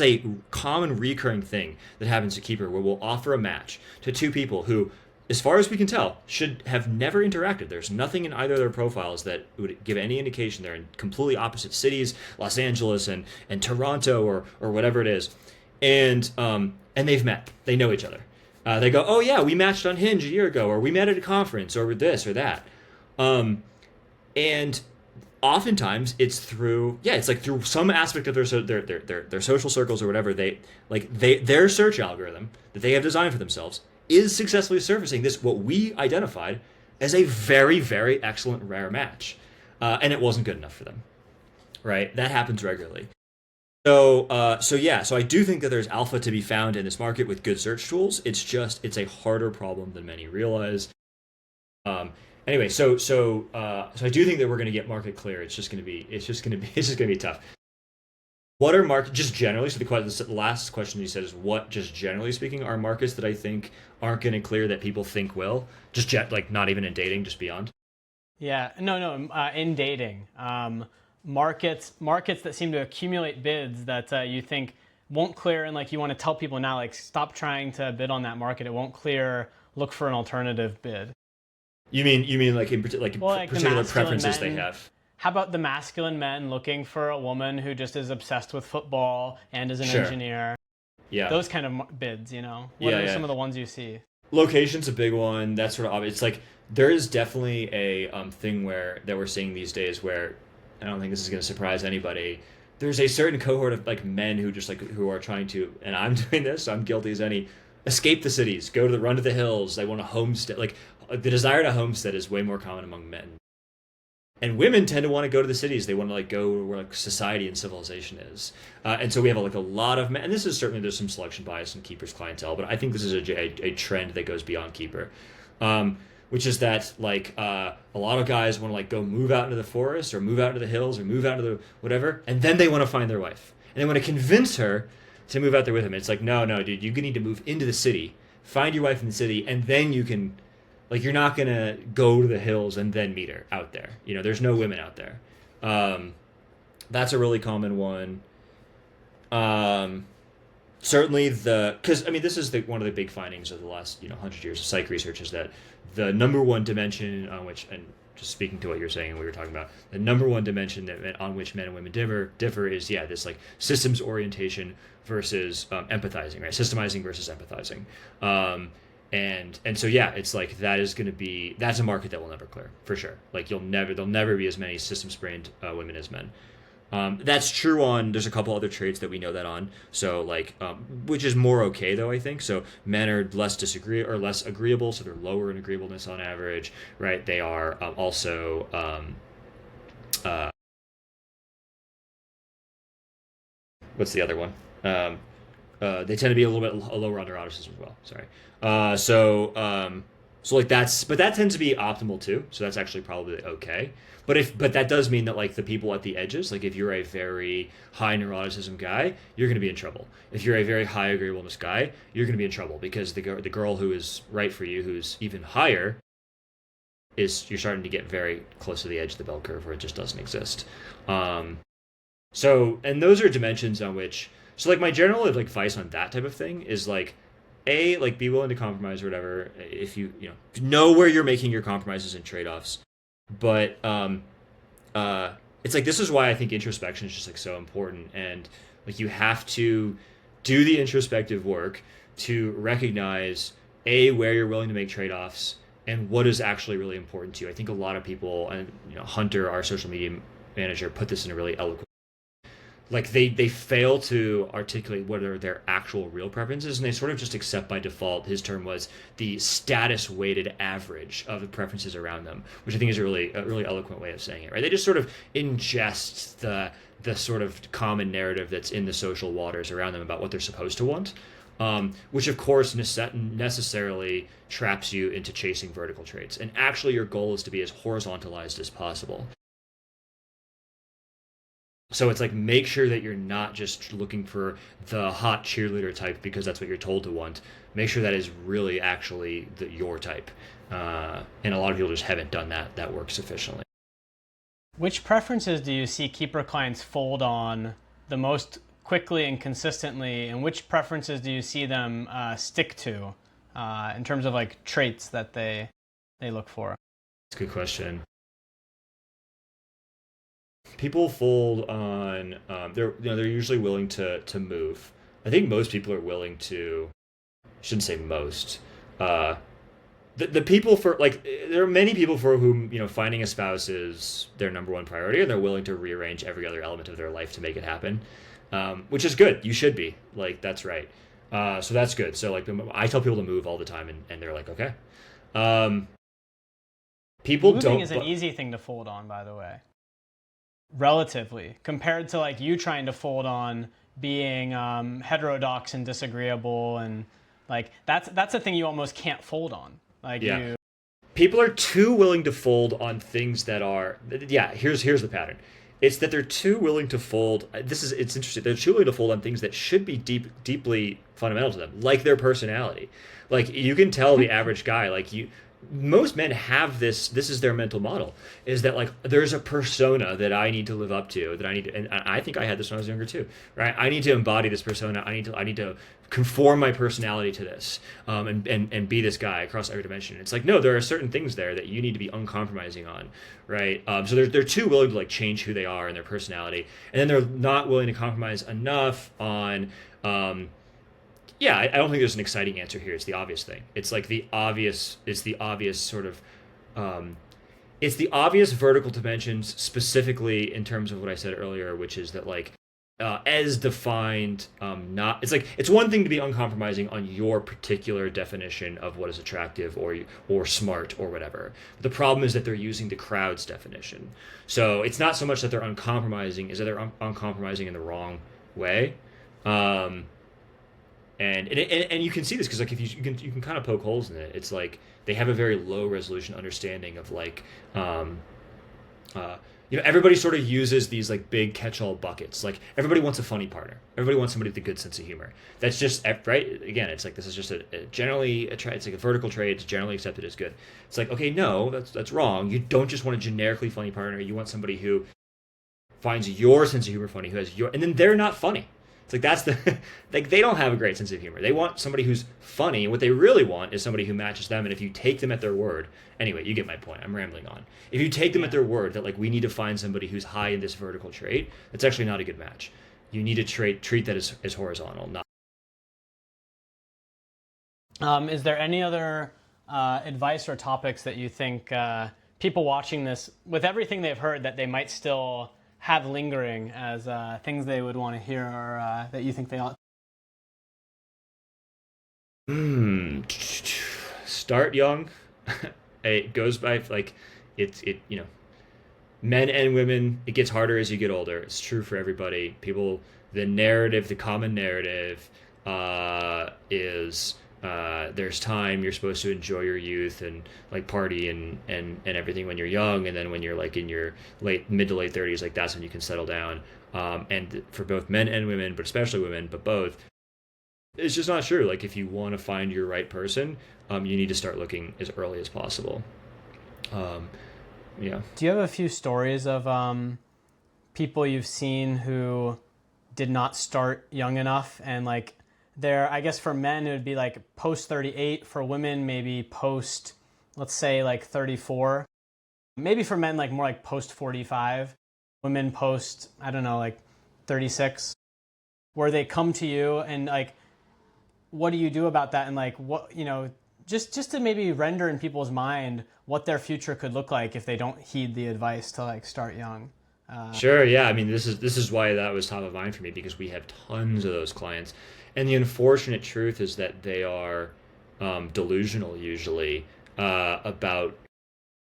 a common recurring thing that happens to Keeper, where we'll offer a match to two people who, as far as we can tell, should have never interacted. There's nothing in either of their profiles that would give any indication they're in completely opposite cities, Los Angeles and Toronto or whatever it is. And they've met. They know each other. They go, oh yeah, we matched on Hinge a year ago, or we met at a conference, or this or that. And oftentimes it's through some aspect of their social circles or whatever. Their search algorithm that they have designed for themselves is successfully surfacing this, what we identified as a very, very excellent rare match. And it wasn't good enough for them, right? That happens regularly. So I do think that there's alpha to be found in this market with good search tools. It's a harder problem than many realize. Um, anyway, so I do think that we're going to get market clear. It's just going to be tough. What are market just generally? So the last question you said is what, just generally speaking, are markets that I think aren't going to clear that people think will? Like not even in dating, just beyond. Yeah, no, in dating, markets that seem to accumulate bids that you think won't clear, and like you want to tell people now, like stop trying to bid on that market. It won't clear. Look for an alternative bid. You mean like Well, like the particular masculine preferences they men. have? How about the masculine men looking for a woman who just is obsessed with football and is an Sure. engineer? Yeah. Those kind of bids, you know. What Yeah, are yeah. some of the ones you see? Location's a big one. That's sort of obvious. It's like there is definitely a thing where that we're seeing these days where I don't think this is going to surprise anybody. There's a certain cohort of like men who just like who are trying to, and I'm doing this. I'm guilty as any. Escape the cities, go to the run to the hills. They want to homestead. Like the desire to homestead is way more common among men. And women tend to want to go to the cities. They want to like go where like society and civilization is. And so we have like a lot of men. And this is certainly there's some selection bias in keepers clientele, but I think this is a trend that goes beyond keeper, which is that like a lot of guys want to like go move out into the forest or move out into the hills or move out into the whatever, and then they want to find their wife and they want to convince her to move out there with him. It's like no, dude, you need to move into the city, find your wife in the city, and then you can like you're not gonna go to the hills and then meet her out there. You know, there's no women out there. Um, that's a really common one. Um, Certainly because I mean this is one of the big findings of the last 100 years of psych research is that the number one dimension on which, and just speaking to what you're saying and what you're talking about, the number one dimension on which men and women differ is this like systems orientation versus empathizing, right? Systemizing versus empathizing. And so it's like that's a market that will never clear for sure. Like there'll never be as many systems brained women as men. That's true on there's a couple other traits that we know that on. So like which is more okay though I think. So men are less agreeable, so they're lower in agreeableness on average, right? They are also uh, what's the other one? They tend to be a little bit lower on neuroticism as well. Sorry. So like but that tends to be optimal too. So that's actually probably okay. But that does mean that like the people at the edges, like if you're a very high neuroticism guy, you're going to be in trouble. If you're a very high agreeableness guy, you're going to be in trouble because the girl who is right for you, who's even higher, you're starting to get very close to the edge of the bell curve where it just doesn't exist. And those are dimensions on which. So like my general like advice on that type of thing is like like be willing to compromise or whatever if you know where you're making your compromises and trade-offs. But it's like this is why I think introspection is just like so important, and like you have to do the introspective work to recognize where you're willing to make trade-offs and what is actually really important to you. I think a lot of people, and Hunter, our social media manager, put this in a really eloquent, like they fail to articulate what are their actual real preferences, and they sort of just accept by default, his term was the status weighted average of the preferences around them, which I think is a really eloquent way of saying it, right? They just sort of ingest the sort of common narrative that's in the social waters around them about what they're supposed to want, which of course necessarily traps you into chasing vertical traits, and actually your goal is to be as horizontalized as possible. So it's like make sure that you're not just looking for the hot cheerleader type because that's what you're told to want. Make sure that is really actually your type. And a lot of people just haven't done that work sufficiently. Which preferences do you see keeper clients fold on the most quickly and consistently, and which preferences do you see them stick to in terms of like traits that they look for? That's a good question. People fold on they're usually willing to move. I think most people are willing to. I shouldn't say most. The people for like there are many people for whom finding a spouse is their number one priority, and they're willing to rearrange every other element of their life to make it happen, which is good. You should be like that's right. So that's good. So like I tell people to move all the time, and they're like okay. People Moving don't. is an easy thing to fold on, by the way, relatively, compared to like you trying to fold on being heterodox and disagreeable, and like that's a thing you almost can't fold on. Like Yeah. you, People are too willing to fold on things that are, yeah, here's the pattern. It's that they're too willing to fold. It's interesting. They're too willing to fold on things that should be deeply fundamental to them, like their personality. Like you can tell the average guy, like you, most men have this is their mental model, is that like there's a persona that I need to live up to, that I need to, and I think I had this when I was younger too, right? I need to embody this persona. I need to conform my personality to this, and be this guy across every dimension. It's like, no, there are certain things there that you need to be uncompromising on, right? So they're too willing to like change who they are and their personality, and then they're not willing to compromise enough on yeah, I don't think there's an exciting answer here. It's the obvious thing. It's like the obvious. It's the obvious sort of. It's the obvious vertical dimensions, specifically in terms of what I said earlier, which is that like, as defined, not. It's like it's one thing to be uncompromising on your particular definition of what is attractive or smart or whatever. The problem is that they're using the crowd's definition. So it's not so much that they're uncompromising, is that they're uncompromising in the wrong way. And you can see this because like if you can kind of poke holes in it. It's like they have a very low resolution understanding of like everybody sort of uses these like big catch-all buckets. Like everybody wants a funny partner. Everybody wants somebody with a good sense of humor. That's just right. Again, it's like this is just a generally it's like a vertical trait. It's generally accepted as good. It's like, okay, no, that's wrong. You don't just want a generically funny partner. You want somebody who finds your sense of humor funny, who has and then they're not funny. It's like that's the like they don't have a great sense of humor. They want somebody who's funny. What they really want is somebody who matches them. And if you take them at their word, anyway, you get my point. I'm rambling on. If you take them at their word that like we need to find somebody who's high in this vertical trait, it's actually not a good match. You need to treat that as horizontal. Not. is there any other advice or topics that you think people watching this, with everything they've heard, that they might still have lingering as things they would want to hear, or that you think they ought? Start young. It goes by like men and women. It gets harder as you get older. It's true for everybody. The common narrative is there's time. You're supposed to enjoy your youth and like party and everything when you're young, and then when you're like in your mid to late 30s, like that's when you can settle down. And for both men and women, but especially women, but both, it's just not true. Like if you want to find your right person, you need to start looking as early as possible. Yeah. Do you have a few stories of people you've seen who did not start young enough, and like I guess for men it would be like post 38, for women maybe post, let's say like 34, maybe for men like more like post 45, women post, I don't know, like 36, where they come to you and like, what do you do about that? And like, what, just to maybe render in people's mind what their future could look like if they don't heed the advice to like start young. Sure. Yeah. I mean, this is why that was top of mind for me, because we have tons of those clients. And the unfortunate truth is that they are delusional usually about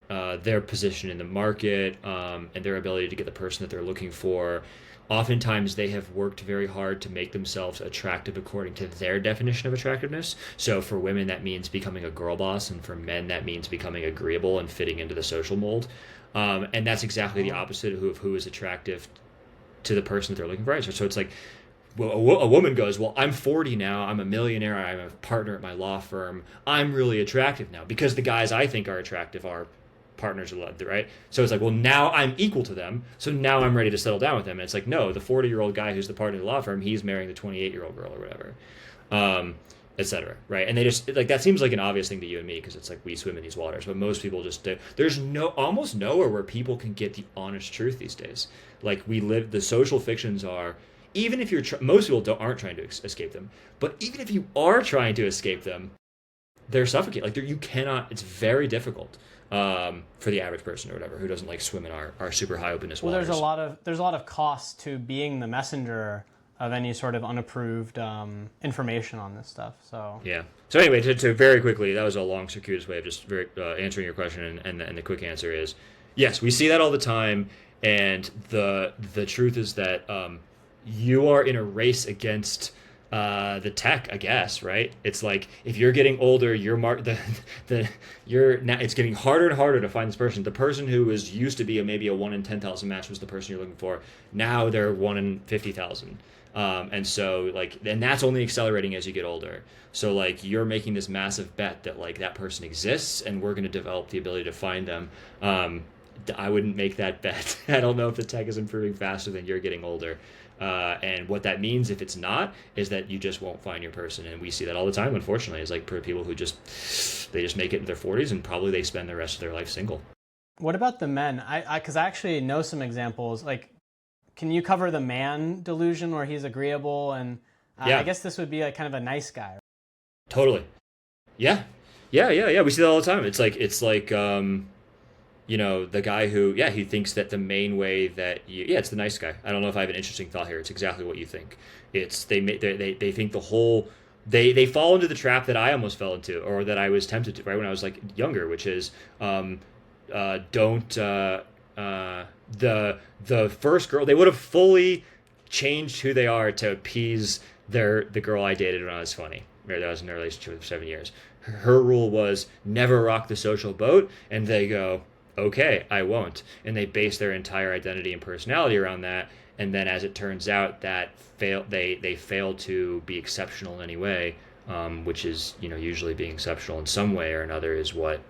their position in the market and their ability to get the person that they're looking for. Oftentimes they have worked very hard to make themselves attractive according to their definition of attractiveness. So for women, that means becoming a girl boss, and for men, that means becoming agreeable and fitting into the social mold. And that's exactly the opposite of who is attractive to the person that they're looking for. So it's like, well, a woman goes, well, I'm 40 now, I'm a millionaire, I'm a partner at my law firm, I'm really attractive now because the guys I think are attractive are partners, right? So it's like, well, now I'm equal to them, so now I'm ready to settle down with them. And it's like, no, the 40-year-old guy who's the partner of the law firm, he's marrying the 28-year-old girl or whatever, etc. Right? And they just like, that seems like an obvious thing to you and me because it's like we swim in these waters, but most people just do. There's almost nowhere where people can get the honest truth these days. Like the social fictions are. Even if most people aren't trying to escape them, but even if you are trying to escape them, they're suffocating. Like you cannot. It's very difficult for the average person or whatever who doesn't like swim in our super high openness waters. Well, there's a lot of cost to being the messenger of any sort of unapproved information on this stuff. So Yeah. So anyway, to very quickly, that was a long, circuitous way of just very answering your question, and the quick answer is yes, we see that all the time, and the truth is that you are in a race against the tech, I guess, right? It's like if you're getting older, you're now it's getting harder and harder to find this person. The person who was used to be maybe a 1 in 10,000 match was the person you're looking for. Now they're 1 in 50,000. And so like, and that's only accelerating as you get older. So like, you're making this massive bet that like that person exists, and we're going to develop the ability to find them. I wouldn't make that bet. I don't know if the tech is improving faster than you're getting older. And what that means, if it's not, is that you just won't find your person. And we see that all the time, unfortunately, is like people who they just make it in their 40s, and probably they spend the rest of their life single. what about the men? Because I actually know some examples. Like, can you cover the man delusion where he's agreeable and Yeah. I guess this would be like kind of a nice guy. Totally. Yeah. Yeah. We see that all the time. It's like the guy who, yeah, he thinks that the main way that it's the nice guy. I don't know if I have an interesting thought here. It's exactly what you think. It's they think the whole they fall into the trap that I almost fell into, or that I was tempted to, right, when I was like younger, which is don't the first girl, they would have fully changed who they are to appease the girl I dated when I was 20. Right, I was in a relationship for 7 years. Her rule was never rock the social boat, and they go, okay, I won't. And they base their entire identity and personality around that. And then, as it turns out, that they fail to be exceptional in any way, which is usually being exceptional in some way or another is what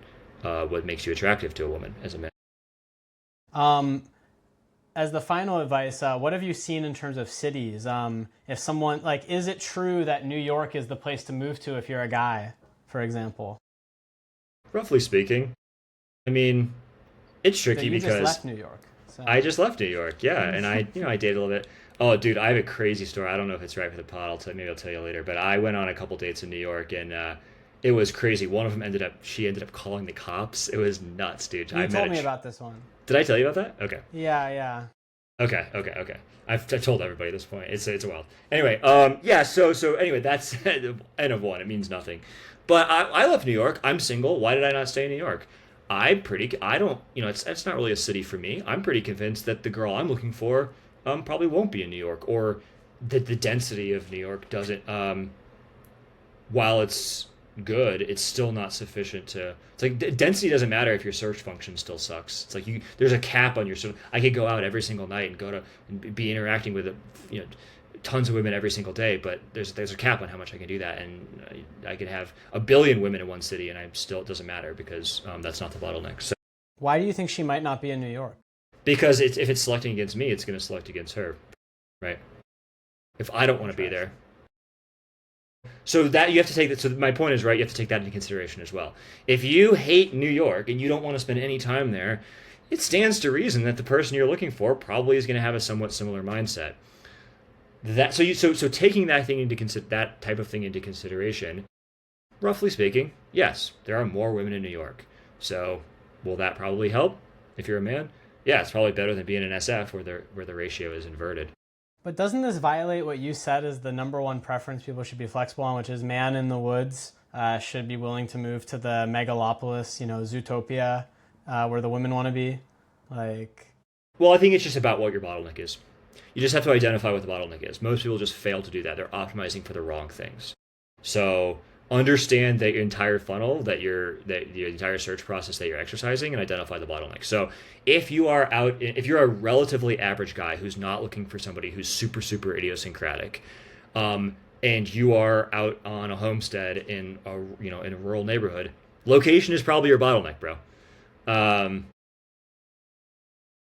makes you attractive to a woman as a man. As the final advice, what have you seen in terms of cities? If someone like, is it true that New York is the place to move to if you're a guy, for example? Roughly speaking, I mean, it's tricky You because just left New York. So. I just left New York, yeah, and I dated a little bit. Oh, dude, I have a crazy story. I don't know if it's right for the pod. Maybe I'll tell you later. But I went on a couple dates in New York, and it was crazy. One of them she ended up calling the cops. It was nuts, dude. You told me about this one. Did I tell you about that? Okay. Yeah. Okay. I've told everybody at this point. It's wild. Anyway, yeah. So anyway, that's N of one. It means nothing. But I left New York. I'm single. Why did I not stay in New York? I don't. It's not really a city for me. I'm pretty convinced that the girl I'm looking for probably won't be in New York, or that the density of New York doesn't. While it's good, it's still not sufficient to. It's like density doesn't matter if your search function still sucks. It's like there's a cap on your. I could go out every single night and be interacting with tons of women every single day, but there's a cap on how much I can do that, and I could have 1 billion women in one city, and it doesn't matter because that's not the bottleneck. So why do you think she might not be in New York? Because if it's selecting against me, it's going to select against her, right? If I don't want to be there. So that you have to take that. So my point is, right, you have to take that into consideration as well. If you hate New York and you don't want to spend any time there, it stands to reason that the person you're looking for probably is going to have a somewhat similar mindset. So taking that type of thing into consideration, roughly speaking, yes, there are more women in New York. So will that probably help if you're a man? Yeah, it's probably better than being an SF where the ratio is inverted. But doesn't this violate what you said is the number one preference people should be flexible on, which is man in the woods should be willing to move to the megalopolis, Zootopia, where the women want to be? Well, I think it's just about what your bottleneck is. You just have to identify what the bottleneck is. Most people just fail to do that. They're optimizing for the wrong things. So understand that your entire funnel, that your entire search process that you're exercising, and identify the bottleneck. So if you're a relatively average guy who's not looking for somebody who's super, super idiosyncratic, and you are out on a homestead in a rural neighborhood, location is probably your bottleneck, bro.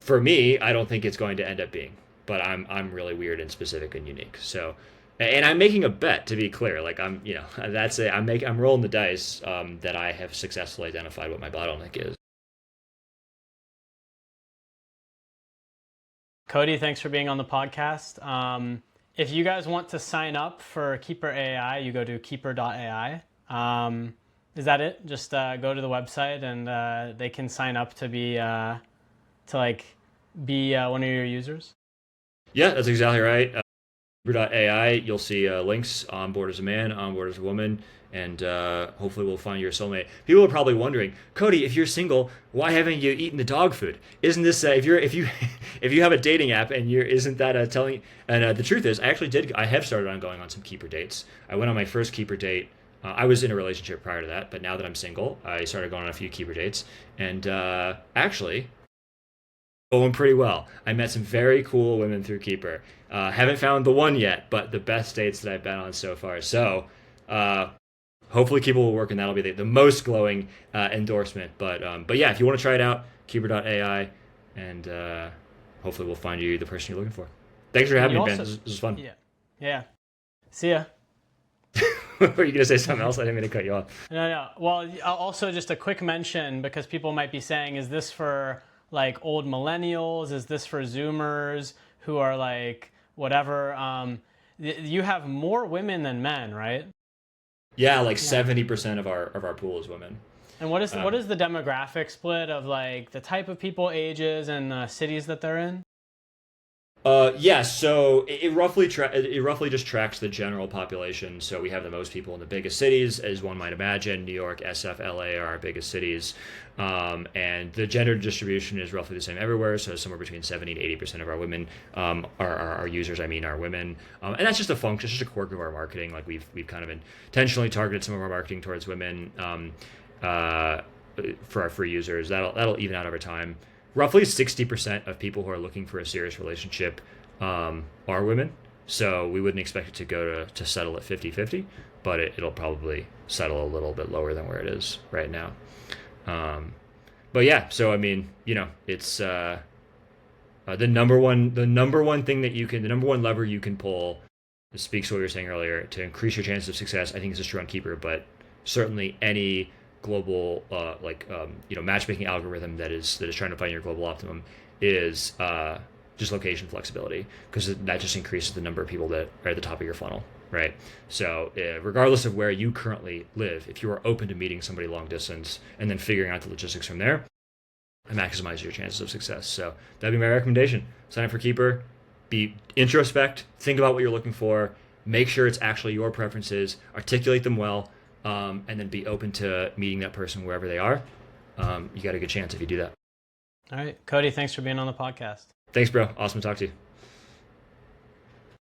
For me, I don't think it's going to end up being, but I'm really weird and specific and unique. So, and I'm making a bet, to be clear. Like I'm rolling the dice that I have successfully identified what my bottleneck is. Cody, thanks for being on the podcast. If you guys want to sign up for Keeper AI, you go to keeper.ai. Is that it? Just go to the website and they can sign up to be one of your users? Yeah, that's exactly right. Keeper.ai, you'll see links on board as a man, on board as a woman, and hopefully we'll find your soulmate. People are probably wondering, Cody, if you're single, why haven't you eaten the dog food? Isn't this if you if you have a dating app and you're isn't that telling? And the truth is, I have started on going on some keeper dates. I went on my first keeper date. I was in a relationship prior to that, but now that I'm single, I started going on a few keeper dates, and actually going pretty well. I met some very cool women through Keeper. Haven't found the one yet, but the best dates that I've been on so far. So hopefully Keeper will work, and that'll be the most glowing endorsement. But yeah, if you want to try it out, Keeper.ai, and hopefully we'll find you the person you're looking for. Thanks for having me, Ben. This was fun. Yeah. Yeah. See ya. Were you going to say something else? I didn't mean to cut you off. No. Well, also just a quick mention, because people might be saying, is this for like old millennials? Is this for Zoomers who are like whatever? You have more women than men, right? Yeah, like 70% of our pool is women. And what is the demographic split of like the type of people, ages, and cities that they're in? Yeah, so it roughly just tracks the general population. So we have the most people in the biggest cities, as one might imagine. New York, SF, LA are our biggest cities, and the gender distribution is roughly the same everywhere. So somewhere between 70 to 80% of our women, our users, are women, and that's just a function, it's just a quirk of our marketing. Like we've kind of intentionally targeted some of our marketing towards women for our free users. That'll even out over time. Roughly 60% of people who are looking for a serious relationship are women. So we wouldn't expect it to go to settle at 50-50, but it'll probably settle a little bit lower than where it is right now. But yeah, so I mean, it's the number one thing that the number one lever you can pull. This speaks to what you were saying earlier, to increase your chances of success. I think this is true on Keeper, but certainly any global matchmaking algorithm that is trying to find your global optimum is just location flexibility, because that just increases the number of people that are at the top of your funnel, right? So regardless of where you currently live, if you are open to meeting somebody long distance and then figuring out the logistics from there, it maximizes your chances of success. So that'd be my recommendation. Sign up for Keeper, be introspect, think about what you're looking for, make sure it's actually your preferences, articulate them well, and then be open to meeting that person wherever they are. You got a good chance if you do that. All right, Cody, thanks for being on the podcast. Thanks, bro. Awesome to talk to you.